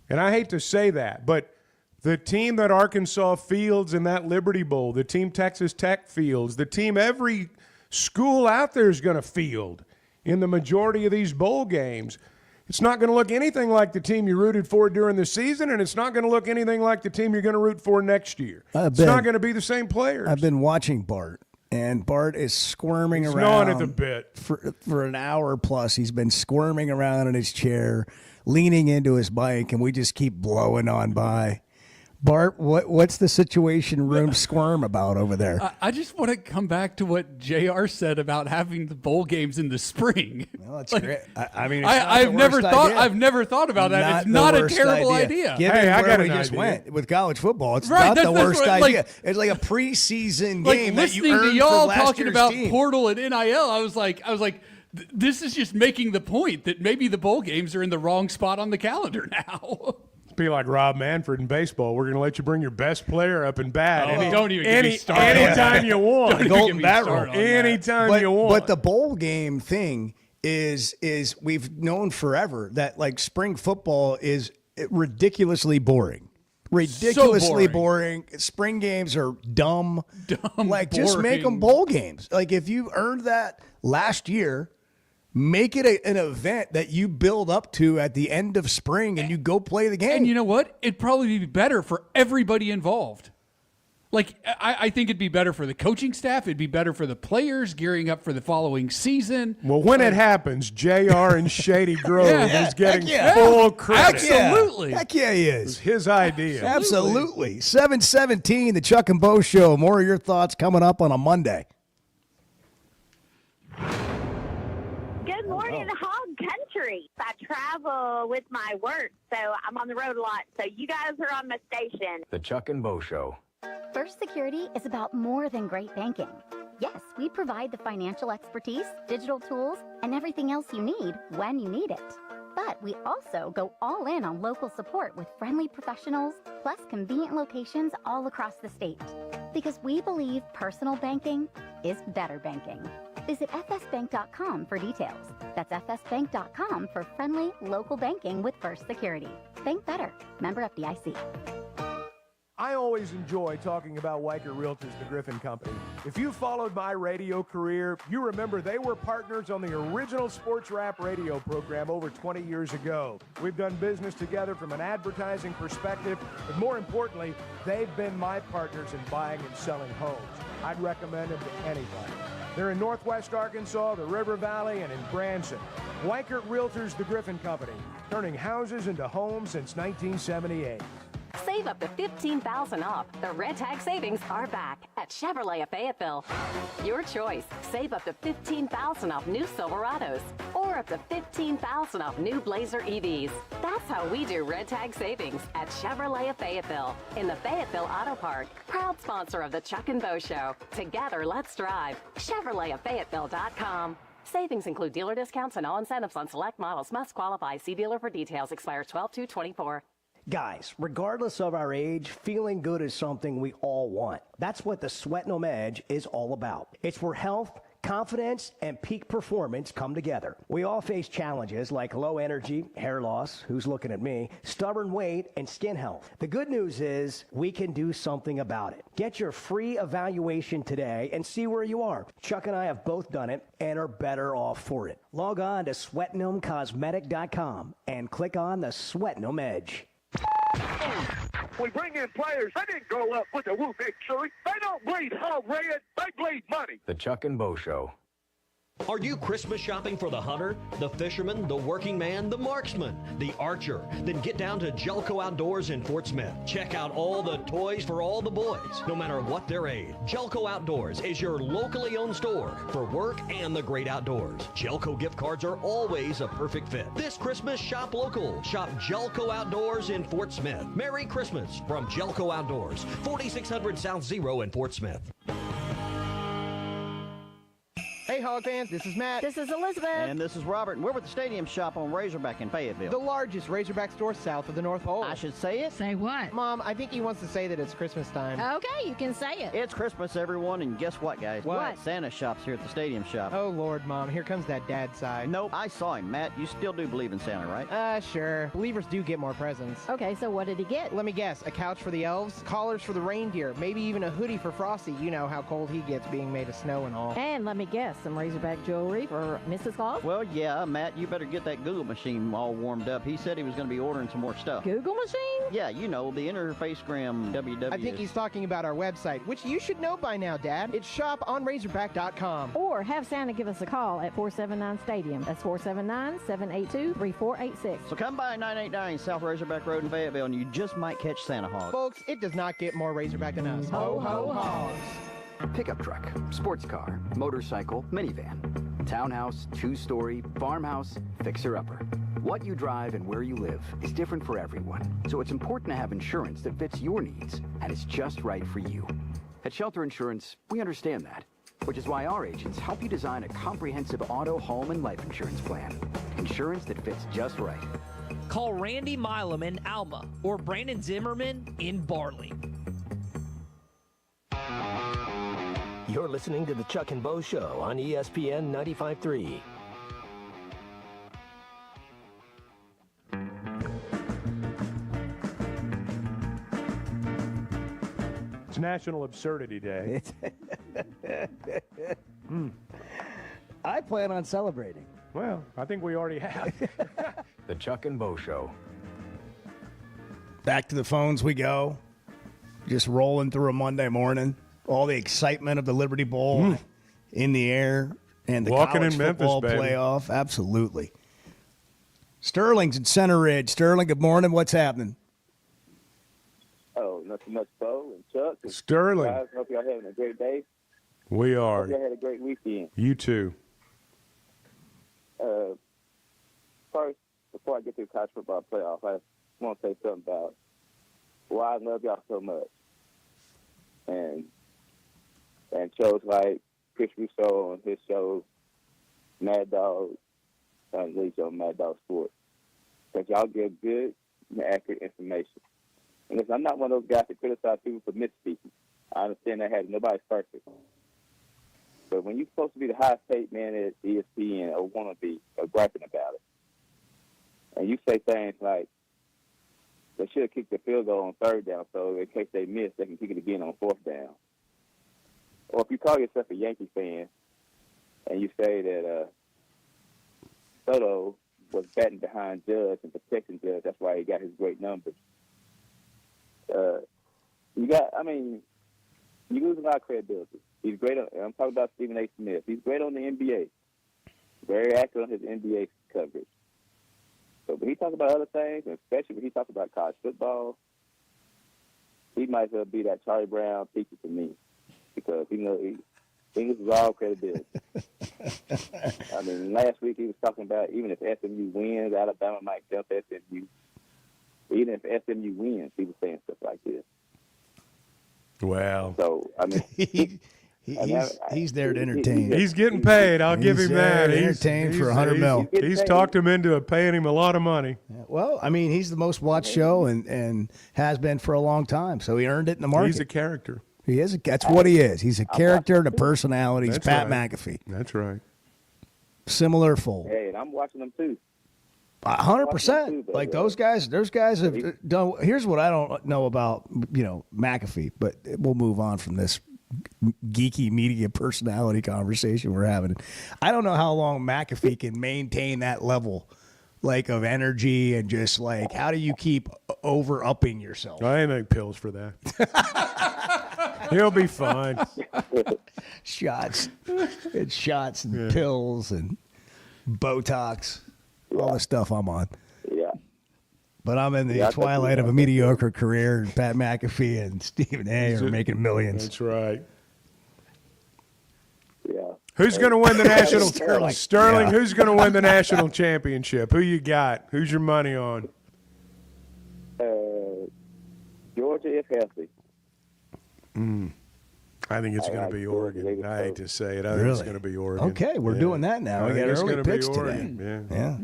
And I hate to say that, but the team that Arkansas fields in that Liberty Bowl, the team Texas Tech fields, the team every school out there is going to field in the majority of these bowl games, it's not going to look anything like the team you rooted for during the season, and it's not going to look anything like the team you're going to root for next year. It's not going to be the same players. I've been watching Bart, and Bart is squirming He's around. gnawing at the bit. For an hour plus, he's been squirming around in his chair, leaning into his bike, and we just keep blowing on by. Bart, what's the situation room squirm about over there? I just want to come back to what JR said about having the bowl games in the spring. Well, that's great. I mean, I've never thought about that. It's not a terrible idea. Given where we just went with college football, it's not the worst idea. It's like a preseason game that you earned listening to y'all for last talking year's about team. portal and NIL, I was like, this is just making the point that maybe the bowl games are in the wrong spot on the calendar now. Be like Rob Manfred in baseball. We're going to let you bring your best player up and bat. Don't even get me started. Anytime you want. Golden bat roll. Anytime you want. But the bowl game thing is we've known forever that like spring football is ridiculously boring. Ridiculously boring. Spring games are dumb. Like just make them bowl games. Like if you earned that last year, make it an event that you build up to at the end of spring and you go play the game. And you know what? It'd probably be better for everybody involved. Like, I think it'd be better for the coaching staff. It'd be better for the players gearing up for the following season. Well, when it happens, JR and Shady Grove is getting full credit. Absolutely. Heck yeah, he is. It was his idea. Absolutely. 717, the Chuck and Bo Show. More of your thoughts coming up on a Monday. Good morning, Hog Country. I travel with my work, so I'm on the road a lot. So you guys are on my station. The Chuck and Bo Show. First Security is about more than great banking. Yes, we provide the financial expertise, digital tools, and everything else you need when you need it. But we also go all in on local support with friendly professionals, plus convenient locations all across the state. Because we believe personal banking is better banking. Visit fsbank.com for details. That's fsbank.com for friendly local banking with First Security. Bank better. Member FDIC. I always enjoy talking about Weichert Realtors, the Griffin Company. If you followed my radio career, you remember they were partners on the original sports rap radio program over 20 years ago. We've done business together from an advertising perspective, but more importantly, they've been my partners in buying and selling homes. I'd recommend them to anybody. They're in Northwest Arkansas, the River Valley, and in Branson. Weichert Realtors, the Griffin Company, turning houses into homes since 1978. Save up to $15,000 off. The Red Tag savings are back at Chevrolet of Fayetteville. Your choice. Save up to $15,000 off new Silverados or up to $15,000 off new Blazer EVs. That's how we do Red Tag savings at Chevrolet of Fayetteville in the Fayetteville Auto Park. Proud sponsor of the Chuck and Bo Show. Together, let's drive. ChevroletofFayetteville.com. Savings include dealer discounts and all incentives on select models. Must qualify. See dealer for details. Expires 12/2/24. Guys, regardless of our age, feeling good is something we all want. That's what the Sweat No Edge is all about. It's where health, confidence, and peak performance come together. We all face challenges like low energy, hair loss, who's looking at me, stubborn weight, and skin health. The good news is we can do something about it. Get your free evaluation today and see where you are. Chuck and I have both done it and are better off for it. Log on to sweatnomcosmetic.com and click on the Sweat No Edge. We bring in players. They didn't grow up with a whoop victory. They don't bleed hog red. They bleed money. The Chuck and Bo Show. Are you Christmas shopping for the hunter, the fisherman, the working man, the marksman, the archer? Then get down to Jelco Outdoors in Fort Smith. Check out all the toys for all the boys, no matter what their age. Jelco Outdoors is your locally owned store for work and the great outdoors. Jelco gift cards are always a perfect fit. This Christmas, shop local. Shop Jelco Outdoors in Fort Smith. Merry Christmas from Jelco Outdoors, 4600 South Zero in Fort Smith. Hey, Hog fans, this is Matt. This is Elizabeth. And this is Robert, and we're with the Stadium Shop on Razorback in Fayetteville. The largest Razorback store south of the North Pole. I should say it? Say what? Mom, I think he wants to say that it's Christmas time. Okay, you can say it. It's Christmas, everyone, and guess what, guys? What? Santa shop's here at the Stadium Shop. Oh, Lord, Mom, here comes that dad side. Nope, I saw him. Matt, you still do believe in Santa, right? Sure. Believers do get more presents. Okay, so what did he get? Let me guess, a couch for the elves, collars for the reindeer, maybe even a hoodie for Frosty. You know how cold he gets being made of snow and all. And let me guess, some Razorback jewelry for Mrs. Claus? Well, yeah, Matt, you better get that Google machine all warmed up. He said he was going to be ordering some more stuff. Google machine? Yeah, you know, the Interfacegram WW. I think he's talking about our website, which you should know by now, Dad. It's shoponrazorback.com. Or have Santa give us a call at 479-STADIUM. That's 479-782-3486. So come by 989 South Razorback Road in Fayetteville, and you just might catch Santa Hog. Folks, it does not get more Razorback than us. Ho, ho, hogs. Pickup truck, sports car, motorcycle, minivan, townhouse, two-story, farmhouse, fixer-upper. What you drive and where you live is different for everyone, so it's important to have insurance that fits your needs and is just right for you. At Shelter Insurance, we understand that, which is why our agents help you design a comprehensive auto, home, and life insurance plan. Insurance that fits just right. Call Randy Milam in Alma or Brandon Zimmerman in Barley. You're listening to the Chuck and Bo Show on ESPN 95.3. It's National Absurdity Day. I plan on celebrating. Well, I think we already have. The Chuck and Bo Show. Back to the phones we go. Just rolling through a Monday morning. All the excitement of the Liberty Bowl in the air and the Walking college in Memphis, football baby. playoff. Absolutely. Sterling's in Center Ridge. Sterling, good morning. What's happening? Oh, nothing much, Bo and Chuck. And Sterling. Guys, hope y'all having a great day. We are. Hope y'all had a great weekend. You too. First, before I get to the college football playoff, I want to say something about why I love y'all so much. And shows like Chris Russo on his show, Mad Dog, League Show, Mad Dog Sports, because y'all give good and accurate information. And listen, I'm not one of those guys that criticize people for misspeaking. I understand that nobody's perfect. But when you're supposed to be the highest paid man at ESPN or want to be or griping about it, and you say things like, they should have kicked the field goal on third down, so in case they miss, they can kick it again on fourth down. Or if you call yourself a Yankee fan and you say that Soto was batting behind Judge and protecting Judge, that's why he got his great numbers. You lose a lot of credibility. He's great on, I'm talking about Stephen A. Smith. He's great on the NBA. Very active on his NBA coverage. So when he talks about other things, and especially when he talks about college football, he might as well be that Charlie Brown teacher to me, because he loses all credibility. I mean, last week he was talking about even if SMU wins, Alabama might jump SMU. Even if SMU wins, he was saying stuff like this. Well, so I mean, he's there to entertain. He's getting paid. I'll give him that. He's entertained for $100 million. He's talked him into paying him a lot of money. Well, I mean, he's the most watched show and has been for a long time, so he earned it in the market. He's a character. He is. That's what he is. He's a character and a personality. He's That's Pat right. McAfee. That's right. Similar fold. Hey, and I'm watching them too. 100%. Like those guys have done. Here's what I don't know about McAfee, but we'll move on from this geeky media personality conversation we're having. I don't know how long McAfee can maintain that level, like, of energy and just like how do you keep over upping yourself? I ain't make pills for that. He'll be fine. Shots and pills and Botox. All the stuff I'm on. Yeah. But I'm in the twilight of a mediocre career, and Pat McAfee and Stephen A. are making millions. That's right. Yeah. Who's going to win the national Sterling. Yeah. Who's going to win the national championship? Who you got? Who's your money on? Georgia, if healthy. I think it's going to be Oregon. I hate to say it. I think it's going to be Oregon. Okay, we're doing that now. We got early picks today. Yeah.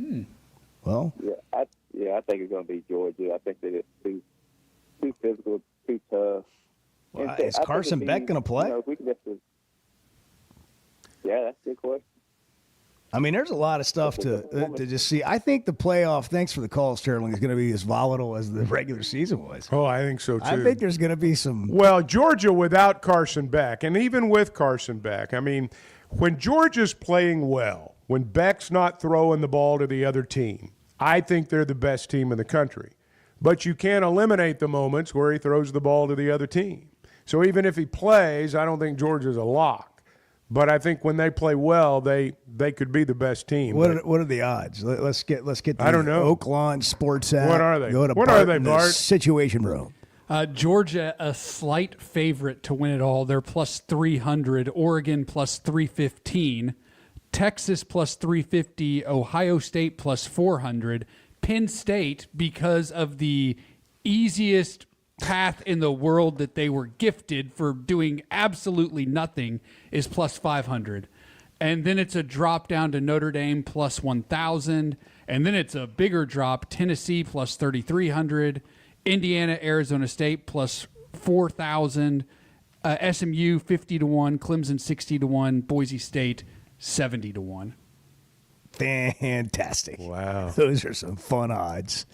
Well. I think it's going to be Georgia. I think they're too physical, too tough. Well, is Carson Beck going to play? If we can yeah, that's a good question. I mean, there's a lot of stuff to just see. I think the playoff, thanks for the call, Sterling, is going to be as volatile as the regular season was. Oh, I think so, too. I think there's going to be some. Well, Georgia without Carson Beck, and even with Carson Beck, I mean, when Georgia's playing well, when Beck's not throwing the ball to the other team, I think they're the best team in the country. But you can't eliminate the moments where he throws the ball to the other team. So even if he plays, I don't think Georgia's a lock. But I think when they play well, they could be the best team. What are the odds? Let's get the I don't know. Oaklawn Sports app. What are they? Go to What Bart are they, in the Bart? Situation Room. Georgia, a slight favorite to win it all. They're plus 300. Oregon plus 315. Texas plus 350. Ohio State plus 400. Penn State, because of the easiest path in the world that they were gifted for doing absolutely nothing, is plus 500. And then it's a drop down to Notre Dame plus 1,000. And then it's a bigger drop, Tennessee plus 3,300. Indiana, Arizona State plus 4,000. SMU 50-1. Clemson 60-1. Boise State 70-1. Fantastic. Wow. Those are some fun odds.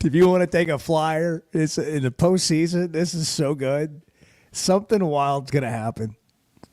If you want to take a flyer, it's in the postseason, this is so good. Something wild's going to happen.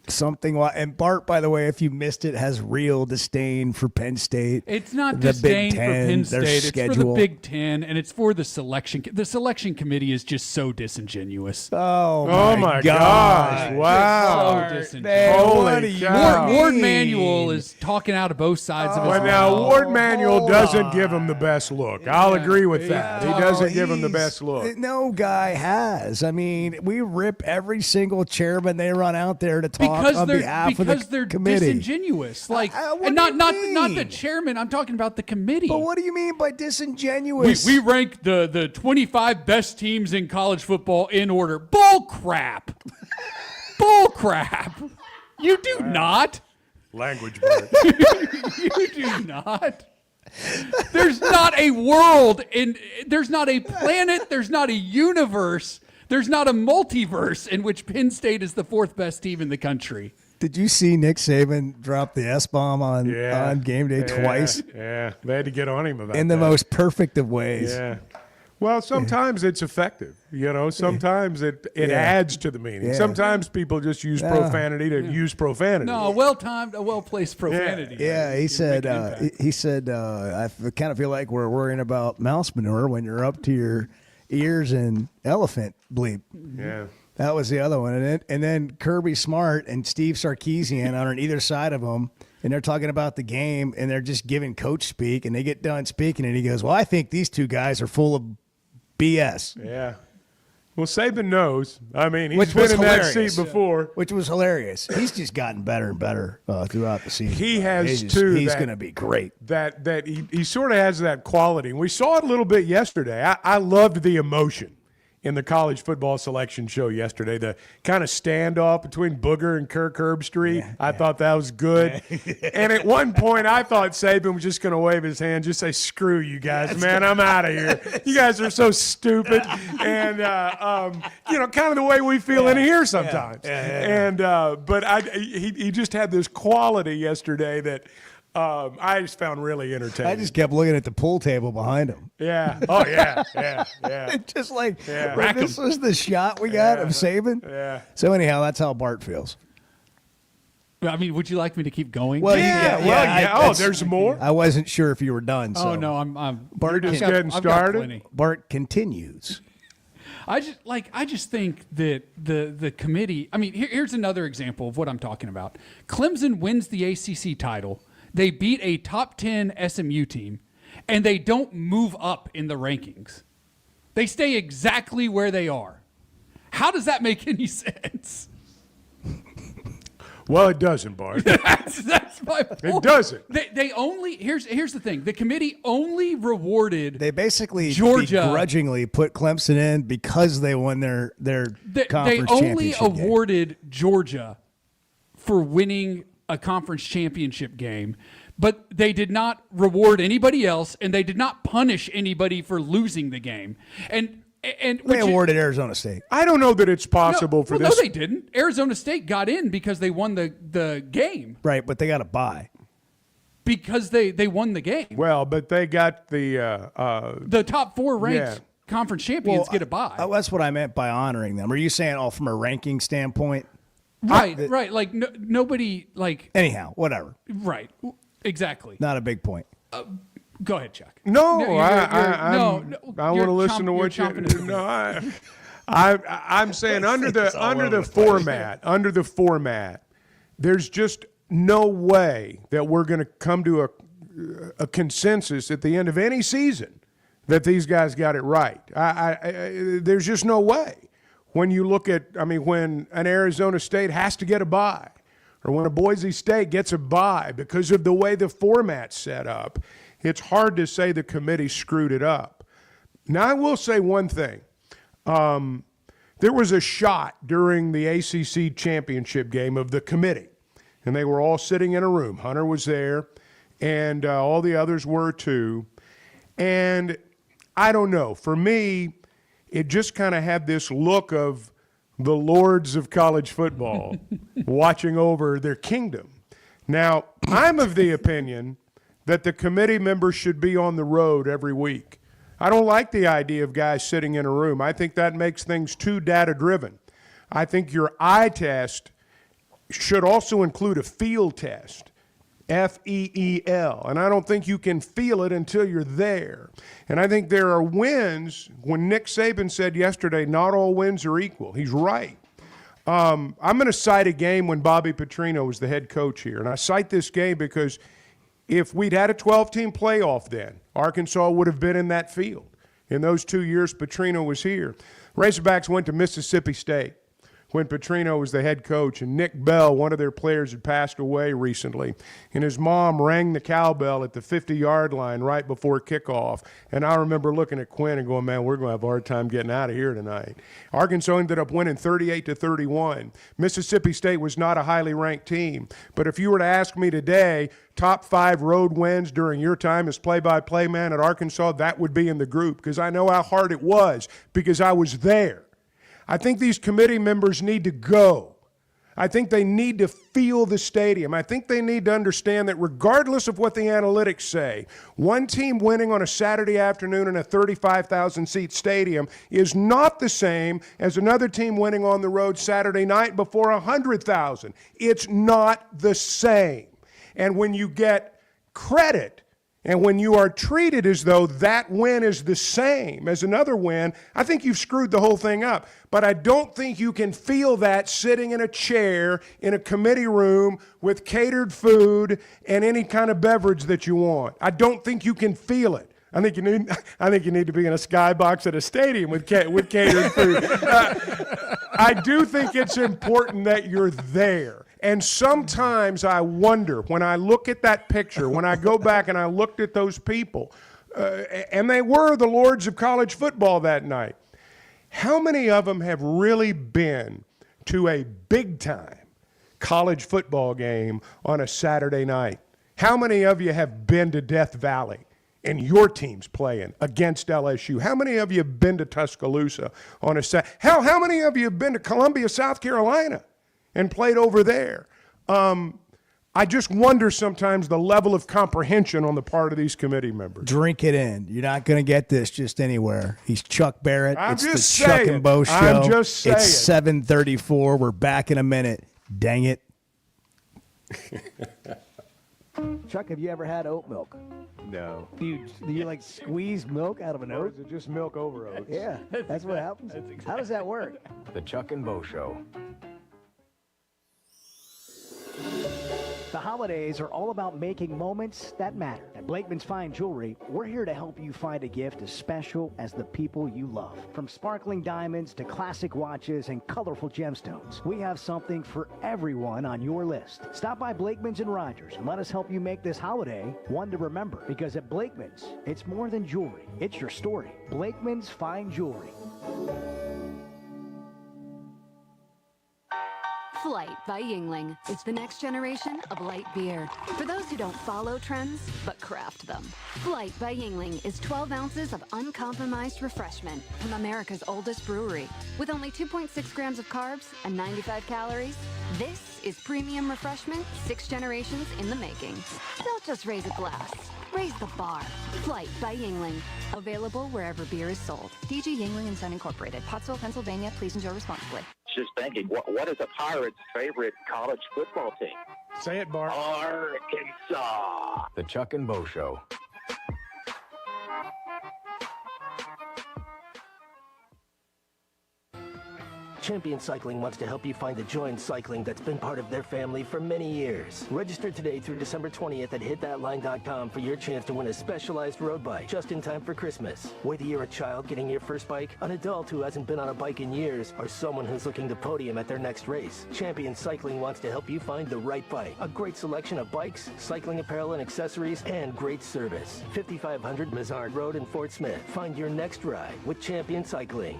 Something wild. And Bart, by the way, if you missed it, has real disdain for Penn State. It's not the disdain Big for Ten, Penn their State. schedule. It's for the Big Ten, and it's for the selection. The selection committee is just so disingenuous. Oh my gosh. Wow. So disingenuous. Holy cow. Ward Manuel is talking out of both sides of his Well, mouth. now, Ward Manuel doesn't give him the best look. I'll agree with that. He doesn't give him the best look. No guy has. I mean, we rip every single chairman they run out there to talk on behalf of the committee. Disingenuous. Like, and not the chairman. I'm talking about the committee. But what do you mean by disingenuous? We rank the 25 best teams in college football in order. Bull crap. Bull crap. You do not. Language, Bart. You do not. There's not a world, there's not a planet, there's not a universe, there's not a multiverse in which Penn State is the fourth best team in the country. Did you see Nick Saban drop the S-bomb on game day twice? Yeah, they had to get on him about that. In the most perfect of ways. Yeah. Well, sometimes it's effective. You know, sometimes it adds to the meaning. Yeah. Sometimes people just use profanity to use profanity. No, a well-timed, a well-placed profanity. Yeah, he said, I kind of feel like we're worrying about mouse manure when you're up to your ears in elephant bleep. Yeah. That was the other one. And then Kirby Smart and Steve Sarkisian are on either side of him, and they're talking about the game, and they're just giving coach speak, and they get done speaking, and he goes, well, I think these two guys are full of BS. Yeah. Well, Saban knows. I mean, he's Which been was in hilarious. that seat before. Which was hilarious. He's just gotten better and better throughout the season. He has, He's too. He's going to be great. That he sort of has that quality. And we saw it a little bit yesterday. I loved the emotion in the college football selection show yesterday, the kind of standoff between Booger and Kirk Herbstreit. I thought that was good. And at one point, I thought Saban was just going to wave his hand, just say, screw you guys, man, I'm out of here. You guys are so stupid. And, kind of the way we feel in here sometimes. And but he just had this quality yesterday that I just found really entertaining. I just kept looking at the pool table behind him. Yeah. Oh, yeah. Yeah. Just like, Yeah. this was the shot we got of Saban. Yeah. So anyhow, that's how Bart feels. I mean, would you like me to keep going? Well, there's more. I wasn't sure if you were done. So. Oh, no, I'm Bart You're just I've got- getting I've got started? plenty. Bart continues. I just think that the committee. I mean, here's another example of what I'm talking about. Clemson wins the ACC title. They beat a top 10 SMU team, and they don't move up in the rankings. They stay exactly where they are. How does that make any sense? Well, it doesn't, Bart. That's my point. It doesn't. They only here's the thing. The committee only rewarded. They basically Georgia begrudgingly put Clemson in because they won their conference They only championship game. awarded Georgia for winning a conference championship game, but they did not reward anybody else, and they did not punish anybody for losing the game. And They awarded Arizona State. I don't know that it's possible for this. No, they didn't. Arizona State got in because they won the game. Right, but they got a bye. Because they won the game. Well, but they got the top 4 ranked conference champions get a bye. That's what I meant by honoring them. Are you saying from a ranking standpoint? Right. Like nobody like. Anyhow, whatever. Right. Exactly. Not a big point. Go ahead, Chuck. No, you're- I want you're to listen to you're what you. chomping at the bit. No, I'm saying under the format, there's just no way that we're going to come to a consensus at the end of any season that these guys got it right. There's just no way. When you look at, when an Arizona State has to get a bye, or when a Boise State gets a bye because of the way the format's set up, it's hard to say the committee screwed it up. Now, I will say one thing. There was a shot during the ACC championship game of the committee, and they were all sitting in a room. Hunter was there, and all the others were too. And I don't know. For me, it just kind of had this look of the lords of college football watching over their kingdom. Now, I'm of the opinion that the committee members should be on the road every week. I don't like the idea of guys sitting in a room. I think that makes things too data-driven. I think your eye test should also include a field test, F-E-E-L, and I don't think you can feel it until you're there. And I think there are wins. When Nick Saban said yesterday, not all wins are equal, he's right. I'm going to cite a game when Bobby Petrino was the head coach here, and I cite this game because if we'd had a 12-team playoff then, Arkansas would have been in that field. In those 2 years Petrino was here. Razorbacks went to Mississippi State when Petrino was the head coach, and Nick Bell, one of their players, had passed away recently, and his mom rang the cowbell at the 50-yard line right before kickoff, and I remember looking at Quinn and going, man, we're going to have a hard time getting out of here tonight. Arkansas ended up winning 38-31. Mississippi State was not a highly ranked team, but if you were to ask me today, top 5 road wins during your time as play-by-play man at Arkansas, that would be in the group, because I know how hard it was, because I was there. I think these committee members need to go. I think they need to feel the stadium. I think they need to understand that regardless of what the analytics say, one team winning on a Saturday afternoon in a 35,000-seat stadium is not the same as another team winning on the road Saturday night before 100,000. It's not the same. And when you get credit and when you are treated as though that win is the same as another win, I think you've screwed the whole thing up. But I don't think you can feel that sitting in a chair in a committee room with catered food and any kind of beverage that you want. I don't think you can feel it. I think you need to be in a skybox at a stadium with catered food. I do think it's important that you're there. And sometimes I wonder, when I look at that picture, when I go back and I looked at those people, and they were the lords of college football that night, how many of them have really been to a big-time college football game on a Saturday night? How many of you have been to Death Valley and your team's playing against LSU? How many of you have been to Tuscaloosa on a Saturday? How many of you have been to Columbia, South Carolina and played over there? I just wonder sometimes the level of comprehension on the part of these committee members. Drink it in. You're not going to get this just anywhere. He's Chuck Barrett. I'm it's just the Chuck saying. and Bo Show. I'm just saying. It's 7:34. We're back in a minute. Dang it. Chuck, have you ever had oat milk? No. Do you like squeeze milk out of an Or oat? is it just milk over oats? Yeah, that's what happens. How does that work? The Chuck and Bo Show. The holidays are all about making moments that matter. At Blakeman's Fine Jewelry, we're here to help you find a gift as special as the people you love. From sparkling diamonds to classic watches and colorful gemstones, we have something for everyone on your list. Stop by Blakeman's in Rogers and let us help you make this holiday one to remember. Because at Blakeman's, it's more than jewelry. It's your story. Blakeman's Fine Jewelry. Flight by Yingling. It's the next generation of light beer. For those who don't follow trends, but craft them. Flight by Yingling is 12 ounces of uncompromised refreshment from America's oldest brewery. With only 2.6 grams of carbs and 95 calories, this is premium refreshment 6 generations in the making. Don't just raise a glass. Raise the bar. Flight by Yingling. Available wherever beer is sold. DG Yingling and Son Incorporated. Pottsville, Pennsylvania. Please enjoy responsibly. Just thinking, what is a Pirates' favorite college football team? Say it, Bart. Arkansas. The Chuck and Bo Show. Champion Cycling wants to help you find the joy in cycling that's been part of their family for many years. Register today through December 20th at hitthatline.com for your chance to win a specialized road bike just in time for Christmas. Whether you're a child getting your first bike, an adult who hasn't been on a bike in years, or someone who's looking to podium at their next race, Champion Cycling wants to help you find the right bike. A great selection of bikes, cycling apparel and accessories, and great service. 5500 Mizard Road in Fort Smith. Find your next ride with Champion Cycling.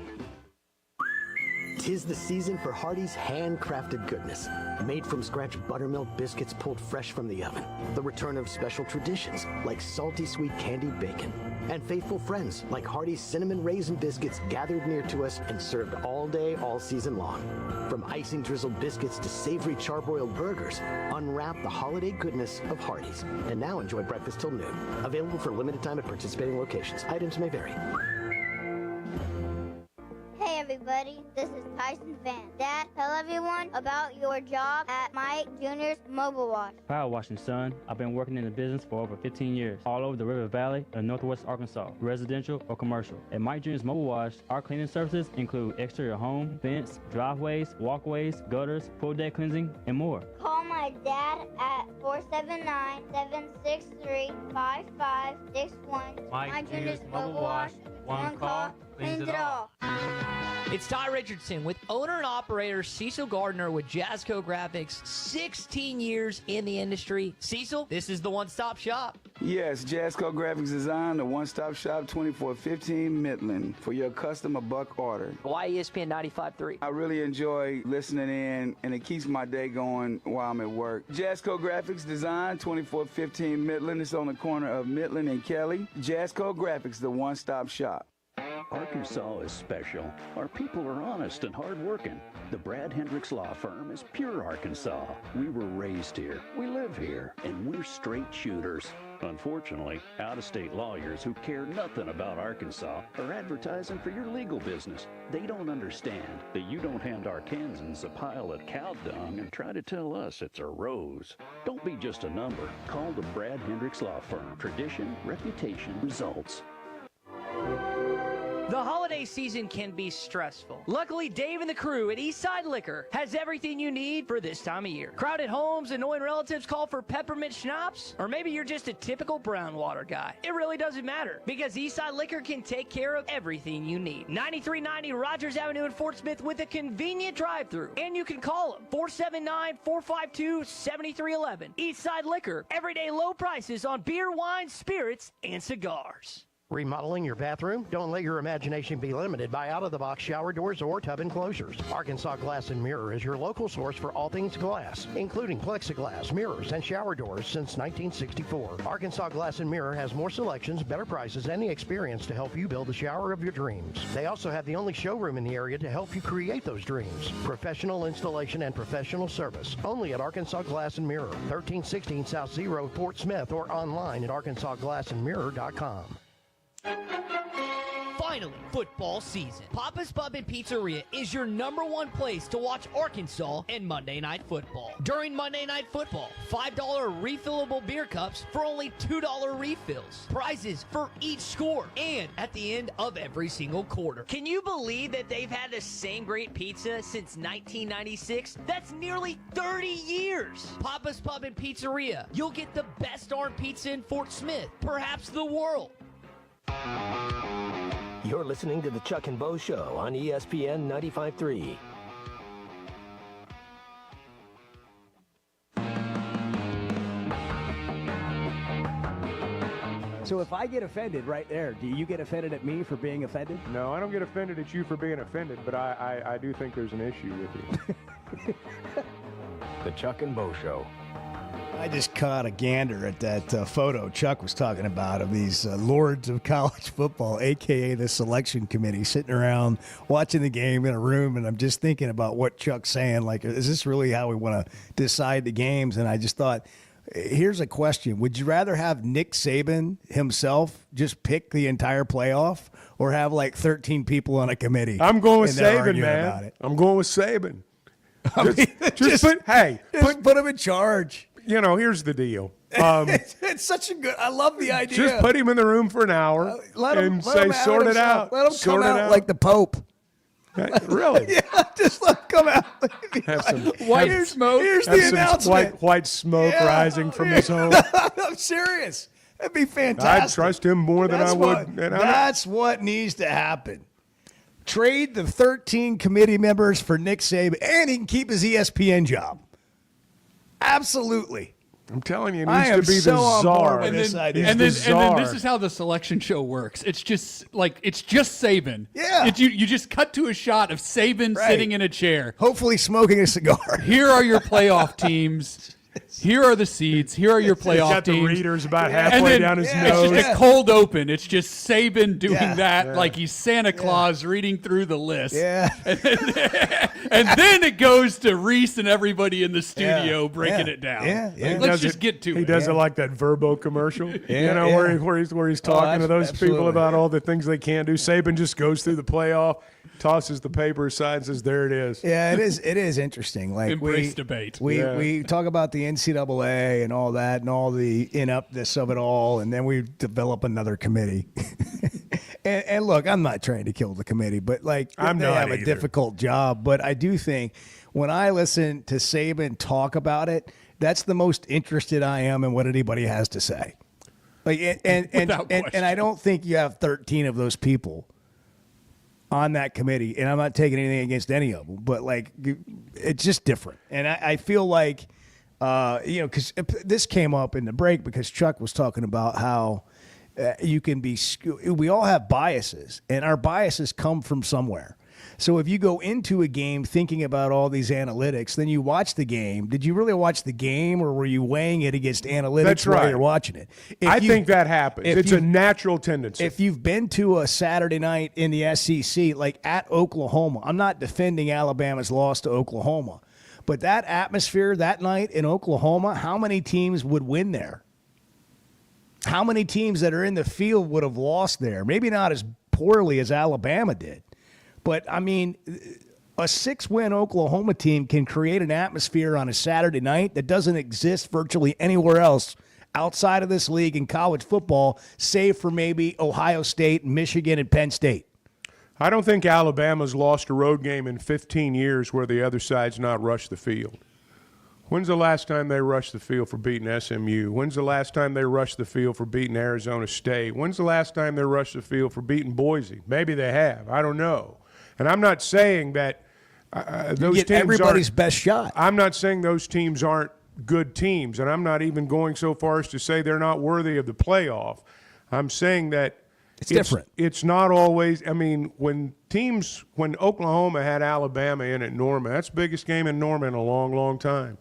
'Tis the season for Hardee's handcrafted goodness. Made from scratch buttermilk biscuits pulled fresh from the oven. The return of special traditions like salty sweet candied bacon. And faithful friends like Hardee's cinnamon raisin biscuits gathered near to us and served all day, all season long. From icing drizzled biscuits to savory charbroiled burgers, unwrap the holiday goodness of Hardee's. And now enjoy breakfast till noon. Available for limited time at participating locations. Items may vary. Hey everybody, this is Tyson Van. Dad, tell everyone about your job at Mike Jr.'s Mobile Wash. Power washing, son. I've been working in the business for over 15 years, all over the River Valley and Northwest Arkansas, residential or commercial. At Mike Jr.'s Mobile Wash, our cleaning services include exterior home, fence, driveways, walkways, gutters, pool deck cleansing, and more. Call my dad at 479-763-5561. Mike Jr.'s Mobile Wash. One call, cleans it all. It's Ty Richardson with owner and operator Cecil Gardner with Jazzco Graphics. 16 years in the industry. Cecil, this is the one-stop shop. Yes, Jazzco Graphics Design, the one-stop shop, 2415 Midland, for your custom or buck order. Why ESPN 95.3? I really enjoy listening in, and it keeps my day going while I'm at work. Jazzco Graphics Design, 2415 Midland. It's on the corner of Midland and Kelly. Jazzco Graphics, the one-stop shop. Arkansas is special. Our people are honest and hardworking. The Brad Hendricks Law Firm is pure Arkansas. We were raised here, we live here, and we're straight shooters. Unfortunately, out-of-state lawyers who care nothing about Arkansas are advertising for your legal business. They don't understand that you don't hand Arkansans a pile of cow dung and try to tell us it's a rose. Don't be just a number. Call the Brad Hendricks Law Firm. Tradition, reputation, results. The holiday season can be stressful. Luckily, Dave and the crew at Eastside Liquor has everything you need for this time of year. Crowded homes, annoying relatives call for peppermint schnapps, or maybe you're just a typical brown water guy. It really doesn't matter, because Eastside Liquor can take care of everything you need. 9390 Rogers Avenue in Fort Smith with a convenient drive-thru. And you can call them, 479-452-7311. Eastside Liquor, everyday low prices on beer, wine, spirits, and cigars. Remodeling your bathroom? Don't let your imagination be limited by out-of-the-box shower doors or tub enclosures. Arkansas Glass and Mirror is your local source for all things glass, including plexiglass, mirrors, and shower doors since 1964. Arkansas Glass and Mirror has more selections, better prices, and the experience to help you build the shower of your dreams. They also have the only showroom in the area to help you create those dreams. Professional installation and professional service. Only at Arkansas Glass and Mirror, 1316 South Zero, Fort Smith, or online at arkansasglassandmirror.com. Finally, football season. Papa's Pub and Pizzeria is your #1 place to watch Arkansas and Monday Night Football. During Monday Night Football, $5 refillable beer cups for only $2 refills. Prizes for each score and at the end of every single quarter. Can you believe that they've had the same great pizza since 1996? That's nearly 30 years. Papa's Pub and Pizzeria. You'll get the best darn pizza in Fort Smith, perhaps the world. You're listening to the Chuck and Bo Show on ESPN 95.3. So if I get offended right there, do you get offended at me for being offended? No, I don't get offended at you for being offended, but I do think there's an issue with you. The Chuck and Bo Show. I just caught a gander at that photo Chuck was talking about of these lords of college football, a.k.a. the selection committee, sitting around watching the game in a room, and I'm just thinking about what Chuck's saying. Like, is this really how we want to decide the games? And I just thought, here's a question. Would you rather have Nick Saban himself just pick the entire playoff or have like 13 people on a committee? I'm going with and they're Saban, arguing man. about it? I'm going with Saban. Just put him in charge. You know, here's the deal. It's such a good. I love the idea. Just put him in the room for an hour and say, sort it out. Let him sort come it out like the Pope. Really? Yeah, just let him come out. Have some white smoke. Here's have the some announcement. white smoke rising from his home. I'm serious. That'd be fantastic. I'd trust him more than I would. That's what needs to happen. Trade the 13 committee members for Nick Saban, and he can keep his ESPN job. Absolutely. I'm telling you, it I needs to be am so the on czar. board with this idea. And then this is how the selection show works. It's just Saban. Yeah. You just cut to a shot of Saban sitting in a chair, hopefully smoking a cigar. Here are your playoff teams. Here are the seeds. Here are your playoff got teams. the readers about halfway down his nose. It's just a cold open. It's just Saban doing that Yeah. like he's Santa Claus reading through the list. Yeah. And then it goes to Reese and everybody in the studio breaking it down. Yeah. Like, let's just get to it. He does it like that Verbo commercial, Yeah, where he's talking to those people absolutely. about all the things they can't do. Saban just goes through the playoff, tosses the paper aside, and says, "There it is." Yeah, it is. It is interesting. Like Embrace debate. We talk about the NCAA and all that, and all the inupness of it all, and then we develop another committee. and look, I'm not trying to kill the committee, but like they not have a either. difficult job. But I do think when I listen to Saban talk about it, that's the most interested I am in what anybody has to say. Like and I don't think you have 13 of those people on that committee, and I'm not taking anything against any of them, but like it's just different. And I feel like, because this came up in the break because Chuck was talking about how you can be, we all have biases, and our biases come from somewhere. So if you go into a game thinking about all these analytics, then you watch the game. Did you really watch the game, or were you weighing it against analytics That's while right. you're watching it? I think that happens. It's a natural tendency. If you've been to a Saturday night in the SEC, like at Oklahoma, I'm not defending Alabama's loss to Oklahoma, but that atmosphere that night in Oklahoma, how many teams would win there? How many teams that are in the field would have lost there? Maybe not as poorly as Alabama did. But, I mean, a 6-win Oklahoma team can create an atmosphere on a Saturday night that doesn't exist virtually anywhere else outside of this league in college football, save for maybe Ohio State, Michigan, and Penn State. I don't think Alabama's lost a road game in 15 years where the other side's not rushed the field. When's the last time they rushed the field for beating SMU? When's the last time they rushed the field for beating Arizona State? When's the last time they rushed the field for beating Boise? Maybe they have. I don't know. And I'm not saying that those get teams everybody's aren't, best shot. I'm not saying those teams aren't good teams, and I'm not even going so far as to say they're not worthy of the playoff. I'm saying that it's different. It's not always. I mean, when Oklahoma had Alabama in at Norman, that's the biggest game in Norman in a long, long time.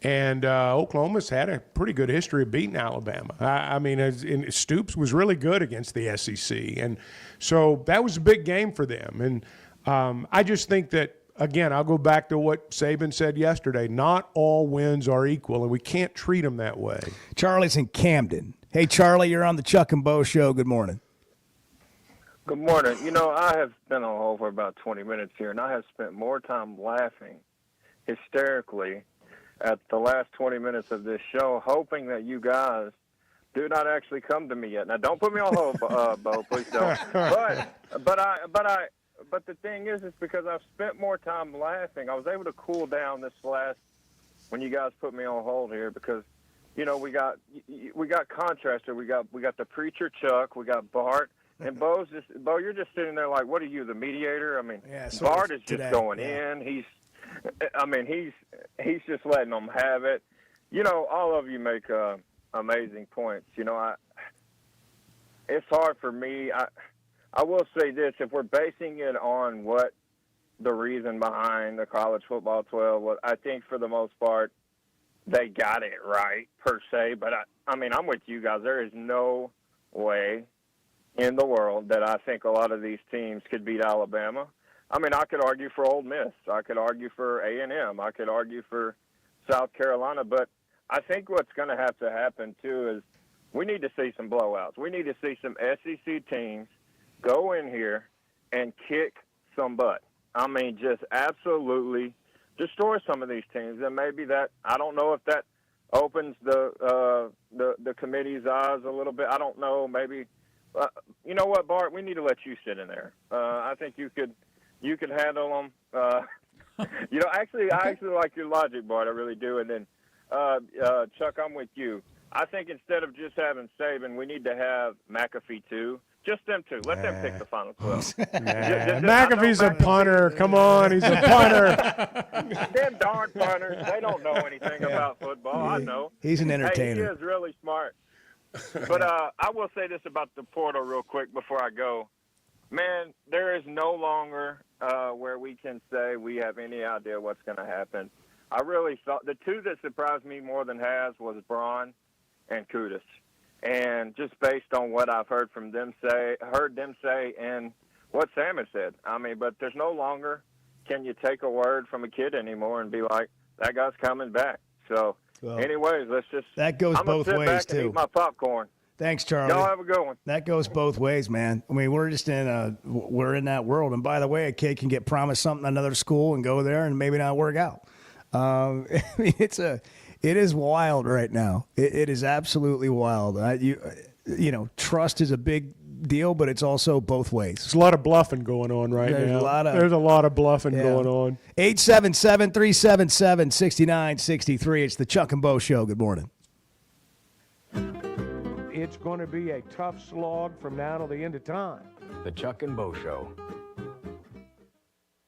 And Oklahoma's had a pretty good history of beating Alabama. I mean, Stoops was really good against the SEC. And so that was a big game for them. And I just think that, again, I'll go back to what Saban said yesterday. Not all wins are equal, and we can't treat them that way. Charlie's in Camden. Hey, Charlie, you're on the Chuck and Bo Show. Good morning. Good morning. You know, I have been on hold for about 20 minutes here, and I have spent more time laughing hysterically at the last 20 minutes of this show, hoping that you guys do not actually come to me yet. Now, don't put me on hold, Bo. Please don't. But the thing is, it's because I've spent more time laughing. I was able to cool down when you guys put me on hold here, because you know we got contraster. We got the preacher Chuck. We got Bart. And Bo, you're just sitting there like, what are you, the mediator? I mean, Bart is just going in. He's just letting them have it. You know, all of you make amazing points. You know, it's hard for me. I will say this: if we're basing it on what the reason behind the college football 12 was, I think for the most part they got it right per se. But I mean, I'm with you guys. There is no way in the world that I think a lot of these teams could beat Alabama. I mean, I could argue for Ole Miss. I could argue for A&M. I could argue for South Carolina. But I think what's going to happen, too, is we need to see some blowouts. We need to see some SEC teams go in here and kick some butt. I mean, just absolutely destroy some of these teams. And maybe that, I don't know if that opens the committee's eyes a little bit. I don't know, maybe. You know what, Bart? We need to let you sit in there. I think you could handle them. You know, I actually like your logic, Bart. I really do. And then, Chuck, I'm with you. I think instead of just having Saban, we need to have McAfee too. Just them two. Let them pick the final 12. McAfee's a punter. Come on, he's a punter. Them darn punters. They don't know anything about football. I know. He's an entertainer. Hey, he is really smart. But I will say this about the portal real quick before I go. Man, there is no longer where we can say we have any idea what's going to happen. I really thought the two that surprised me more than was Braun and Kudus. And just based on what I've heard them say, and what Sam has said. I mean, but there's no longer can you take a word from a kid anymore and be like, that guy's coming back. So, anyways, that goes both ways back too. And eat my popcorn. Thanks, Charlie. Y'all have a good one. That goes both ways, man. I mean, we're in that world. And by the way, a kid can get promised something at another school and go there and maybe not work out. I mean, it is wild right now. It is absolutely wild. You know, trust is a big deal, but it's also both ways. There's a lot of bluffing going on right now. There's a lot of bluffing going on. 877-377-6963. It's the Chuck and Bo Show. Good morning. It's going to be a tough slog from now till the end of time. The Chuck and Bo Show.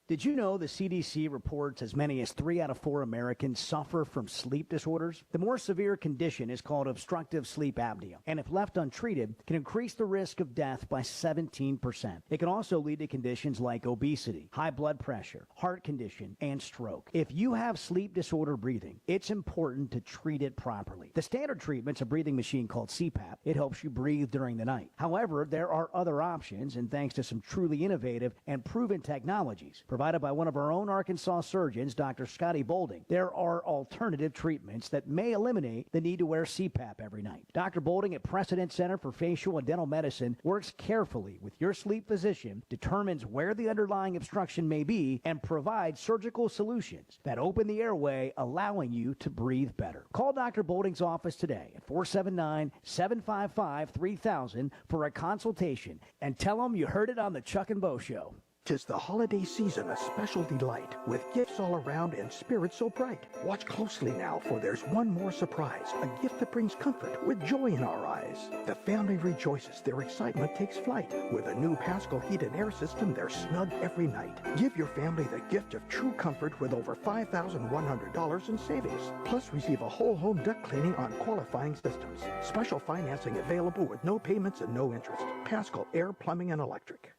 Did you know the CDC reports as many as 3 out of 4 Americans suffer from sleep disorders? The more severe condition is called obstructive sleep apnea, and if left untreated, can increase the risk of death by 17%. It can also lead to conditions like obesity, high blood pressure, heart condition, and stroke. If you have sleep disorder breathing, it's important to treat it properly. The standard treatment's a breathing machine called CPAP. It helps you breathe during the night. However, there are other options, and thanks to some truly innovative and proven technologies provided by one of our own Arkansas surgeons, Dr. Scotty Bolding, there are alternative treatments that may eliminate the need to wear CPAP every night. Dr. Bolding at Precedent Center for Facial and Dental Medicine works carefully with your sleep physician, determines where the underlying obstruction may be, and provides surgical solutions that open the airway, allowing you to breathe better. Call Dr. Bolding's office today at 479-755-3000 for a consultation and tell them you heard it on the Chuck and Bo Show. 'Tis the holiday season, a special delight, with gifts all around and spirits so bright. Watch closely now, for there's one more surprise, a gift that brings comfort with joy in our eyes. The family rejoices, their excitement takes flight. With a new Pascal heated air system, they're snug every night. Give your family the gift of true comfort with over $5,100 in savings. Plus, receive a whole home duct cleaning on qualifying systems. Special financing available with no payments and no interest. Pascal Air, Plumbing, and Electric.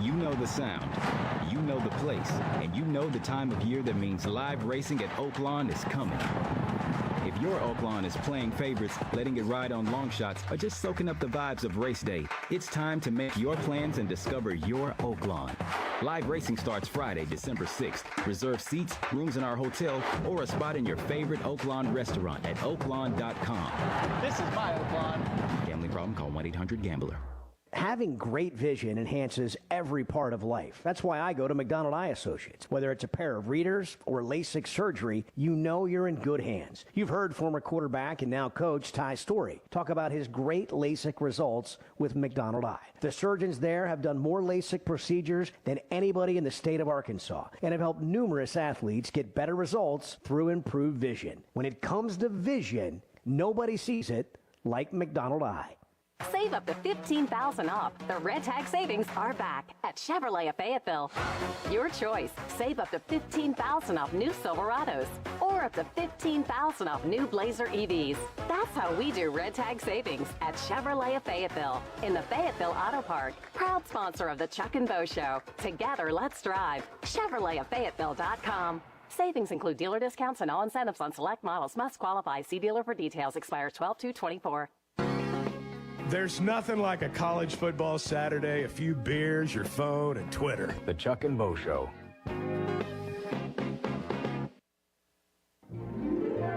You know the sound, you know the place, and you know the time of year that means live racing at Oaklawn is coming. If your Oaklawn is playing favorites, letting it ride on long shots, or just soaking up the vibes of race day, it's time to make your plans and discover your Oaklawn. Live racing starts Friday, December 6th. Reserve seats, rooms in our hotel, or a spot in your favorite Oaklawn restaurant at oaklawn.com. This is my Oaklawn. Gambling problem? Call 1-800-GAMBLER. Having great vision enhances every part of life. That's why I go to McDonald Eye Associates. Whether it's a pair of readers or LASIK surgery, you know you're in good hands. You've heard former quarterback and now coach Ty Story talk about his great LASIK results with McDonald Eye. The surgeons there have done more LASIK procedures than anybody in the state of Arkansas and have helped numerous athletes get better results through improved vision. When it comes to vision, nobody sees it like McDonald Eye. Save up to $15,000 off. The Red Tag savings are back at Chevrolet of Fayetteville. Your choice. Save up to $15,000 off new Silverados or up to $15,000 off new Blazer EVs. That's how we do Red Tag savings at Chevrolet of Fayetteville in the Fayetteville Auto Park. Proud sponsor of the Chuck and Bo Show. Together, let's drive. ChevroletofFayetteville.com. Savings include dealer discounts and all incentives on select models. Must qualify. See dealer for details. Expires 12/2/24. There's nothing like a college football Saturday, a few beers, your phone, and Twitter. The Chuck and Bo Show.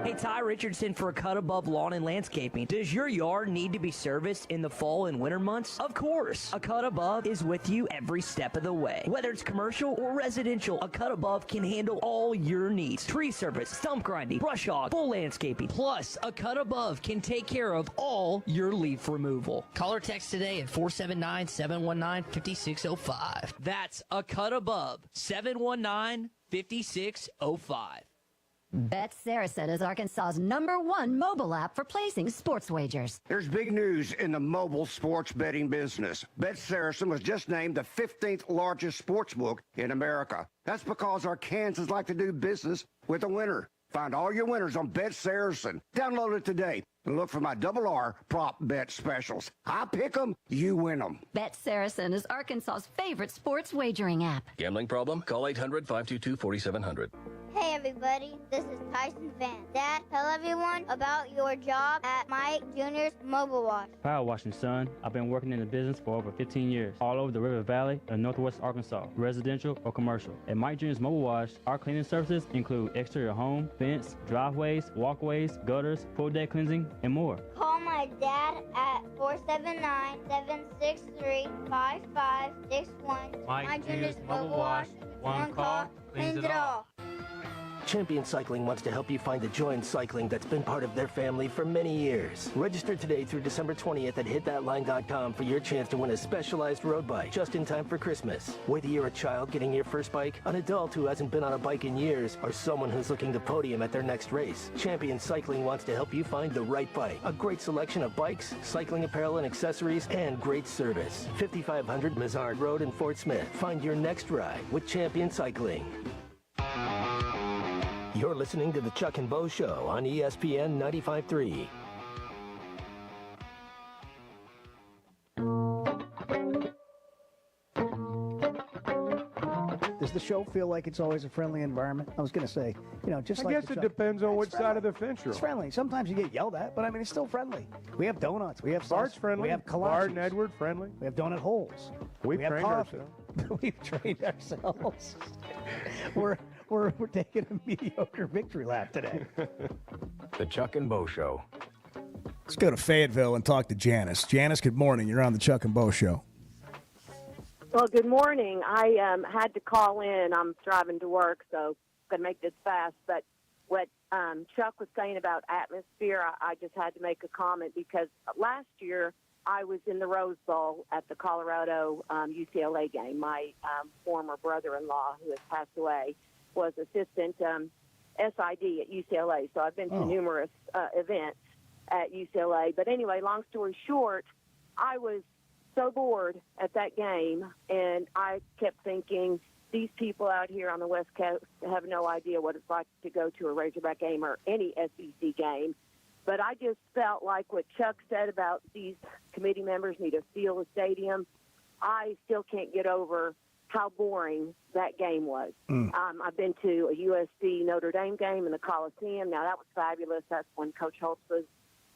Hey, Ty Richardson for Cut Above Lawn and Landscaping. Does your yard need to be serviced in the fall and winter months? Of course. A Cut Above is with you every step of the way. Whether it's commercial or residential, a Cut Above can handle all your needs. Tree service, stump grinding, brush hog, full landscaping. Plus, a Cut Above can take care of all your leaf removal. Call or text today at 479-719-5605. That's a Cut Above, 719-5605. Bet Saracen is Arkansas's #1 mobile app for placing sports wagers. There's big news in the mobile sports betting business. Bet Saracen was just named the 15th largest sportsbook in America. That's because Arkansans like to do business with a winner. Find all your winners on Bet Saracen. Download it today and look for my RR prop bet specials. I pick them, you win them. Bet Saracen is Arkansas's favorite sports wagering app. Gambling problem? Call 800-522-4700. Hey everybody, this is Tyson Van. Dad, tell everyone about your job at Mike Jr.'s Mobile Wash. Power washing, son. I've been working in the business for over 15 years, all over the River Valley and Northwest Arkansas, residential or commercial. At Mike Jr.'s Mobile Wash, our cleaning services include exterior home, fence, driveways, walkways, gutters, full deck cleansing, and more. Call my dad at 479-763-5561. Mike Jr.'s Mobile Wash. One call, cleans it all. Champion Cycling wants to help you find the joy in cycling that's been part of their family for many years. Register today through December 20th at hitthatline.com for your chance to win a specialized road bike just in time for Christmas. Whether you're a child getting your first bike, an adult who hasn't been on a bike in years, or someone who's looking to podium at their next race, Champion Cycling wants to help you find the right bike. A great selection of bikes, cycling apparel and accessories, and great service. 5500 Mizard Road in Fort Smith. Find your next ride with Champion Cycling. You're listening to the Chuck and Bo Show on ESPN 95.3. Does the show feel like it's always a friendly environment? I was going to say, just like I guess it depends on which side of the fence you're It's on. friendly. Sometimes you get yelled at, but I mean, it's still friendly. We have donuts. We have Bart's sauce, friendly. We have Bart kolaches. and Edward friendly. We have donut holes. We've we have trained coffee. ourselves. We've trained ourselves. We're taking a mediocre victory lap today. The Chuck and Bo Show. Let's go to Fayetteville and talk to Janice. Janice, good morning. You're on the Chuck and Bo Show. Well, good morning. I had to call in. I'm driving to work, so I'm going to make this fast. But what Chuck was saying about atmosphere, I just had to make a comment because last year I was in the Rose Bowl at the Colorado UCLA game. My former brother-in-law, who has passed away, was assistant SID at UCLA. So I've been to numerous events at UCLA. But anyway, long story short, I was so bored at that game, and I kept thinking, these people out here on the West Coast have no idea what it's like to go to a Razorback game or any SEC game. But I just felt like what Chuck said about these committee members need to feel the stadium. I still can't get over how boring that game was. I've been to a USC Notre Dame game in the Coliseum. Now, that was fabulous. That's when Coach Holtz was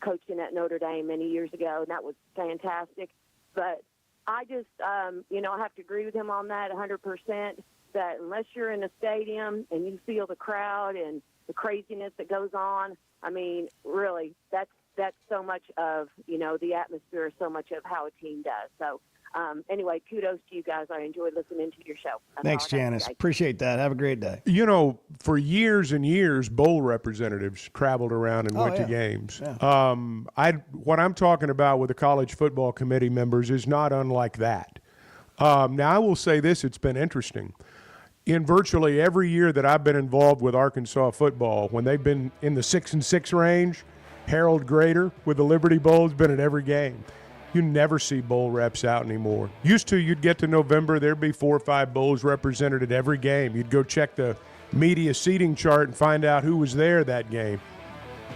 coaching at Notre Dame many years ago, and that was fantastic. But I just, I have to agree with him on that 100%, that unless you're in a stadium and you feel the crowd and the craziness that goes on, I mean, really, that's so much of, the atmosphere, so much of how a team does. So Anyway, kudos to you guys. I enjoy listening to your show. That's Thanks, all I got to Janice. say. Appreciate that. Have a great day. You know, for years and years, bowl representatives traveled around and went to games. Yeah. What I'm talking about with the college football committee members is not unlike that. Now, I will say this, it's been interesting. In virtually every year that I've been involved with Arkansas football, when they've been in the 6-6 range, Harold Grader with the Liberty Bowl has been at every game. You never see bowl reps out anymore. Used to, you'd get to November, there'd be 4 or 5 bowls represented at every game. You'd go check the media seating chart and find out who was there that game.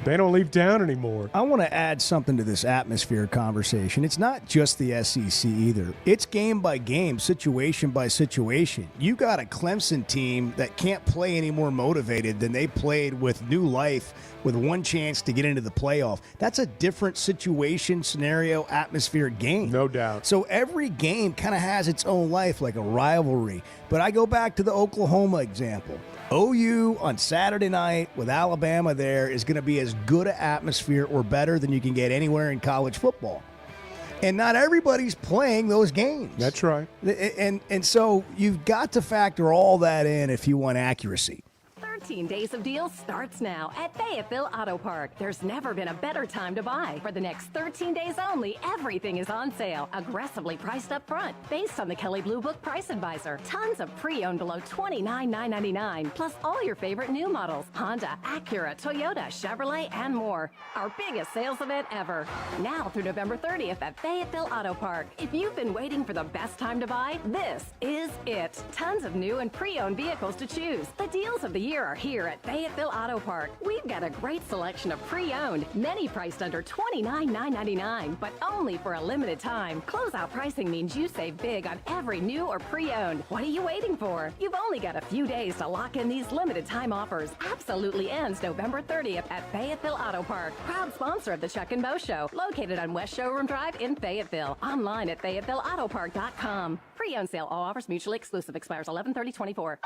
They don't leave town anymore. I want to add something to this atmosphere conversation. It's not just the SEC either. It's game by game, situation by situation. You got a Clemson team that can't play any more motivated than they played with new life, with one chance to get into the playoff. That's a different situation, scenario, atmosphere game. No doubt. So every game kind of has its own life, like a rivalry. But I go back to the Oklahoma example. OU on Saturday night with Alabama there is going to be as good an atmosphere or better than you can get anywhere in college football. And not everybody's playing those games. That's right. And so you've got to factor all that in if you want accuracy. 13 Days of Deals starts now at Fayetteville Auto Park. There's never been a better time to buy. For the next 13 days only, everything is on sale. Aggressively priced up front, based on the Kelley Blue Book Price Advisor. Tons of pre-owned below $29,999, plus all your favorite new models: Honda, Acura, Toyota, Chevrolet, and more. Our biggest sales event ever. Now through November 30th at Fayetteville Auto Park. If you've been waiting for the best time to buy, this is it. Tons of new and pre-owned vehicles to choose. The deals of the year are here at Fayetteville Auto Park. We've got a great selection of pre-owned, many priced under $29,999, but only for a limited time. Closeout pricing means you save big on every new or pre-owned. What are you waiting for? You've only got a few days to lock in these limited time offers. Absolutely ends November 30th at Fayetteville Auto Park. Proud sponsor of the Chuck and Bo Show, located on West Showroom Drive in Fayetteville. Online at FayettevilleAutoPark.com. Pre-owned sale. All offers mutually exclusive. Expires 11/30/24.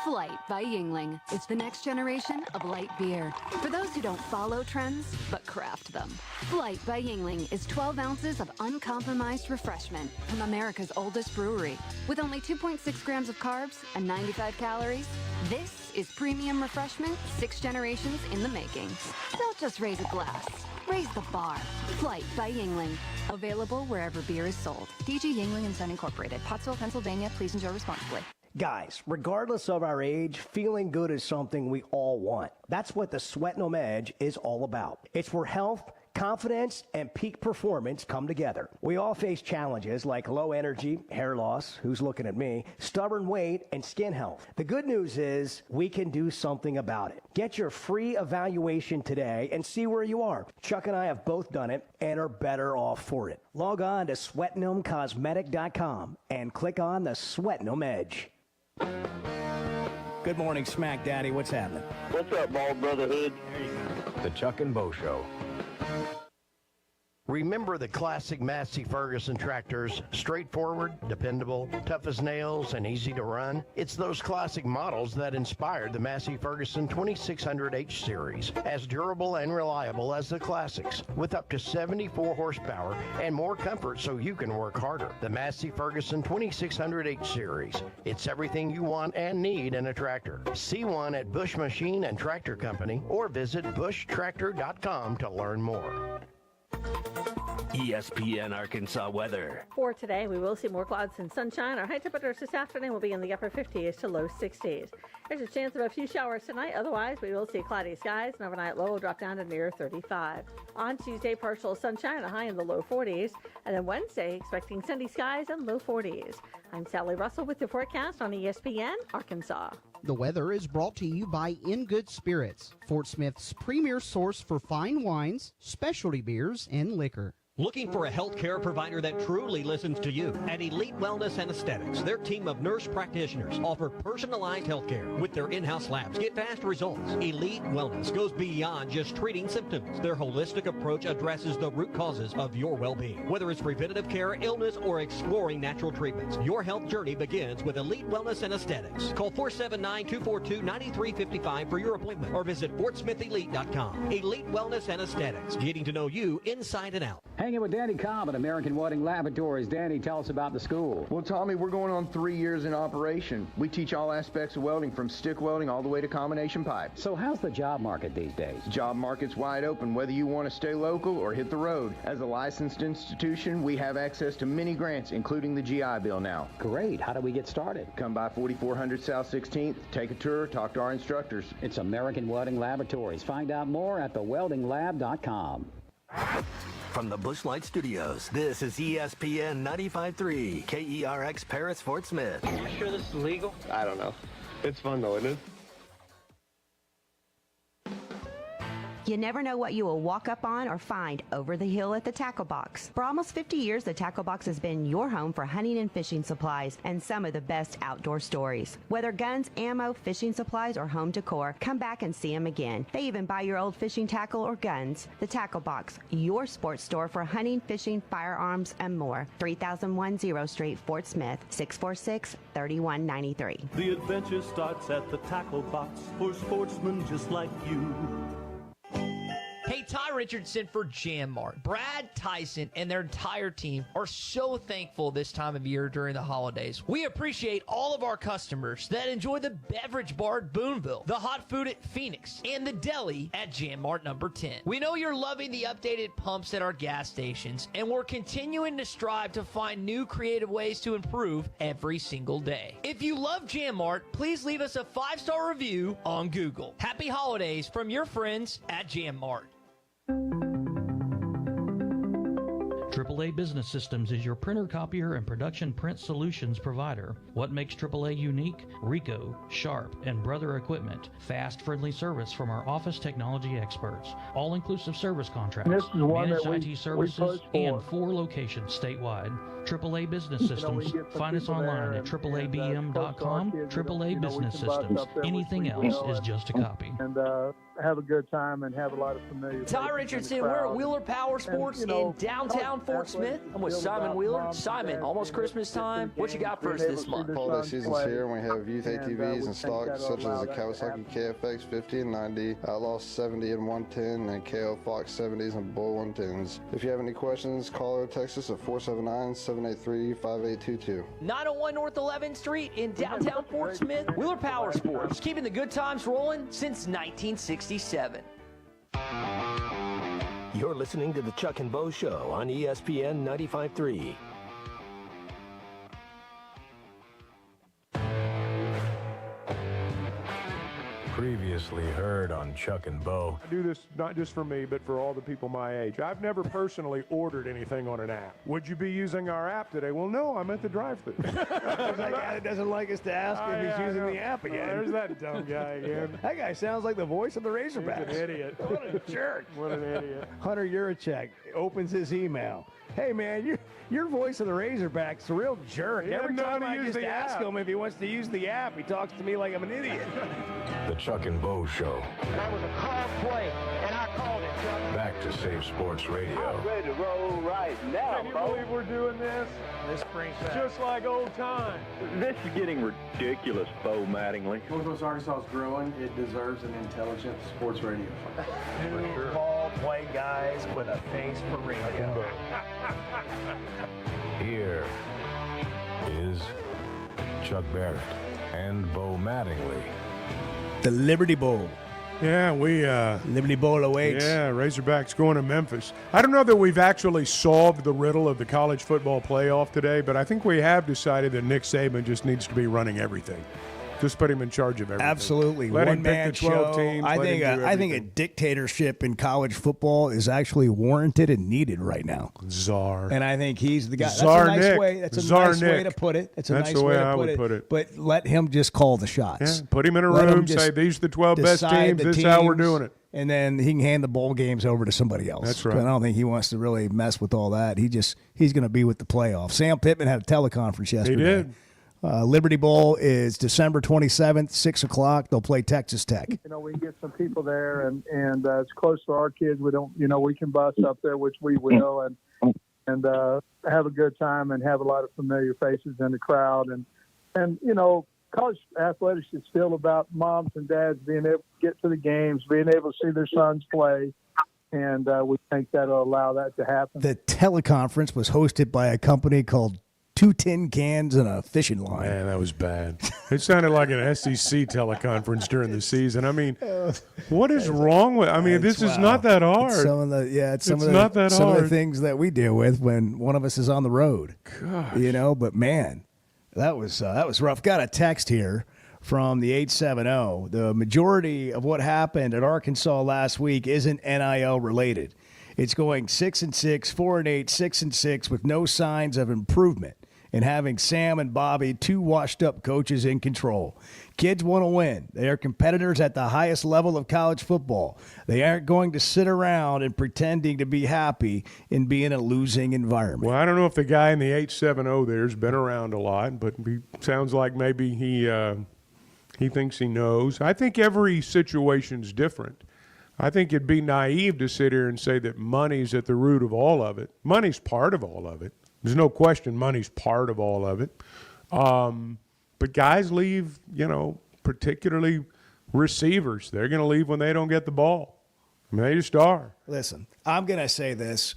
Flight by Yingling. It's the next generation of light beer. For those who don't follow trends, but craft them. Flight by Yingling is 12 ounces of uncompromised refreshment from America's oldest brewery. With only 2.6 grams of carbs and 95 calories, this is premium refreshment 6 generations in the making. Don't just raise a glass. Raise the bar. Flight by Yingling. Available wherever beer is sold. DG Yingling & Son Incorporated. Pottsville, Pennsylvania. Please enjoy responsibly. Guys, regardless of our age, feeling good is something we all want. That's what the Sweatnum Edge is all about. It's where health, confidence, and peak performance come together. We all face challenges like low energy, hair loss, who's looking at me, stubborn weight, and skin health. The good news is we can do something about it. Get your free evaluation today and see where you are. Chuck and I have both done it and are better off for it. Log on to SweatnumCosmetic.com and click on the Sweatnum Edge. Good morning, Smack Daddy. What's happening? What's up, Bald Brotherhood? The Chuck and Bo Show. Remember the classic Massey Ferguson tractors, straightforward, dependable, tough as nails, and easy to run? It's those classic models that inspired the Massey Ferguson 2600H series, as durable and reliable as the classics, with up to 74 horsepower and more comfort so you can work harder. The Massey Ferguson 2600H series. It's everything you want and need in a tractor. See one at Bush Machine and Tractor Company or visit bushtractor.com to learn more. ESPN Arkansas weather. For today, we will see more clouds and sunshine. Our high temperatures this afternoon will be in the upper 50s to low 60s. There's a chance of a few showers tonight. Otherwise, we will see cloudy skies. An overnight low will drop down to near 35. On Tuesday, partial sunshine, a high in the low 40s. And then Wednesday, expecting sunny skies and low 40s. I'm Sally Russell with the forecast on ESPN Arkansas. The weather is brought to you by In Good Spirits, Fort Smith's premier source for fine wines, specialty beers, and liquor. Looking for a healthcare provider that truly listens to you? At Elite Wellness and Aesthetics, their team of nurse practitioners offer personalized healthcare with their in-house labs. Get fast results. Elite Wellness goes beyond just treating symptoms. Their holistic approach addresses the root causes of your well-being. Whether it's preventative care, illness, or exploring natural treatments, your health journey begins with Elite Wellness and Aesthetics. Call 479-242-9355 for your appointment or visit FortSmithElite.com. Elite Wellness and Aesthetics, getting to know you inside and out. Hanging with Danny Cobb at American Welding Laboratories. Danny, tell us about the school. Well, Tommy, we're going on 3 years in operation. We teach all aspects of welding, from stick welding all the way to combination pipe. So how's the job market these days? Job market's wide open, whether you want to stay local or hit the road. As a licensed institution, we have access to many grants, including the GI Bill now. Great. How do we get started? Come by 4400 South 16th, take a tour, talk to our instructors. It's American Welding Laboratories. Find out more at theweldinglab.com. From the Bushlight Studios, this is ESPN 95.3, KERX Paris, Fort Smith. Are you sure this is legal? I don't know. It's fun though, isn't it? You never know what you will walk up on or find over the hill at the Tackle Box. For almost 50 years, the Tackle Box has been your home for hunting and fishing supplies and some of the best outdoor stories. Whether guns, ammo, fishing supplies, or home decor, come back and see them again. They even buy your old fishing tackle or guns. The Tackle Box, your sports store for hunting, fishing, firearms, and more. 3001 0 Street, Fort Smith, 646-3193. The adventure starts at the Tackle Box for sportsmen just like you. Hey, Ty Richardson for Jam Mart. Brad, Tyson, and their entire team are so thankful this time of year during the holidays. We appreciate all of our customers that enjoy the beverage bar at Boonville, the hot food at Phoenix, and the deli at Jam Mart number 10. We know you're loving the updated pumps at our gas stations, and we're continuing to strive to find new creative ways to improve every single day. If you love Jam Mart, please leave us a 5-star review on Google. Happy holidays from your friends at Jam Mart. AAA Business Systems is your printer, copier, and production print solutions provider. What makes AAA unique? Ricoh, Sharp, and Brother Equipment. Fast, friendly service from our office technology experts. All-inclusive service contracts. This is one managed that IT services, and 4 locations statewide. AAA Business Systems. Find us online at AAABM.com. AAA Business Systems. Anything else is just a copy. And have a good time and have a lot of familiar. Ty Richardson, we're at Wheeler Power Sports in downtown Fort Smith. I'm with Simon Wheeler. Simon, almost Christmas time. What you got for us this month? Holiday season's here, and we have youth ATVs in stock, such as the Kawasaki KFX 50 and 90, Outlaw 70 and 110, and KO Fox 70s and Bull 110s. If you have any questions, call or text us at 479-783-5822. 901 North 11th Street in downtown Fort Smith. Wheeler Power Sports, keeping the good times rolling since 1967. You're listening to the Chuck and Bo Show on ESPN 95.3. Previously heard on Chuck and Bo. I do this not just for me, but for all the people my age. I've never personally ordered anything on an app. Would you be using our app today? Well, no, I'm at the drive-thru. That guy doesn't like us to ask if he's using the app again. There's that dumb guy again. That guy sounds like the voice of the Razorbacks. He's an idiot. What a jerk. What an idiot. Hunter Yurachek opens his email. Hey, man, your voice of the Razorbacks, a real jerk. Every time I just ask him if he wants to use the app, he talks to me like I'm an idiot. The Chuck and Bo Show. That was a call play, and I called it, Chuck. Back to Save Sports Radio. I'm ready to roll right now, Can you Bo. believe we're doing this? This brings back. Just like old times. This is getting ridiculous, Bo Mattingly. Northwest Arkansas is growing. It deserves an intelligent sports radio. Two ball play guys with a face for radio. Here is Chuck Barrett and Bo Mattingly. The Liberty Bowl. Yeah, Liberty Bowl awaits. Yeah, Razorbacks going to Memphis. I don't know that we've actually solved the riddle of the college football playoff today, but I think we have decided that Nick Saban just needs to be running everything. Just put him in charge of everything. Absolutely. Let him pick One-man the 12 show. teams. I let think him do I think a everything. dictatorship in college football is actually warranted and needed right now. Czar. And I think he's the guy. Czar That's a nice Nick. way. That's a Czar nice way Nick. to put it. It's a That's nice the way to I would put it. But let him just call the shots. Yeah, put him in a Let him room, just say, these are the 12 best decide teams, the this is how we're teams, doing it. And then he can hand the bowl games over to somebody else. That's right. I don't think he wants to really mess with all that. He's going to be with the playoffs. Sam Pittman had a teleconference yesterday. He did. Liberty Bowl is December 27th, 6 o'clock. They'll play Texas Tech. You know, we can get some people there, and it's close to our kids. We don't, we can bus up there, which we will, and have a good time and have a lot of familiar faces in the crowd. And college athletics is still about moms and dads being able to get to the games, being able to see their sons play, and we think that'll allow that to happen. The teleconference was hosted by a company called 2 tin cans and a fishing line. Man, that was bad. It sounded like an SEC teleconference during the season. I mean, what is wrong with? I mean, this is not that hard. It's some of the it's not that some hard. of the things that we deal with when one of us is on the road. Gosh. You know, but man, that was rough. Got a text here from the 870. The majority of what happened at Arkansas last week isn't NIL related. It's going 6-6, 4-8, 6-6 with no signs of improvement. And having Sam and Bobby, 2 washed-up coaches in control. Kids want to win. They are competitors at the highest level of college football. They aren't going to sit around and pretending to be happy and be in a losing environment. Well, I don't know if the guy in the 870 there's been around a lot, but he sounds like maybe he thinks he knows. I think every situation's different. I think it'd be naive to sit here and say that money's at the root of all of it. Money's part of all of it. There's no question money's part of all of it. But guys leave, particularly receivers. They're going to leave when they don't get the ball. I mean, they just are. Listen, I'm going to say this.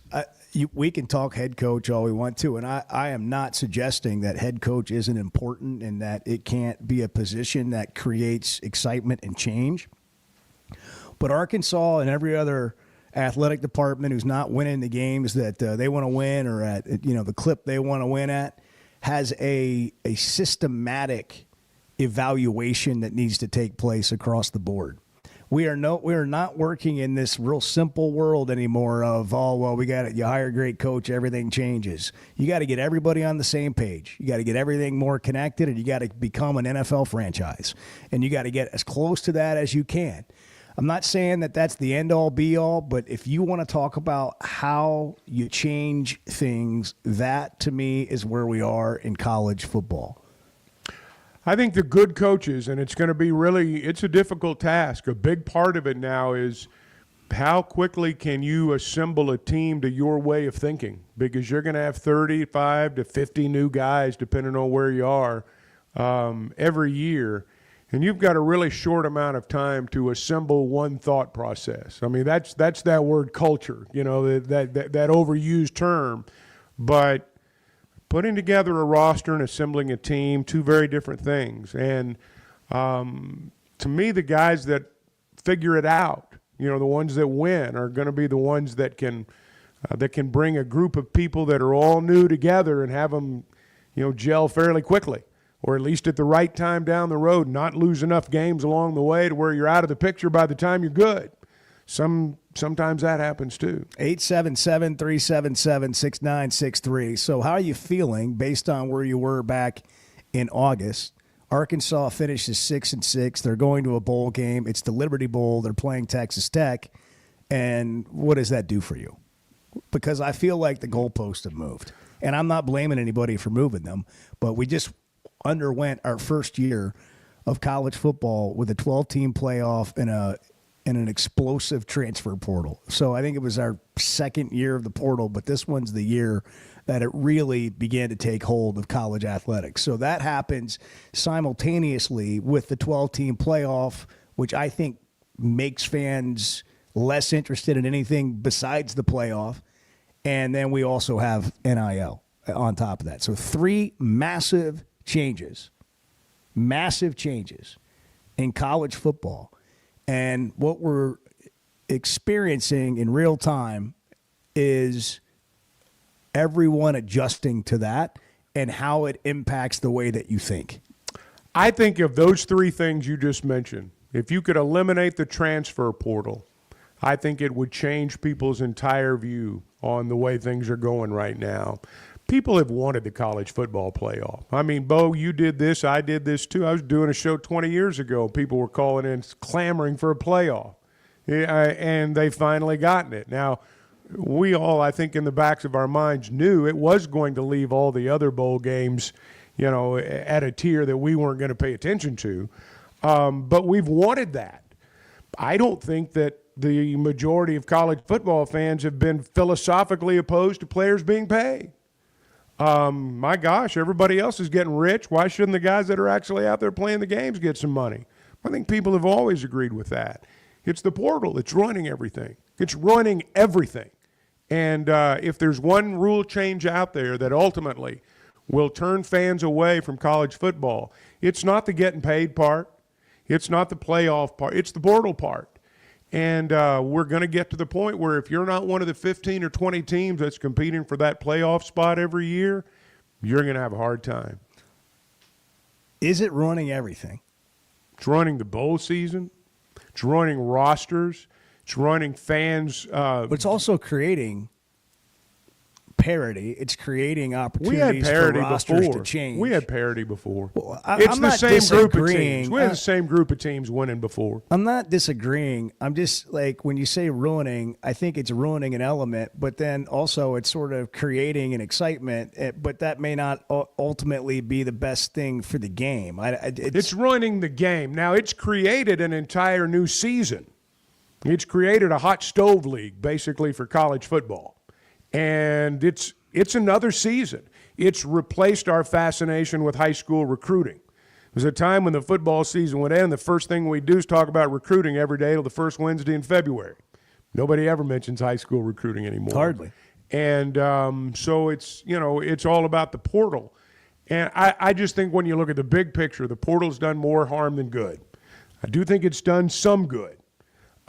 We can talk head coach all we want to, and I am not suggesting that head coach isn't important and that it can't be a position that creates excitement and change. But Arkansas and every other athletic department who's not winning the games that they want to win or at the clip they want to win at has a systematic evaluation that needs to take place across the board. We are not working in this real simple world anymore of, you hire a great coach, everything changes. You got to get everybody on the same page. You got to get everything more connected, and you got to become an NFL franchise. And you got to get as close to that as you can. I'm not saying that that's the end-all, be-all, but if you want to talk about how you change things, that, to me, is where we are in college football. I think the good coaches, and it's going to be it's a difficult task. A big part of it now is how quickly can you assemble a team to your way of thinking, because you're going to have 35 to 50 new guys, depending on where you are, every year. And you've got a really short amount of time to assemble one thought process. I mean, that's that word culture, that overused term. But putting together a roster and assembling a team, 2 very different things. And to me, the guys that figure it out, the ones that win, are going to be the ones that can bring a group of people that are all new together and have them, gel fairly quickly. Or at least at the right time down the road, not lose enough games along the way to where you're out of the picture by the time you're good. Sometimes that happens too. 877-377-6963. So how are you feeling based on where you were back in August? Arkansas finishes 6-6. They're going to a bowl game. It's the Liberty Bowl. They're playing Texas Tech. And what does that do for you? Because I feel like the goalposts have moved. And I'm not blaming anybody for moving them, but we just underwent our first year of college football with a 12-team playoff and an explosive transfer portal. So I think it was our second year of the portal, but this one's the year that it really began to take hold of college athletics. So that happens simultaneously with the 12-team playoff, which I think makes fans less interested in anything besides the playoff. And then we also have NIL on top of that. So 3 massive changes in college football. And what we're experiencing in real time is everyone adjusting to that and how it impacts the way that you think. I think of those 3 things you just mentioned, if you could eliminate the transfer portal, I think it would change people's entire view on the way things are going right now. People have wanted the college football playoff. I mean, Bo, you did this. I did this too. I was doing a show 20 years ago. People were calling in clamoring for a playoff, and they finally gotten it. Now, we all, I think, in the backs of our minds knew it was going to leave all the other bowl games, at a tier that we weren't going to pay attention to. But we've wanted that. I don't think that the majority of college football fans have been philosophically opposed to players being paid. My gosh, everybody else is getting rich. Why shouldn't the guys that are actually out there playing the games get some money? I think people have always agreed with that. It's the portal that's running everything. It's ruining everything. And if there's one rule change out there that ultimately will turn fans away from college football, it's not the getting paid part. It's not the playoff part. It's the portal part. And we're going to get to the point where if you're not one of the 15 or 20 teams that's competing for that playoff spot every year, you're going to have a hard time. Is it ruining everything? It's ruining the bowl season. It's ruining rosters. It's ruining fans. But it's also creating parity. It's creating opportunities we had parity for rosters before. to change. We had parity before. Well, it's I'm the not same group of teams. disagreeing. We had the same group of teams winning before. I'm not disagreeing. I'm just like, when you say ruining, I think it's ruining an element, but then also it's sort of creating an excitement, but that may not ultimately be the best thing for the game. It's ruining the game. Now, it's created an entire new season. It's created a hot stove league, basically, for college football. And it's another season. It's replaced our fascination with high school recruiting. There's a time when the football season would end, the first thing we do is talk about recruiting every day till the first Wednesday in February. Nobody ever mentions high school recruiting anymore. Hardly. And so it's all about the portal. And I just think when you look at the big picture, the portal's done more harm than good. I do think it's done some good.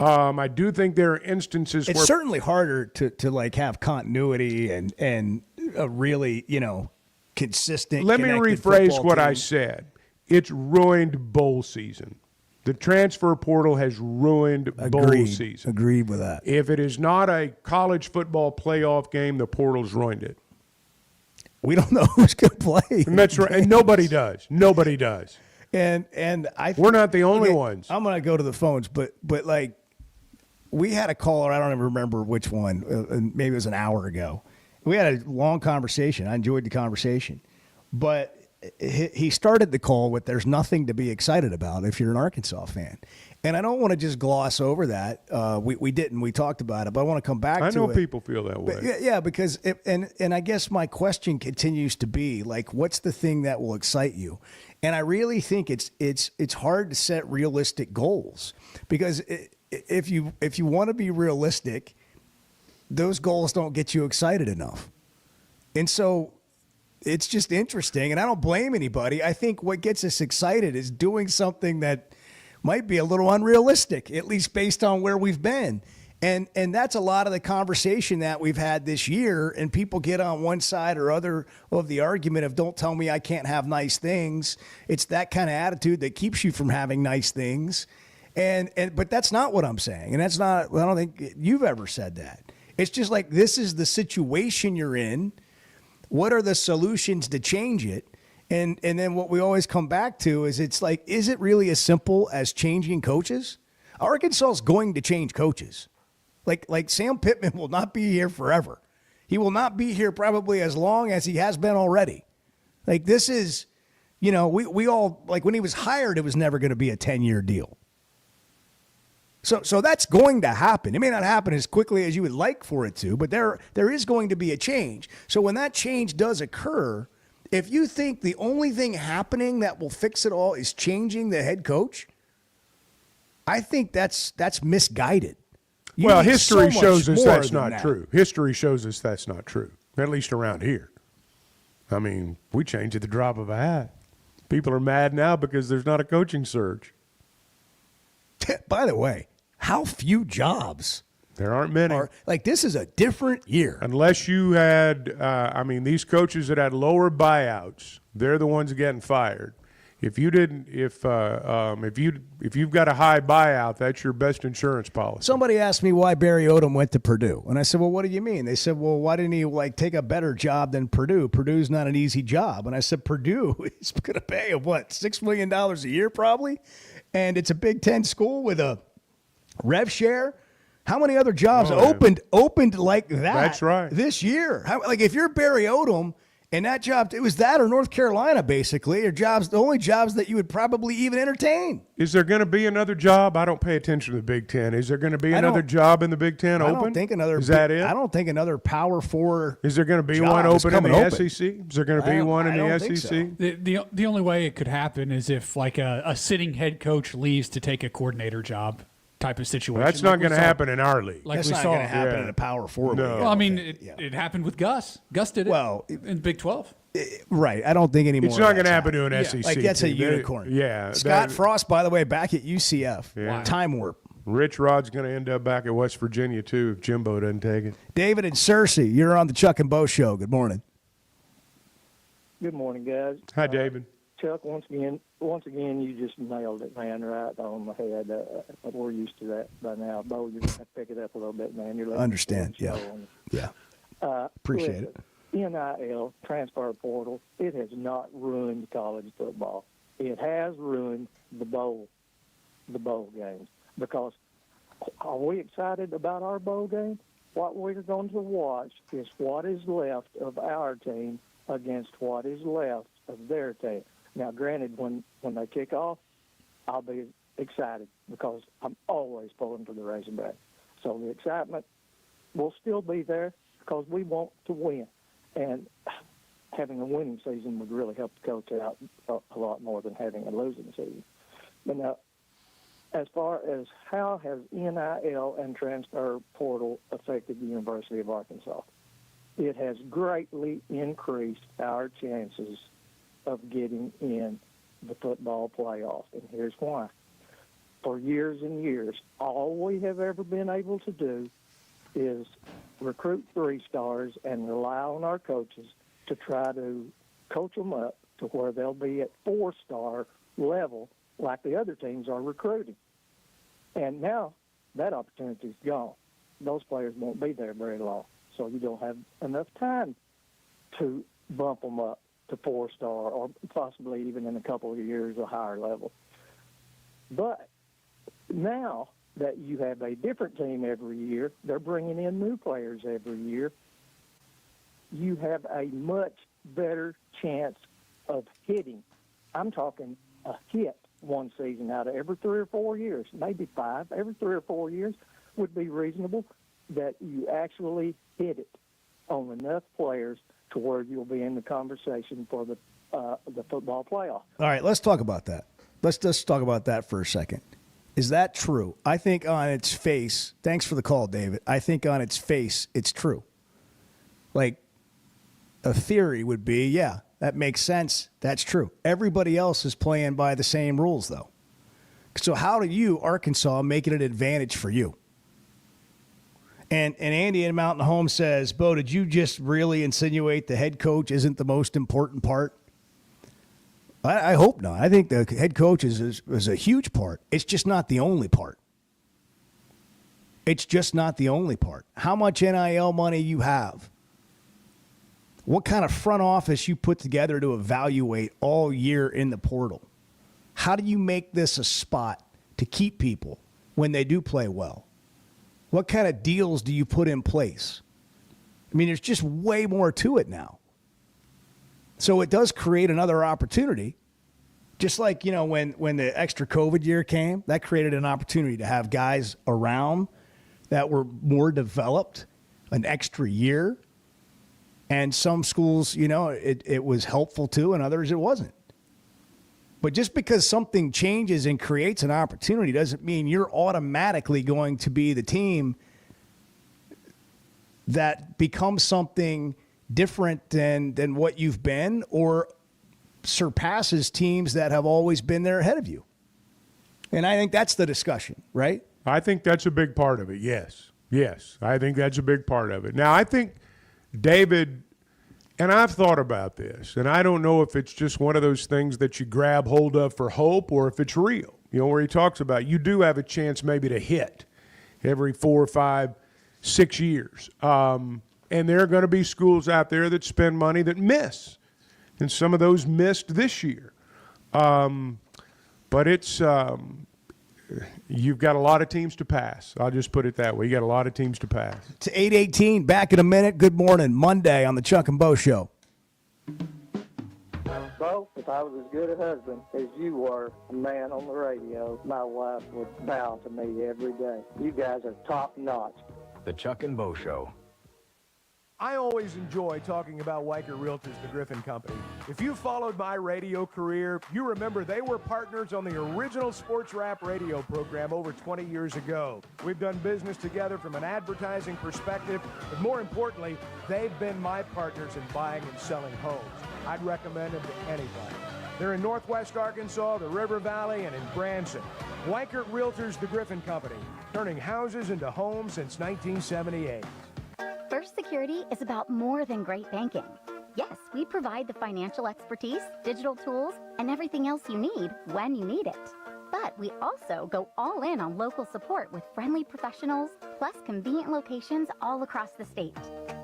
I do think there are instances it's where certainly harder to like have continuity and a really, consistent. Let me connected rephrase football what team. I said. It's ruined bowl season. The transfer portal has ruined bowl season. Agreed with that. If it is not a college football playoff game, the portal's ruined it. We don't know who's going to play. And that's right. And nobody does. Nobody does. And we're not the only ones. I'm going to go to the phones, but like, we had a caller, I don't even remember which one, maybe it was an hour ago. We had a long conversation. I enjoyed the conversation. But he started the call with, there's nothing to be excited about if you're an Arkansas fan. And I don't want to just gloss over that. We didn't. We talked about it, but I want to come back to it. I know people feel that way. But yeah, because and I guess my question continues to be, like, what's the thing that will excite you? And I really think it's hard to set realistic goals, because if you want to be realistic, those goals don't get you excited enough. And so it's just interesting, and I don't blame anybody. I think what gets us excited is doing something that might be a little unrealistic, at least based on where we've been. And that's a lot of the conversation that we've had this year, and people get on one side or other of the argument of, don't tell me I can't have nice things. It's that kind of attitude that keeps you from having nice things. But that's not what I'm saying. And that's not, I don't think you've ever said that. It's just like, this is the situation you're in. What are the solutions to change it? And then what we always come back to is, it's like, is it really as simple as changing coaches? Arkansas is going to change coaches. Like Sam Pittman will not be here forever. He will not be here probably as long as he has been already. Like, this is, we all, like, when he was hired, it was never going to be a 10-year deal. So that's going to happen. It may not happen as quickly as you would like for it to, but there is going to be a change. So when that change does occur, if you think the only thing happening that will fix it all is changing the head coach, I think that's misguided. Well, history shows us that's not true. History shows us that's not true, at least around here. I mean, we change at the drop of a hat. People are mad now because there's not a coaching surge. By the way, how few jobs? There aren't many. Like, this is a different year. Unless you had, these coaches that had lower buyouts, they're the ones getting fired. If you didn't, if you've got a high buyout, that's your best insurance policy. Somebody asked me why Barry Odom went to Purdue, and I said, "Well, what do you mean?" They said, "Well, why didn't he take a better job than Purdue? Purdue's not an easy job." And I said, "Purdue is going to pay him $6 million a year probably, and it's a Big Ten school with a rev share." How many other jobs opened like that? That's right. This year, if you're Barry Odom. And that job, it was that or North Carolina, basically, are the only jobs that you would probably even entertain. Is there going to be another job? I don't pay attention to the Big Ten. Is there going to be another job in the Big Ten open? I don't think another. Is that it? I don't think another Power Four. Is there going to be one open in the SEC? Is there going to be one in the SEC? So. The only way it could happen is if a sitting head coach leaves to take a coordinator job. type of situation. That's not going to happen in our league. Like That's we not saw. going to happen in a Power 4 No. league. Well, I mean, it happened with Gus. Gus did it in Big 12. Right. I don't think anymore. It's not going to happen to an SEC. Like, that's a team. unicorn. Yeah. Scott Frost, by the way, back at UCF. Yeah. Time warp. Rich Rod's going to end up back at West Virginia, too, if Jimbo doesn't take it. David and Cersei, you're on the Chuck and Bo Show. Good morning. Good morning, guys. Hi, David. Chuck, once again, you just nailed it, man, right on the head. We're used to that by now. Bo, you're going to have to pick it up a little bit, man. You're Understand, yeah. Appreciate it. NIL, transfer portal, it has not ruined college football. It has ruined the bowl games. Because are we excited about our bowl game? What we're going to watch is what is left of our team against what is left of their team. Now, granted, when they kick off, I'll be excited because I'm always pulling for the Razorbacks. So the excitement will still be there because we want to win. And having a winning season would really help the coach out a lot more than having a losing season. But now, as far as how has NIL and transfer portal affected the University of Arkansas, it has greatly increased our chances of getting in the football playoff. And here's why. For years and years, all we have ever been able to do is recruit 3-stars and rely on our coaches to try to coach them up to where they'll be at 4-star level like the other teams are recruiting. And now that opportunity's gone. Those players won't be there very long. So you don't have enough time to bump them up to 4-star or possibly even in a couple of years a higher level. But now that you have a different team every year, they're bringing in new players every year, you have a much better chance of hitting. I'm talking a hit one season out of every 3 or 4 years, maybe 5. Every 3 or 4 years would be reasonable that you actually hit it on enough players to where you'll be in the conversation for the football playoff. All right, let's talk about that. Let's just talk about that for a second. Is that true? I think on its face, thanks for the call, David. I think on its face, it's true. Like, a theory would be, yeah, that makes sense. That's true. Everybody else is playing by the same rules, though. So how do you, Arkansas, make it an advantage for you? And Andy in Mountain Home says, Bo, did you just really insinuate the head coach isn't the most important part? I hope not. I think the head coach is a huge part. It's just not the only part. It's just not the only part. How much NIL money you have, what kind of front office you put together to evaluate all year in the portal. How do you make this a spot to keep people when they do play well? What kind of deals do you put in place? I mean, there's just way more to it now. So it does create another opportunity. Just like, you know, when the extra COVID year came, that created an opportunity to have guys around that were more developed an extra year. And some schools, you know, it was helpful to, and others it wasn't. But just because something changes and creates an opportunity doesn't mean you're automatically going to be the team that becomes something different than what you've been or surpasses teams that have always been there ahead of you. And I think that's the discussion, right? I think that's a big part of it, yes. Yes, I think that's a big part of it. Now, I think David, and I've thought about this, and I don't know if it's just one of those things that you grab hold of for hope or if it's real, you know, where he talks about you do have a chance maybe to hit every 4, 5, 6 years. And there are going to be schools out there that spend money that miss. And some of those missed this year. But it's you've got a lot of teams to pass. I'll just put it that way. You got a lot of teams to pass. To 8:18, back in a minute. Good morning. Monday on the Chuck and Bo Show. Bo, if I was as good a husband as you were, a man on the radio, my wife would bow to me every day. You guys are top notch. The Chuck and Bo Show. I always enjoy talking about Weichert Realtors, the Griffin Company. If you followed my radio career, you remember they were partners on the original Sports Rap radio program over 20 years ago. We've done business together from an advertising perspective, but more importantly, they've been my partners in buying and selling homes. I'd recommend them to anybody. They're in Northwest Arkansas, the River Valley, and in Branson. Weichert Realtors, the Griffin Company, turning houses into homes since 1978. First Security is about more than great banking. Yes, we provide the financial expertise, digital tools, and everything else you need when you need it. But we also go all in on local support with friendly professionals, plus convenient locations all across the state.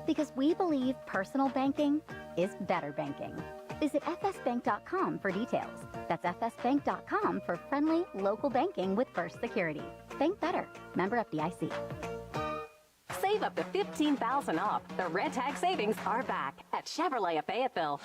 Because we believe personal banking is better banking. Visit fsbank.com for details. That's fsbank.com for friendly local banking with First Security. Bank better. Member FDIC. Save up to $15,000 off. The Red Tag savings are back at Chevrolet of Fayetteville.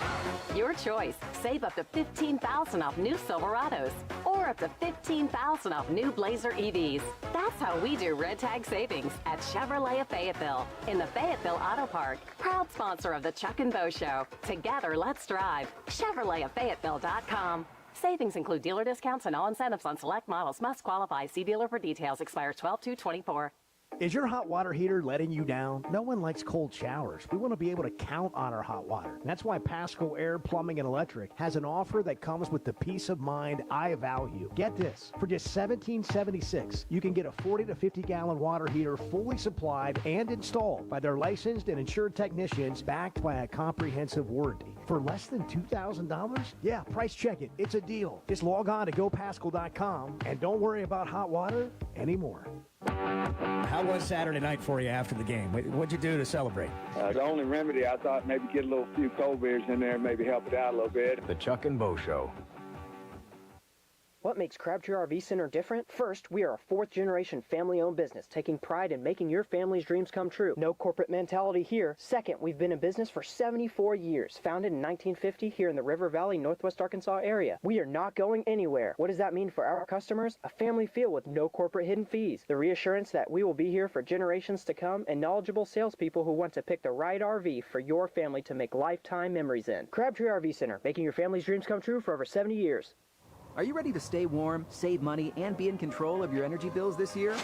Your choice. Save up to $15,000 off new Silverados or up to $15,000 off new Blazer EVs. That's how we do Red Tag savings at Chevrolet of Fayetteville in the Fayetteville Auto Park. Proud sponsor of the Chuck and Bo Show. Together, let's drive. ChevroletofFayetteville.com. Savings include dealer discounts and all incentives on select models. Must qualify. See dealer for details. Expires 12/2/24. Is your hot water heater letting you down? No one likes cold showers. We want to be able to count on our hot water. That's why Pasco Air Plumbing and Electric has an offer that comes with the peace of mind I value. Get this, for just $17.76, you can get a 40 to 50 gallon water heater fully supplied and installed by their licensed and insured technicians backed by a comprehensive warranty. For less than $2,000? Yeah, price check it. It's a deal. Just log on to gopascal.com and don't worry about hot water anymore. How was Saturday night for you after the game? What'd you do to celebrate? The only remedy, I thought maybe get a few cold beers in there and maybe help it out a little bit. The Chuck and Bo Show. What makes Crabtree RV Center different? First, we are a fourth-generation family-owned business, taking pride in making your family's dreams come true. No corporate mentality here. Second, we've been in business for 74 years, founded in 1950 here in the River Valley, Northwest Arkansas area. We are not going anywhere. What does that mean for our customers? A family feel with no corporate hidden fees. The reassurance that we will be here for generations to come, and knowledgeable salespeople who want to pick the right RV for your family to make lifetime memories in. Crabtree RV Center, making your family's dreams come true for over 70 years. Are you ready to stay warm, save money, and be in control of your energy bills this year?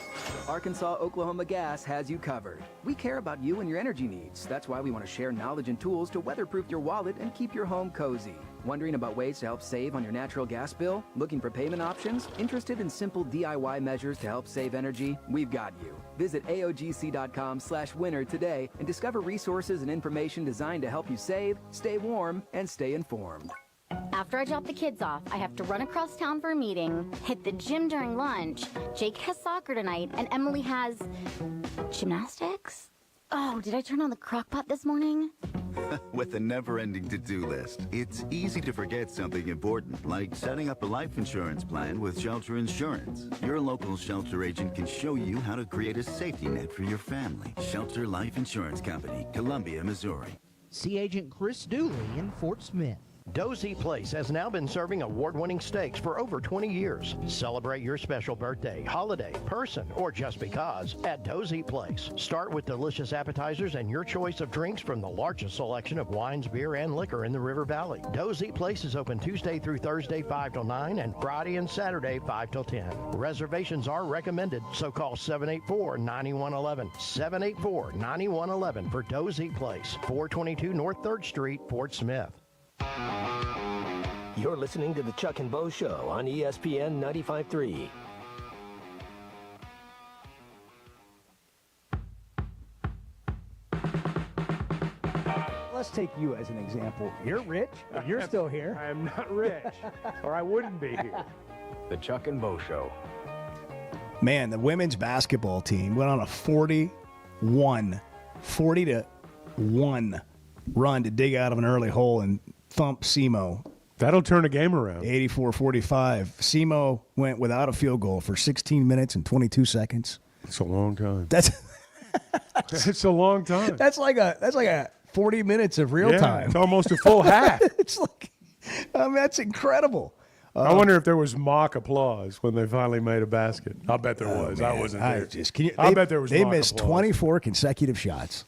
Arkansas-Oklahoma Gas has you covered. We care about you and your energy needs. That's why we want to share knowledge and tools to weatherproof your wallet and keep your home cozy. Wondering about ways to help save on your natural gas bill? Looking for payment options? Interested in simple DIY measures to help save energy? We've got you. Visit AOGC.com/winner today and discover resources and information designed to help you save, stay warm, and stay informed. After I drop the kids off, I have to run across town for a meeting, hit the gym during lunch. Jake has soccer tonight, and Emily has gymnastics? Oh, did I turn on the crock pot this morning? With a never-ending to-do list, it's easy to forget something important, like setting up a life insurance plan with Shelter Insurance. Your local Shelter agent can show you how to create a safety net for your family. Shelter Life Insurance Company, Columbia, Missouri. See Agent Chris Dooley in Fort Smith. Dozy Place has now been serving award-winning steaks for over 20 years. Celebrate your special birthday, holiday, person, or just because at Dozy Place. Start with delicious appetizers and your choice of drinks from the largest selection of wines, beer, and liquor in the River Valley. Dozy Place is open Tuesday through Thursday 5 till 9 and Friday and Saturday 5 till 10. Reservations are recommended, so call 784-9111. 784-9111 for Dozy Place, 422 North 3rd Street, Fort Smith. You're listening to the Chuck and Bo Show on ESPN 95.3. Let's take you as an example. You're rich. You're still here. I am not rich, or I wouldn't be here. The Chuck and Bo Show. Man, the women's basketball team went on a 40-1 run to dig out of an early hole and thump SEMO. That'll turn a game around. 84-45. SEMO went without a field goal for 16 minutes and 22 seconds. That's a long time. That's a long time. That's like a 40 minutes of real time. It's almost a full half. It's like, that's incredible. I wonder if there was mock applause when they finally made a basket. I'll bet there was. Man, I wasn't there. I bet there was. They mock missed applause. 24 consecutive shots.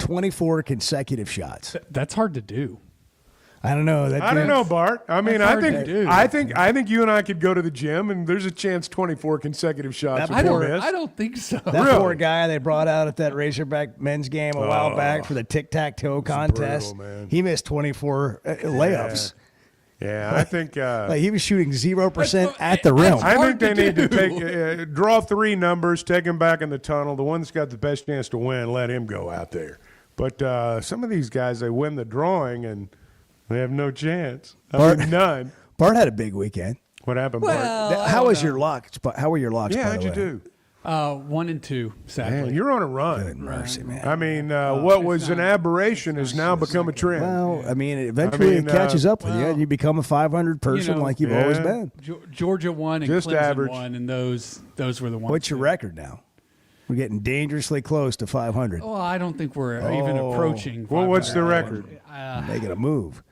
24 consecutive shots. That's hard to do. I don't know. I don't know, Bart. I mean, That's I hard to think do. I think you and I could go to the gym, and there's a chance 24 consecutive shots. I would be missed. don't think so. That poor guy they brought out at that Razorback men's game a while back for the tic-tac-toe contest. brutal, man. He missed 24 layups. Yeah, I think Like he was shooting 0% at the rim. I think they need to take draw 3 numbers, take him back in the tunnel. The one that's got the best chance to win, let him go out there. But some of these guys, they win the drawing and they have no chance. I mean, none. Bart had a big weekend. What happened, Well, Bart? How was your locks? How were your locks? Yeah, by how'd the you way? do? 1 and 2, sadly. Man, you're on a run. Good mercy, man. I mean, what was an aberration has now become a trend. Well, I mean, eventually it catches up with you, and you become a 500 person like you've always been. Georgia won and Just Clemson average. won, and those were the ones. What's your record now? We're getting dangerously close to 500. Well, I don't think we're even approaching. Well, what's the record? Making a move.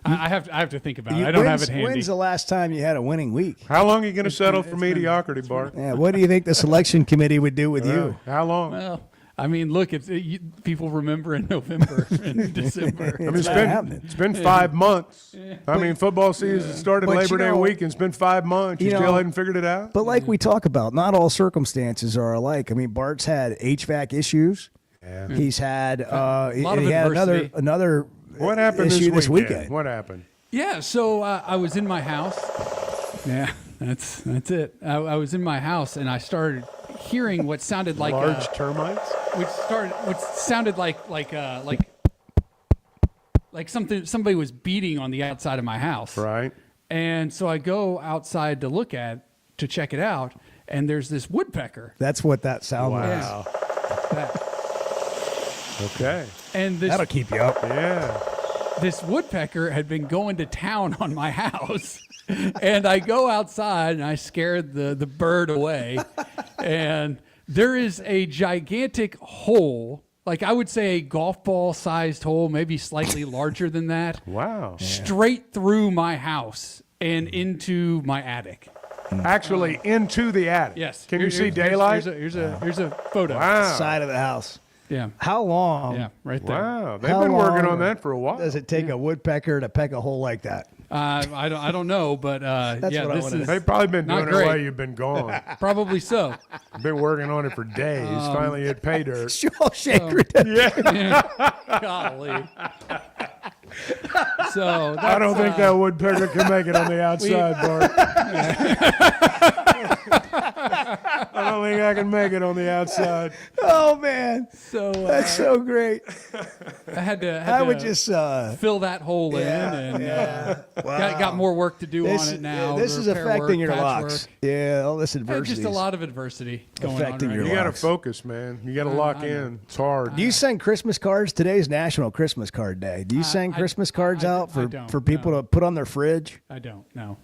I have to think about it. I don't have it handy. When's the last time you had a winning week? How long are you going to settle for mediocrity, Bart? Yeah, what do you think the selection committee would do with you? How long? Well, I mean, look, people remember in November and December. I mean, it's been 5 months. I mean, football season started But Labor Day know- week, and it's been 5 months. You still hadn't figured it out? But like we talk about, not all circumstances are alike. I mean, Bart's had HVAC issues. Yeah. He's had lot of he had adversity. another What happened issue this this weekend? weekend. What happened? Yeah, so I was in my house. Yeah, that's it. I was in my house and I started hearing what sounded like Large termites? which sounded like somebody was beating on the outside of my house. Right. And so I go outside to check it out, and there's this woodpecker. That's what that sound was. Wow. Okay. And this That'll keep you up. Yeah. this woodpecker had been going to town on my house. And I go outside and I scared the bird away. And there is a gigantic hole, like I would say a golf ball sized hole, maybe slightly larger than that. Wow. Straight through my house and into my attic. Actually, into the attic. Yes. Can you see daylight? Here's a photo. Wow. Side of the house. Yeah. How long? Yeah, right there. Wow. They've How been working long on that for a while. Does it take a woodpecker to peck a hole like that? I don't know, but yeah, what I this wanted is to They've probably been not doing it great. while you've been gone. Probably so. Been working on it for days. Finally hit pay dirt. Shawshank Redemption. Yeah. Golly. So I don't think that woodpecker can make it on the outside, Bart. I don't think I can make it on the outside. Oh man, So that's so great. I had to. I would just fill that hole in, and got more work to do on it now. This is repair affecting work, your patchwork. locks. Yeah, all this Just adversity. a lot of adversity going affecting on your right You now. got to locks. focus, man. You got to lock in. It's hard. Do you send Christmas cards? Today's National Christmas Card Day. Do you send Christmas cards out I don't, for people to put on their fridge? I don't know.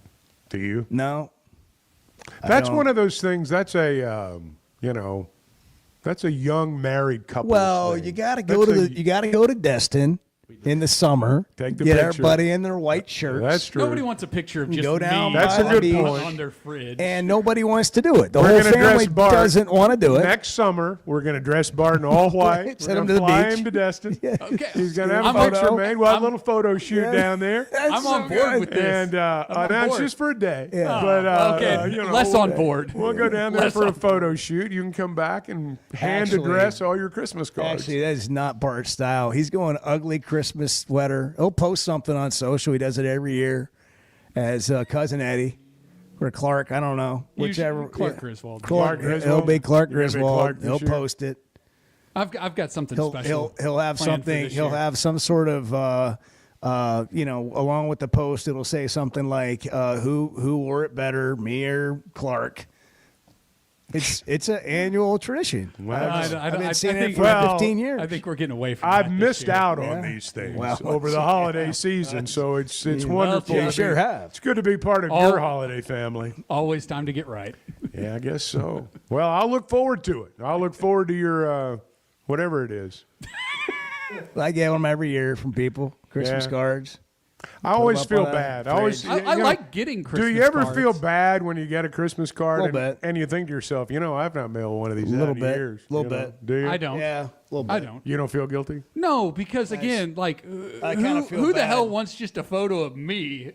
Do you? No. That's one of those things. That's a, that's a young married couple. Well, thing. you got to That's go to Destin in the summer. Take the get picture. everybody in their white shirts. That's true. Nobody wants a picture of just Go down me That's a by good the beach, point. on their fridge. and nobody wants to do it. The We're whole gonna family dress Bart. doesn't want to do it. Next summer, we're going to dress Bart in all white. Send We're him going to to the fly beach. him to Destin. Okay. He's going to have I'm a picture photo. made. We'll have a little photo shoot Yeah. down there. That's I'm so on board good. with this. And on that's board. just for a day. Yeah. But, Okay, less on board. We'll go down there Less for a on photo shoot. You can come back and hand Actually- address all your Christmas cards. Actually, that is not Bart's style. He's going ugly Christmas sweater. He'll post something on social. He does it every year as cousin Eddie or Clark. I don't know. Whichever. Clark Griswold. Clark He'll Griswold? be Clark You're gonna be Griswold. Clark this He'll year? post it. I've got something special. He'll have planned for something. this He'll year. have some sort of along with the post. It'll say something like who wore it better, me or Clark. It's an annual tradition. I've been seeing it for 15 years. I think we're getting away from I've that this missed year. out on Yeah. these things Well, over the holiday season, so it's wonderful. You to sure be- have. It's good to be part of All- your holiday family. Always time to get right. Yeah, I guess so. Well, I'll look forward to it. I'll look forward to your whatever it is. I get them every year from people. Christmas Yeah. cards. I always Put 'em feel up on a bad. I always. I you know, like getting Christmas Do you ever cards. feel bad when you get a Christmas card Little bit. and you think to yourself, I've not mailed one of these Little out in bit. years. Little you know? bit. Do you? I don't. Yeah, a little bit. I don't. You don't feel guilty? No, because again, like, I kinda feel who the bad. hell wants just a photo of me?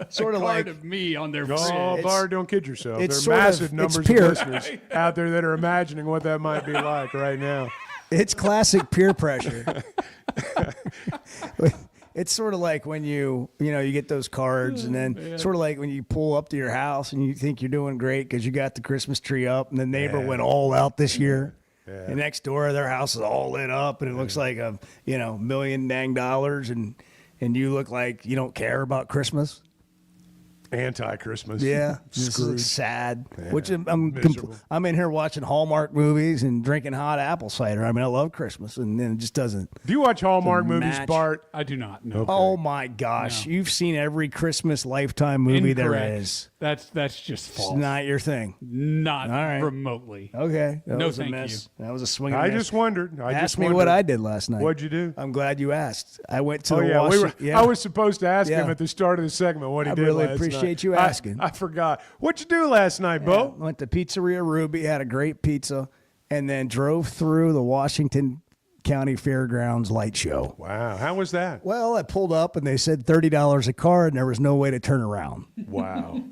Sort a of card like- of me on their Oh, fridge. Bard, don't kid yourself. There it's are sort of- massive it's numbers of peer. listeners out there that are imagining what that might be like right now. It's classic peer pressure. It's sort of like when you get those cards, and then sort of like when you pull up to your house and you think you're doing great because you got the Christmas tree up, and the neighbor went all out this year. Yeah. And next door, their house is all lit up, and it looks like a $1 million dang, and you look like you don't care about Christmas. Anti-Christmas. Yeah, just Scrooge. sad. Yeah. Which Miserable. I'm in here watching Hallmark movies and drinking hot apple cider. I mean, I love Christmas, and then it just doesn't. Do you watch Hallmark movies, match. Bart? I do not. No. Oh my gosh, you've seen every Christmas Lifetime movie there Incorrect. is. That's just It's false. not your thing. Not All right. remotely. Okay, that No, was a thank miss. you. That was a swing. I and miss. just wondered. Ask me what I did last night. What'd you do? I'm glad you asked. I went to Oh the yeah, Washington. I was supposed to ask Yeah. him at the start of the segment what he I did really last appreciate night. you asking. I forgot. What'd you do last night, Bo? Went to Pizzeria Ruby, had a great pizza, and then drove through the Washington County Fairgrounds light show. Wow, how was that? Well, I pulled up and they said $30 a car, and there was no way to turn around. Wow.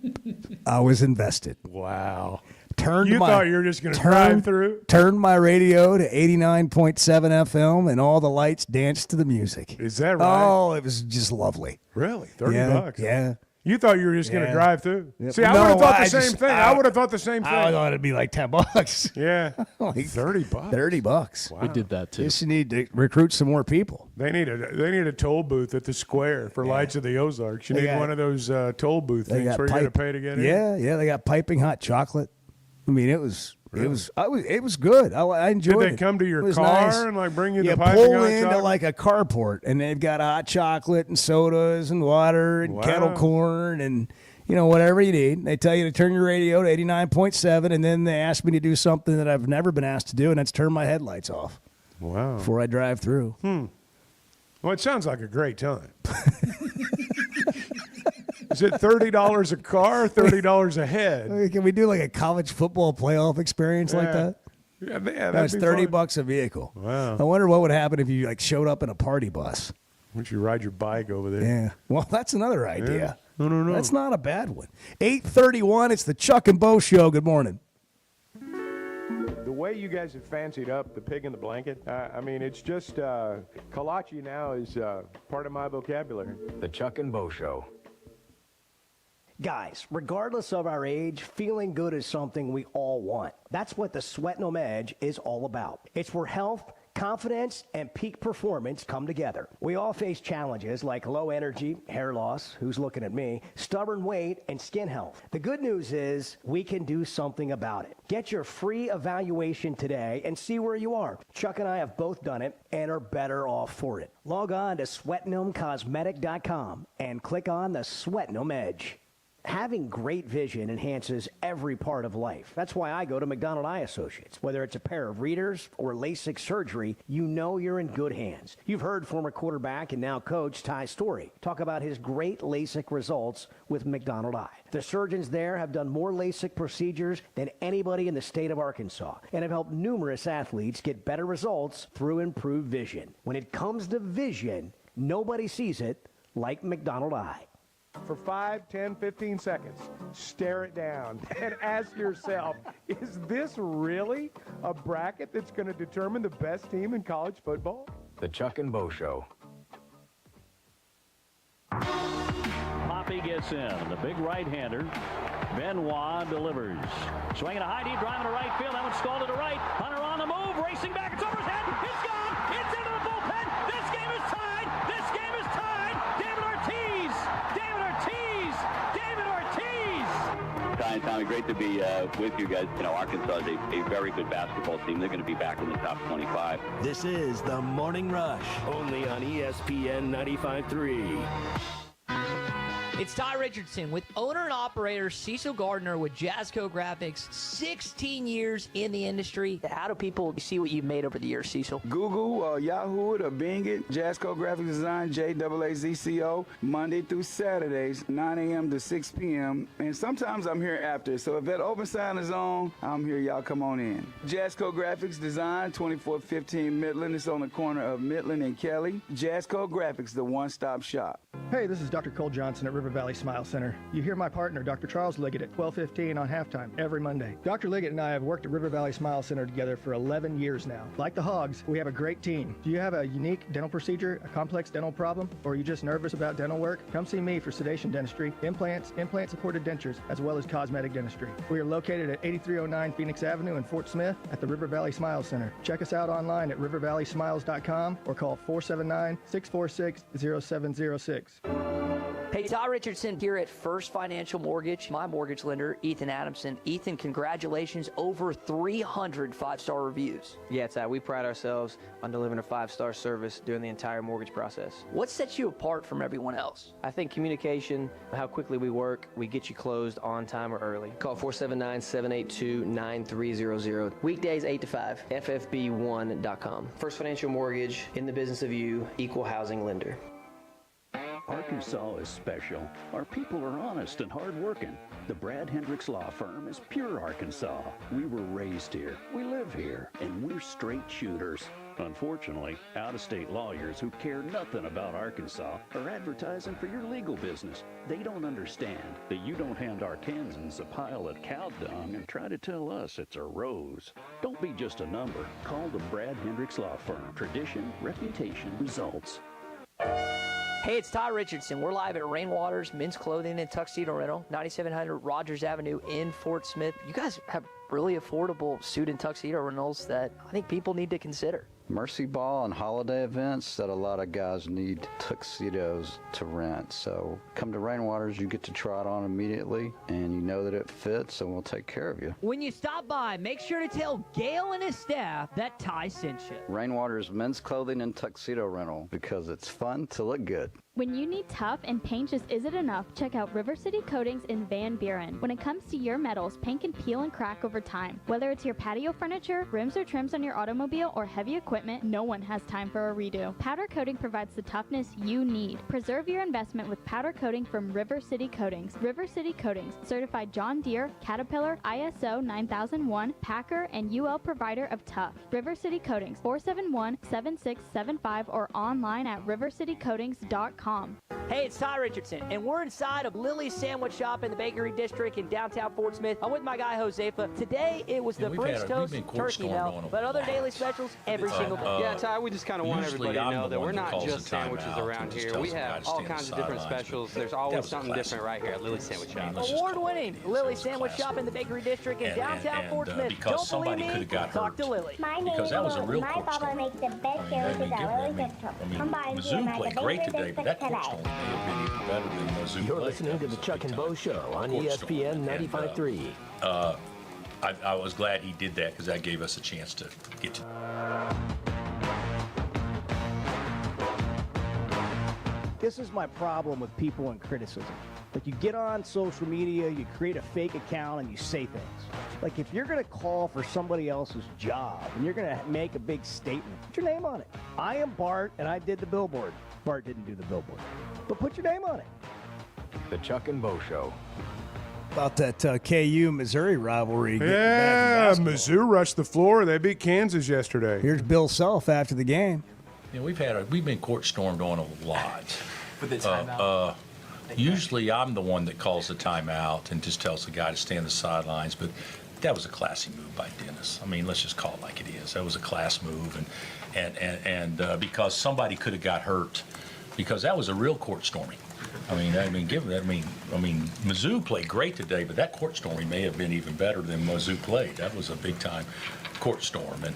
I was invested. Wow. Turned You my, thought you were just going to drive through? Turned my radio to 89.7 FM, and all the lights danced to the music. Is that right? Oh, it was just lovely. Really? $30? Yeah, yeah. You thought you were just going to Yeah. drive through? Yep. See, I No, would have thought the I same just- thing. I would have thought the same thing. I thought it'd be like $10. Yeah. Like $30. $30. Wow. We did that too. Just need to recruit some more people. They need a toll booth at the square for Lights of the Ozarks. You They need got- one of those toll booth They things got where you got to pipe- pay to get in. Yeah, they got piping hot chocolate. I mean, it was good. I enjoyed it. Did they come to your It was car nice. and like bring you You the piping pull hot into chocolate? like a carport, and they've got hot chocolate and sodas and water and Wow. kettle corn and whatever you need. They tell you to turn your radio to 89.7, and then they ask me to do something that I've never been asked to do, and that's turn my headlights off Wow. before I drive through. Well, it sounds like a great time. Is it $30 a car or $30 a head? Can we do like a college football playoff experience like Yeah. that? Yeah, That's that'd be $30 fun. bucks a vehicle. Wow. I wonder what would happen if you like showed up in a party bus. Why don't you ride your bike over there? Yeah. Well, that's another idea. Yeah. I don't know. That's not a bad one. 8:31. It's the Chuck and Bo Show. Good morning. The way you guys have fancied up the pig in the blanket, I mean, it's just kolache now is part of my vocabulary. The Chuck and Bo Show. Guys, regardless of our age, feeling good is something we all want. That's what the Sweatnum Edge is all about. It's where health, confidence, and peak performance come together. We all face challenges like low energy, hair loss, who's looking at me, stubborn weight, and skin health. The good news is we can do something about it. Get your free evaluation today and see where you are. Chuck and I have both done it and are better off for it. Log on to SweatnumCosmetic.com and click on the Sweatnum Edge. Having great vision enhances every part of life. That's why I go to McDonald Eye Associates. Whether it's a pair of readers or LASIK surgery, you know you're in good hands. You've heard former quarterback and now coach Ty Story talk about his great LASIK results with McDonald Eye. The surgeons there have done more LASIK procedures than anybody in the state of Arkansas and have helped numerous athletes get better results through improved vision. When it comes to vision, nobody sees it like McDonald Eye. For 5, 10, 15 seconds, stare it down and ask yourself, is this really a bracket that's going to determine the best team in college football? The Chuck and Bo Show. Poppy gets in. The big right-hander. Benoit delivers. Swinging a high deep drive to right field. That one stalled to the right. Hunter on the move. Racing back. It's over his head. It's gone. It's into the bullpen. This game is tied. This game is tied. David Ortiz. David Ortiz. David Ortiz. Ty and Tommy, great to be with you guys. Arkansas is a very good basketball team. They're going to be back in the top 25. This is the Morning Rush, only on ESPN 95.3. It's Ty Richardson with owner and operator Cecil Gardner with Jazzco Graphics. 16 years in the industry. How do people see what you've made over the years, Cecil? Google, Yahoo it, or Bing it. Jazzco Graphics Design, JAAZCO, Monday through Saturdays, 9 a.m. to 6 p.m. And sometimes I'm here after. So if that open sign is on, I'm here. Y'all come on in. Jazzco Graphics Design, 2415 Midland. It's on the corner of Midland and Kelly. Jazzco Graphics, the one-stop shop. Hey, this is Dr. Cole Johnson at River Valley Smile Center. You hear my partner, Dr. Charles Liggett, at 12:15 on halftime every Monday. Dr. Liggett and I have worked at River Valley Smile Center together for 11 years now. Like the Hogs, we have a great team. Do you have a unique dental procedure, a complex dental problem, or are you just nervous about dental work? Come see me for sedation dentistry, implants, implant-supported dentures, as well as cosmetic dentistry. We are located at 8309 Phoenix Avenue in Fort Smith at the River Valley Smile Center. Check us out online at rivervalleysmiles.com or call 479-646-0706. Hey, Ty Richardson here at First Financial Mortgage. My mortgage lender, Ethan Adamson. Ethan, congratulations. Over 300 five-star reviews. Yeah, Ty, we pride ourselves on delivering a 5-star service during the entire mortgage process. What sets you apart from everyone else? I think communication, how quickly we work, we get you closed on time or early. Call 479-782-9300. Weekdays 8 to 5, ffb1.com. First Financial Mortgage, in the business of you, equal housing lender. Arkansas is special. Our people are honest and hardworking. The Brad Hendricks Law Firm is pure Arkansas. We were raised here, we live here, and we're straight shooters. Unfortunately, out-of-state lawyers who care nothing about Arkansas are advertising for your legal business. They don't understand that you don't hand Arkansans a pile of cow dung and try to tell us it's a rose. Don't be just a number. Call the Brad Hendricks Law Firm. Tradition, reputation, results. Hey, it's Ty Richardson. We're live at Rainwater's Men's Clothing and Tuxedo Rental, 9700 Rogers Avenue in Fort Smith. You guys have really affordable suit and tuxedo rentals that I think people need to consider. Mercy Ball and holiday events that a lot of guys need tuxedos to rent. So come to Rainwater's, you get to try it on immediately, and you know that it fits, and we'll take care of you. When you stop by, make sure to tell Gail and his staff that Ty sent you. Rainwater's Men's Clothing and Tuxedo Rental, because it's fun to look good. When you need tough and paint just isn't enough, check out River City Coatings in Van Buren. When it comes to your metals, paint can peel and crack over time. Whether it's your patio furniture, rims or trims on your automobile, or heavy equipment, no one has time for a redo. Powder coating provides the toughness you need. Preserve your investment with powder coating from River City Coatings. River City Coatings, certified John Deere, Caterpillar, ISO 9001, Packer, and UL provider of tough. River City Coatings, 471-7675 or online at rivercitycoatings.com. Hey, it's Ty Richardson, and we're inside of Lily's Sandwich Shop in the Bakery District in downtown Fort Smith. I'm with my guy, Josefa. Today, it was the French toast turkey hell, but other daily specials every single day. Yeah, Ty, we just kind of want everybody to know that we're not just sandwiches around here. We have all kinds of different specials. There's always something different right here at Lily's Sandwich Shop. Award-winning Lily's Sandwich Shop in the Bakery District in downtown Fort Smith. Don't believe me? Talk to Lily. My name is Lily. My papa makes the best sandwiches at Lily's Central. Come by and see him at the Bakery District today. You're listening to the Chuck and Bo Show on ESPN 95.3. I was glad he did that because that gave us a chance to get to. This is my problem with people and criticism. Like, you get on social media, you create a fake account, and you say things. Like, if you're going to call for somebody else's job and you're going to make a big statement, put your name on it. I am Bart, and I did the billboard. Bart didn't do the billboard. But put your name on it. The Chuck and Bo Show. About that KU-Missouri rivalry. Yeah, Mizzou rushed the floor. They beat Kansas yesterday. Here's Bill Self after the game. Yeah, we've been court stormed on a lot. With the timeout. Usually I'm the one that calls the timeout and just tells the guy to stay on the sidelines, but that was a classy move by Dennis. I mean, let's just call it like it is. That was a class move, and because somebody could have got hurt, because that was a real court storming. Mizzou played great today, but that court storming may have been even better than Mizzou played. That was a big time court storm, and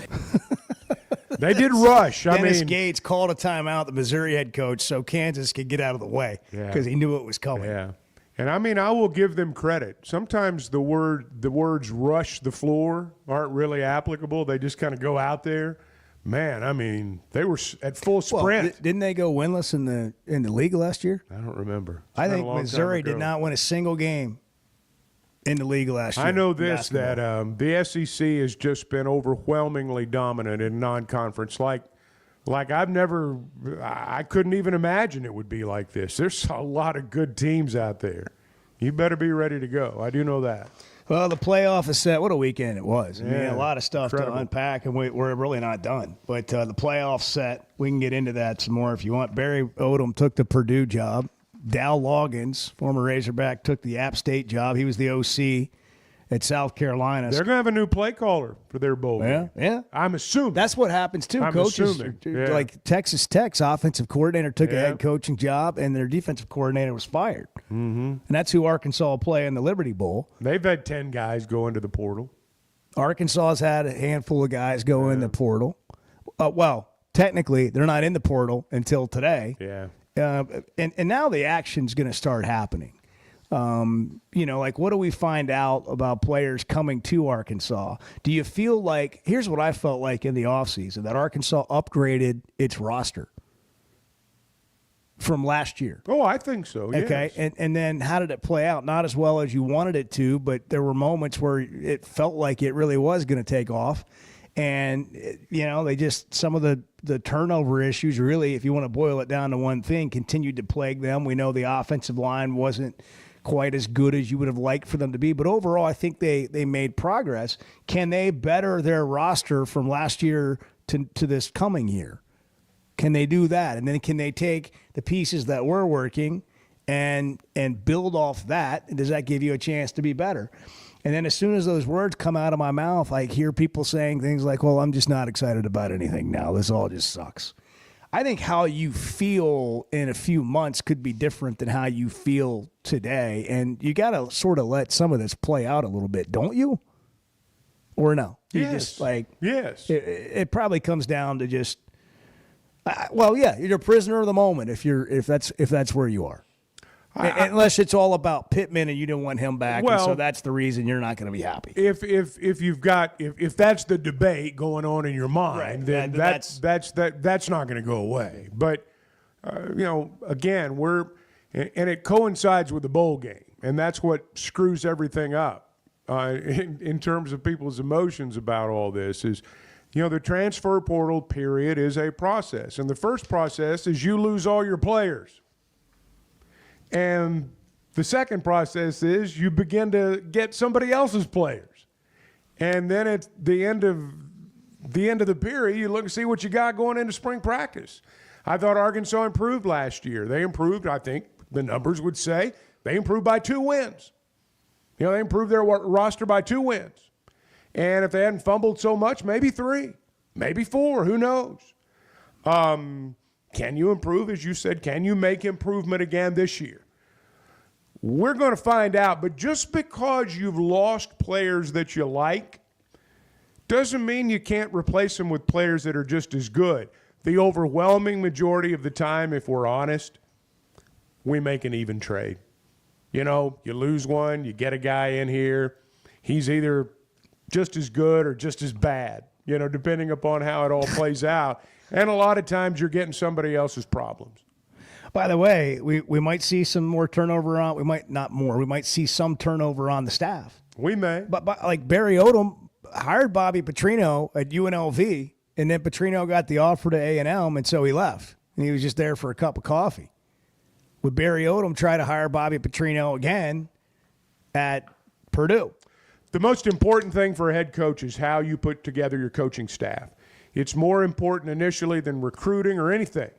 they did rush. Dennis Gates called a timeout, the Missouri head coach, so Kansas could get out of the way because he knew it was coming. Yeah. And I will give them credit. Sometimes the words rush the floor aren't really applicable. They just kind of go out there. Man, I mean, they were at full sprint. Well, didn't they go winless in the league last year? I don't remember. I think Missouri did not win a single game in the league last year. I know this, basketball. that the SEC has just been overwhelmingly dominant in non-conference. Like I couldn't even imagine it would be like this. There's a lot of good teams out there. You better be ready to go. I do know that. Well, the playoff is set. What a weekend it was. I mean, Yeah, a lot of stuff incredible. to unpack, and we're really not done. But the playoff's set. We can get into that some more if you want. Barry Odom took the Purdue job. Dow Loggins, former Razorback, took the App State job. He was the OC at South Carolina. They're going to have a new play caller for their bowl game. Yeah. I'm assuming. That's what happens, too. I'm Coaches, assuming, yeah. like Texas Tech's offensive coordinator took a Yeah. head coaching job, and their defensive coordinator was fired. Mm-hmm. And that's who Arkansas will play in the Liberty Bowl. They've had 10 guys go into the portal. Arkansas's had a handful of guys go in the portal. Well, technically, they're not in the portal until today. Yeah. And now the action's going to start happening. Like what do we find out about players coming to Arkansas? Do you feel like, here's what I felt like in the offseason, that Arkansas upgraded its roster from last year. Oh, I think so, yes. Okay, and then how did it play out? Not as well as you wanted it to, but there were moments where it felt like it really was going to take off. And, they just, some of the turnover issues really, if you want to boil it down to one thing, continued to plague them. We know the offensive line wasn't quite as good as you would have liked for them to be. But overall, I think they made progress. Can they better their roster from last year to this coming year? Can they do that? And then can they take the pieces that were working and build off that? And does that give you a chance to be better? And then as soon as those words come out of my mouth, I hear people saying things like, well, I'm just not excited about anything now. This all just sucks. I think how you feel in a few months could be different than how you feel today. And you got to sort of let some of this play out a little bit, don't you? Or no? You Yes. just Yes. It probably comes down to just, you're a prisoner of the moment if that's where you are. Unless it's all about Pittman and you don't want him back, and so that's the reason you're not going to be happy. If that's the debate going on in your mind, then that's not going to go away. But again, and it coincides with the bowl game, and that's what screws everything up in terms of people's emotions about all this. Is the transfer portal period is a process, and the first process is you lose all your players. And the second process is you begin to get somebody else's players. And then at the end of the period, you look and see what you got going into spring practice. I thought Arkansas improved last year. They improved, I think the numbers would say, they improved by 2 wins. They improved their roster by 2 wins. And if they hadn't fumbled so much, maybe 3, maybe 4, who knows? Can you improve? As you said, can you make improvement again this year? We're going to find out, but just because you've lost players that you like doesn't mean you can't replace them with players that are just as good. The overwhelming majority of the time, if we're honest, we make an even trade. You lose one, you get a guy in here, he's either just as good or just as bad, depending upon how it all plays out. And a lot of times you're getting somebody else's problems. By the way, we might see some more turnover on. We might not more. We might see some turnover on the staff. We may. But like Barry Odom hired Bobby Petrino at UNLV, and then Petrino got the offer to A&M, and so he left. And he was just there for a cup of coffee. Would Barry Odom try to hire Bobby Petrino again at Purdue? The most important thing for a head coach is how you put together your coaching staff. It's more important initially than recruiting or anything.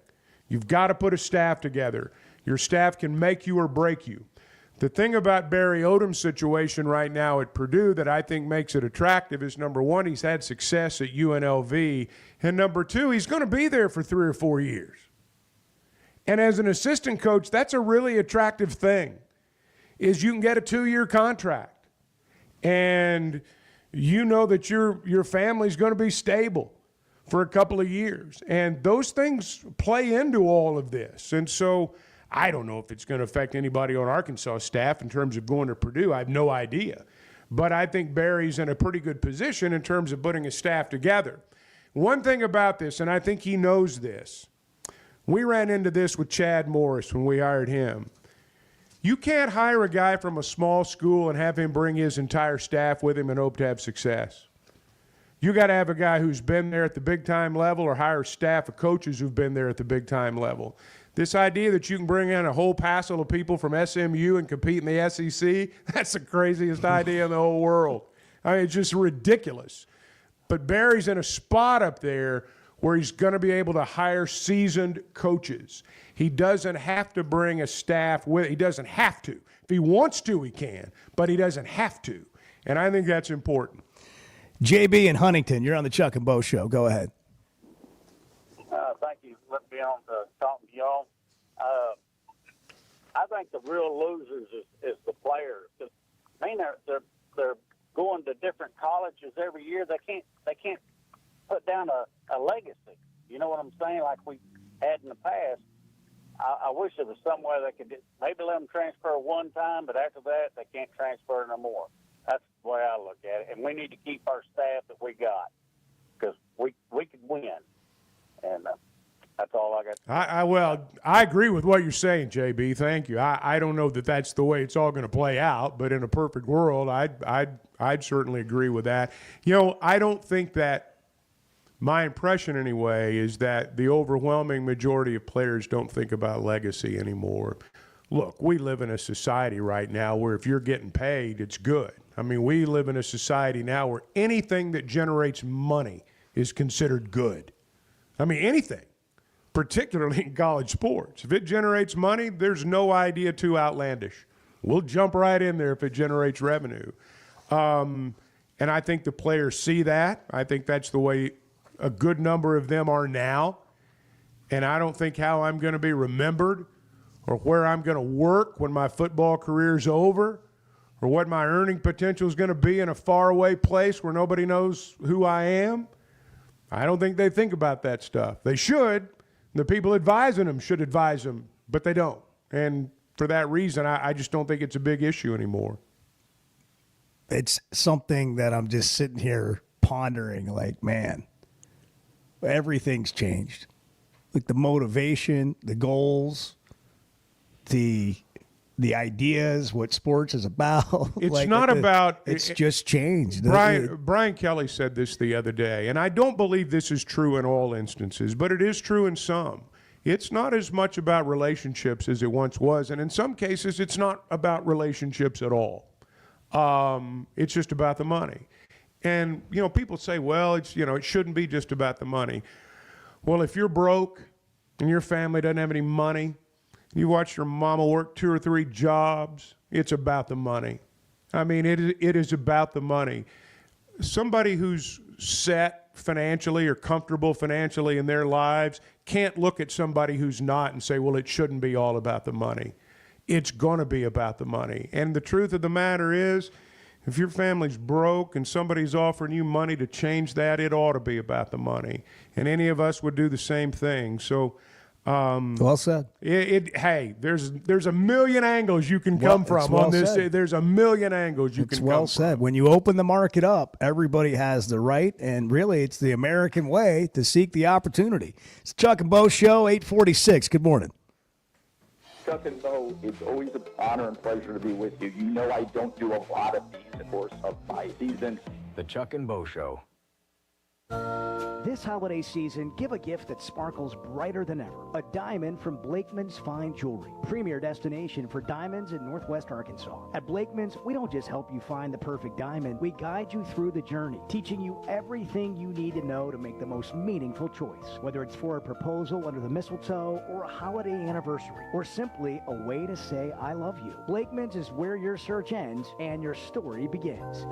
You've got to put a staff together. Your staff can make you or break you. The thing about Barry Odom's situation right now at Purdue that I think makes it attractive is, number one, he's had success at UNLV, and number two, he's going to be there for 3 or 4 years. And as an assistant coach, that's a really attractive thing, is you can get a 2-year contract, and you know that your family's going to be stable for a couple of years. And those things play into all of this. And so I don't know if it's going to affect anybody on Arkansas staff in terms of going to Purdue. I have no idea. But I think Barry's in a pretty good position in terms of putting his staff together. one thing about this, and I think he knows this, we ran into this with Chad Morris when we hired him. You can't hire a guy from a small school and have him bring his entire staff with him and hope to have success. You got to have a guy who's been there at the big-time level or hire a staff of coaches who've been there at the big-time level. This idea that you can bring in a whole passel of people from SMU and compete in the SEC, that's the craziest idea in the whole world. I mean, it's just ridiculous. But Barry's in a spot up there where he's going to be able to hire seasoned coaches. He doesn't have to bring a staff with. He doesn't have to. If he wants to, he can, but he doesn't have to. And I think that's important. JB in Huntington, you're on the Chuck and Bo Show. Go ahead. Thank you for letting me on to talk to y'all. I think the real losers is the players. I mean, they're going to different colleges every year. They can't put down a legacy. You know what I'm saying? Like we had in the past. I wish there was some way they could maybe let them transfer one time, but after that they can't transfer no more. That's the way I look at it. And we need to keep our staff that we got because we could win. And that's all I got. I agree with what you're saying, JB. Thank you. I don't know that that's the way it's all going to play out, but in a perfect world, I'd certainly agree with that. You know, I don't think that my impression anyway is that the overwhelming majority of players don't think about legacy anymore. Look, we live in a society right now where if you're getting paid, it's good. I mean, we live in a society now where anything that generates money is considered good. I mean, anything, particularly in college sports. If it generates money, there's no idea too outlandish. We'll jump right in there if it generates revenue. And I think the players see that. I think that's the way a good number of them are now. And I don't think how I'm going to be remembered or where I'm going to work when my football career's over or what my earning potential is going to be in a faraway place where nobody knows who I am. I don't think they think about that stuff. They should. The people advising them should advise them, but they don't. And for that reason, I just don't think it's a big issue anymore. It's something that I'm just sitting here pondering like, man, everything's changed. Like the motivation, the goals, the ideas, what sports is about. It's like not about... It's just changed. Brian Kelly said this the other day, and I don't believe this is true in all instances, but it is true in some. It's not as much about relationships as it once was, and in some cases, it's not about relationships at all. It's just about the money. And, you know, people say, well, it's, you know, it shouldn't be just about the money. Well, if you're broke and your family doesn't have any money, you watch your mama work 2 or 3 jobs, it's about the money. I mean, it is about the money. Somebody who's set financially or comfortable financially in their lives can't look at somebody who's not and say, well, it shouldn't be all about the money. It's going to be about the money. And the truth of the matter is, if your family's broke and somebody's offering you money to change that, it ought to be about the money. And any of us would do the same thing. So, well said. Hey, there's a million angles you can come from on this. Said. There's a million angles you can come from. Well said. When you open the market up, everybody has the right, and really it's the American way to seek the opportunity. It's Chuck and Bo Show, 846. Good morning. Chuck and Bo, it's always an honor and pleasure to be with you. You know I don't do a lot of these in the course of my season. The Chuck and Bo Show. This holiday season, give a gift that sparkles brighter than ever. A diamond from Blakeman's Fine Jewelry, premier destination for diamonds in Northwest Arkansas. At Blakeman's, we don't just help you find the perfect diamond, we guide you through the journey, teaching you everything you need to know to make the most meaningful choice. Whether it's for a proposal under the mistletoe, or a holiday anniversary, or simply a way to say I love you. Blakeman's is where your search ends and your story begins.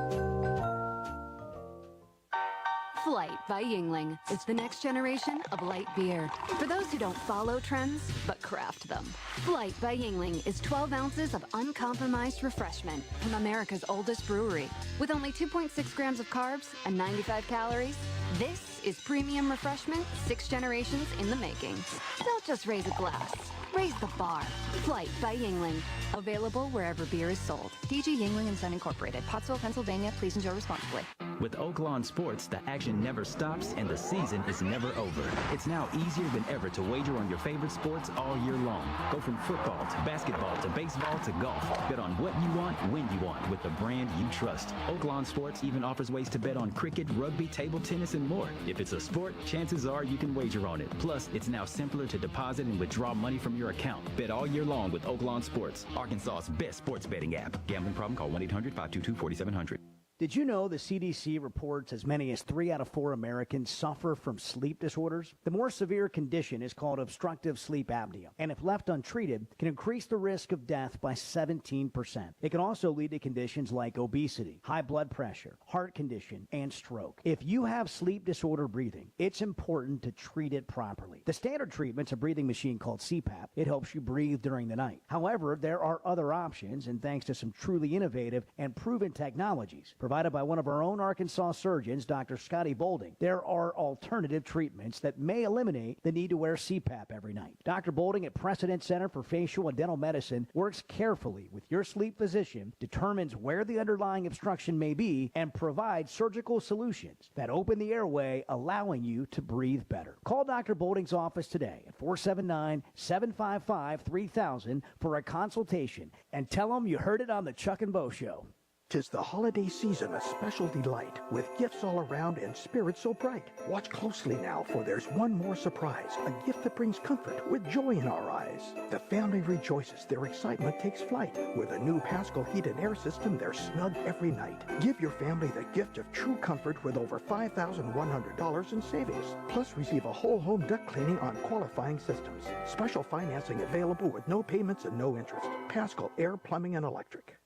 Flight by Yuengling is the next generation of light beer. For those who don't follow trends, but craft them. Flight by Yuengling is 12 ounces of uncompromised refreshment from America's oldest brewery. With only 2.6 grams of carbs and 95 calories, this is premium refreshment 6 generations in the making. Don't just raise a glass. Raise the bar. Flight by Yuengling. Available wherever beer is sold. DG Yuengling & Son Incorporated. Pottsville, Pennsylvania. Please enjoy responsibly. With Oaklawn Sports, the action never stops and the season is never over. It's now easier than ever to wager on your favorite sports all year long. Go from football to basketball to baseball to golf. Bet on what you want, when you want, with the brand you trust. Oaklawn Sports even offers ways to bet on cricket, rugby, table tennis, and more. If it's a sport, chances are you can wager on it. Plus, it's now simpler to deposit and withdraw money from your account. Bet all year long with Oaklawn Sports, Arkansas's best sports betting app. Gambling problem? Call 1-800-522-4700. Did you know the CDC reports as many as 3 out of 4 Americans suffer from sleep disorders? The more severe condition is called obstructive sleep apnea, and if left untreated, can increase the risk of death by 17%. It can also lead to conditions like obesity, high blood pressure, heart condition, and stroke. If you have sleep disorder breathing, it's important to treat it properly. The standard treatment's a breathing machine called CPAP. It helps you breathe during the night. However, there are other options, and thanks to some truly innovative and proven technologies provided by one of our own Arkansas surgeons, Dr. Scotty Bolding, there are alternative treatments that may eliminate the need to wear CPAP every night. Dr. Bolding at Precedent Center for Facial and Dental Medicine works carefully with your sleep physician, determines where the underlying obstruction may be, and provides surgical solutions that open the airway, allowing you to breathe better. Call Dr. Bolding's office today at 479-755-3000 for a consultation and tell them you heard it on the Chuck and Bo Show. 'Tis the holiday season, a special delight, with gifts all around and spirits so bright. Watch closely now, for there's one more surprise, a gift that brings comfort with joy in our eyes. The family rejoices, their excitement takes flight. With a new Pascal heated air system, they're snug every night. Give your family the gift of true comfort with over $5,100 in savings. Plus, receive a whole home duct cleaning on qualifying systems. Special financing available with no payments and no interest. Pascal Air, Plumbing, and Electric.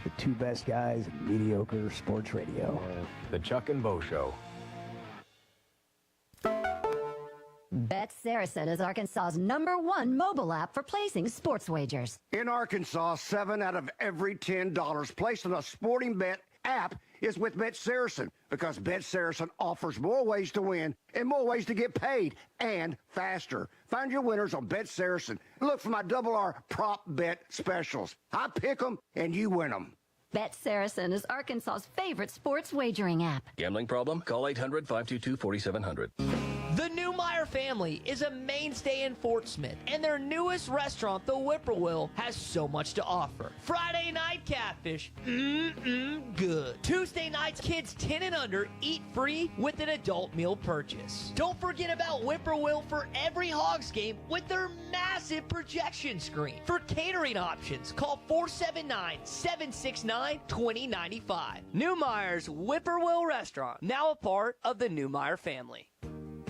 The two best guys in mediocre sports radio. The Chuck and Bo Show. Bet Saracen is Arkansas's #1 mobile app for placing sports wagers. In Arkansas, 7 out of every $10 placed on a sporting bet app is with Bet Saracen, because Bet Saracen offers more ways to win and more ways to get paid, and faster. Find your winners on Bet Saracen. Look for my Double R prop bet specials. I pick them and you win them. Bet Saracen is Arkansas's favorite sports wagering app. Gambling problem? Call 800-522-4700. The Neumeier family is a mainstay in Fort Smith, and their newest restaurant, the Whippoorwill, has so much to offer. Friday night catfish, good. Tuesday nights, kids 10 and under eat free with an adult meal purchase. Don't forget about Whippoorwill for every Hogs game with their massive projection screen. For catering options, call 479-769-2095. Neumeier's Whippoorwill Restaurant, now a part of the Neumeier family.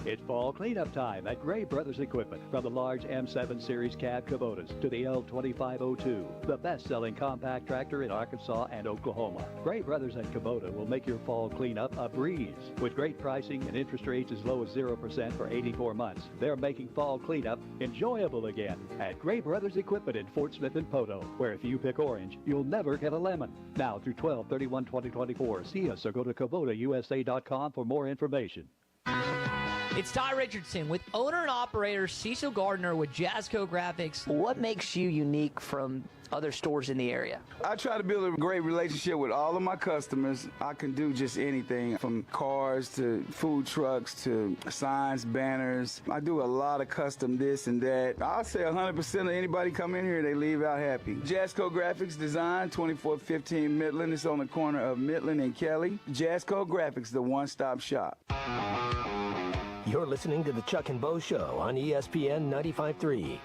It's fall cleanup time at Gray Brothers Equipment. From the large M7 Series cab Kubotas to the L2502, the best-selling compact tractor in Arkansas and Oklahoma. Gray Brothers and Kubota will make your fall cleanup a breeze. With great pricing and interest rates as low as 0% for 84 months, they're making fall cleanup enjoyable again at Gray Brothers Equipment in Fort Smith and Poto, where if you pick orange, you'll never get a lemon. Now through 12/31/2024, see us or go to KubotaUSA.com for more information. It's Ty Richardson with owner and operator Cecil Gardner with Jazzco Graphics. What makes you unique from other stores in the area? I try to build a great relationship with all of my customers. I can do just anything, from cars to food trucks to signs, banners. I do a lot of custom this and that. I'll say 100% of anybody come in here, they leave out happy. Jazzco Graphics Design, 2415 Midland. It's on the corner of Midland and Kelly. Jazzco Graphics, the one-stop shop. You're listening to the Chuck and Bo Show on ESPN 95.3.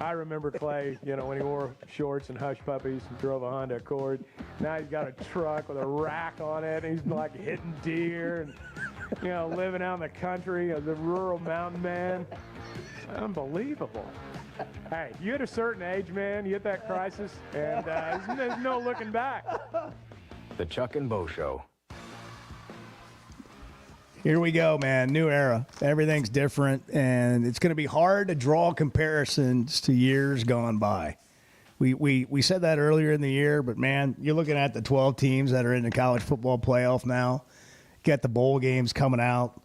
I remember Clay, when he wore shorts and hush puppies and drove a Honda Accord. Now he's got a truck with a rack on it, and he's like hitting deer and, living out in the country as a rural mountain man. Unbelievable. Hey, you hit a certain age, man, you hit that crisis, and there's no looking back. The Chuck and Bo Show. Here we go, man. New era. Everything's different, and it's going to be hard to draw comparisons to years gone by. We said that earlier in the year, but, man, you're looking at the 12 teams that are in the college football playoff now. Get the bowl games coming out.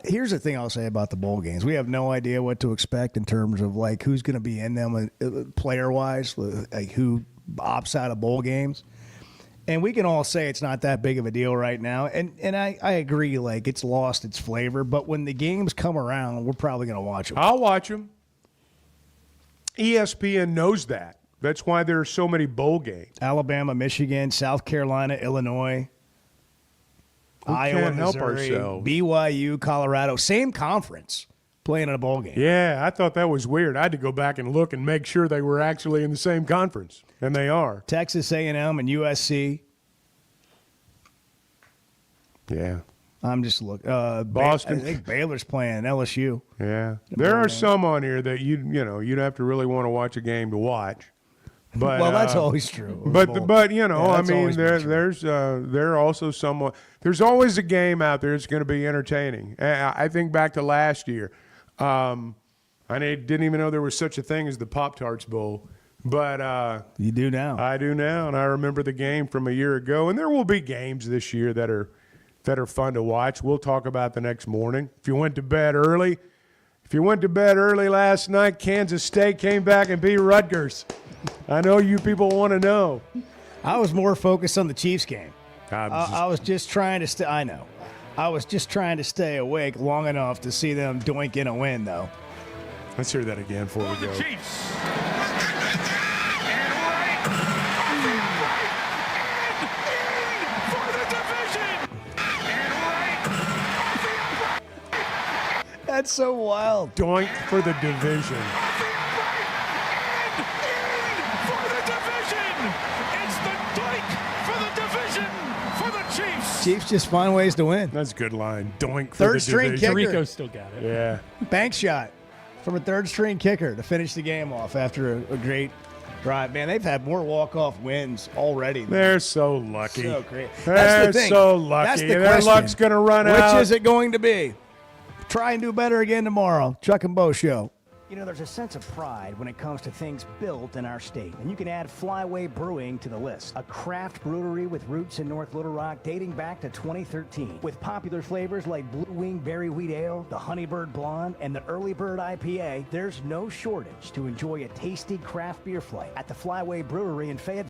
Here's the thing I'll say about the bowl games. We have no idea what to expect in terms of like who's going to be in them player-wise, like who opts out of bowl games. And we can all say it's not that big of a deal right now. And I agree, like it's lost its flavor. But when the games come around, we're probably going to watch them. I'll watch them. ESPN knows that. That's why there are so many bowl games. Alabama, Michigan, South Carolina, Illinois, Iowa, can't help Missouri, ourselves. BYU, Colorado, same conference playing in a bowl game. Yeah, I thought that was weird. I had to go back and look and make sure they were actually in the same conference, and they are. Texas A&M and USC. Yeah. I'm just looking. Boston. I think Baylor's playing LSU. Yeah. There are some on here that you'd have to really want to watch a game to watch. But, well, that's always true. But you know, Yeah, I that's mean, always been there are also some. There's always a game out there that's going to be entertaining. I think back to last year. I didn't even know there was such a thing as the Pop-Tarts Bowl. But you do now. I do now, and I remember the game from a year ago. And there will be games this year that are fun to watch. We'll talk about the next morning. If you went to bed early last night, Kansas State came back and beat Rutgers. I know you people want to know. I was more focused on the Chiefs game. I was just trying to stay. I know. I was just trying to stay awake long enough to see them doink in a win, though. Let's hear that again before we go. Chiefs. That's so wild. Doink for the division. Chiefs just find ways to win. That's a good line. Doink for third the string division. kicker. Rico still got it. Yeah. Bank shot from a third string kicker to finish the game off after a great drive. Man, they've had more walk-off wins already. They're so lucky. So great. They're That's the thing. so lucky. That's the Their question. luck's going to run out. Which is it going to be? Try and do better again tomorrow. Chuck and Bo Show. You know, there's a sense of pride when it comes to things built in our state, and you can add Flyway Brewing to the list. A craft brewery with roots in North Little Rock dating back to 2013. With popular flavors like Blue Wing Berry Wheat Ale, the Honeybird Blonde, and the Early Bird IPA, there's no shortage to enjoy a tasty craft beer flight at the Flyway Brewery in Fayetteville.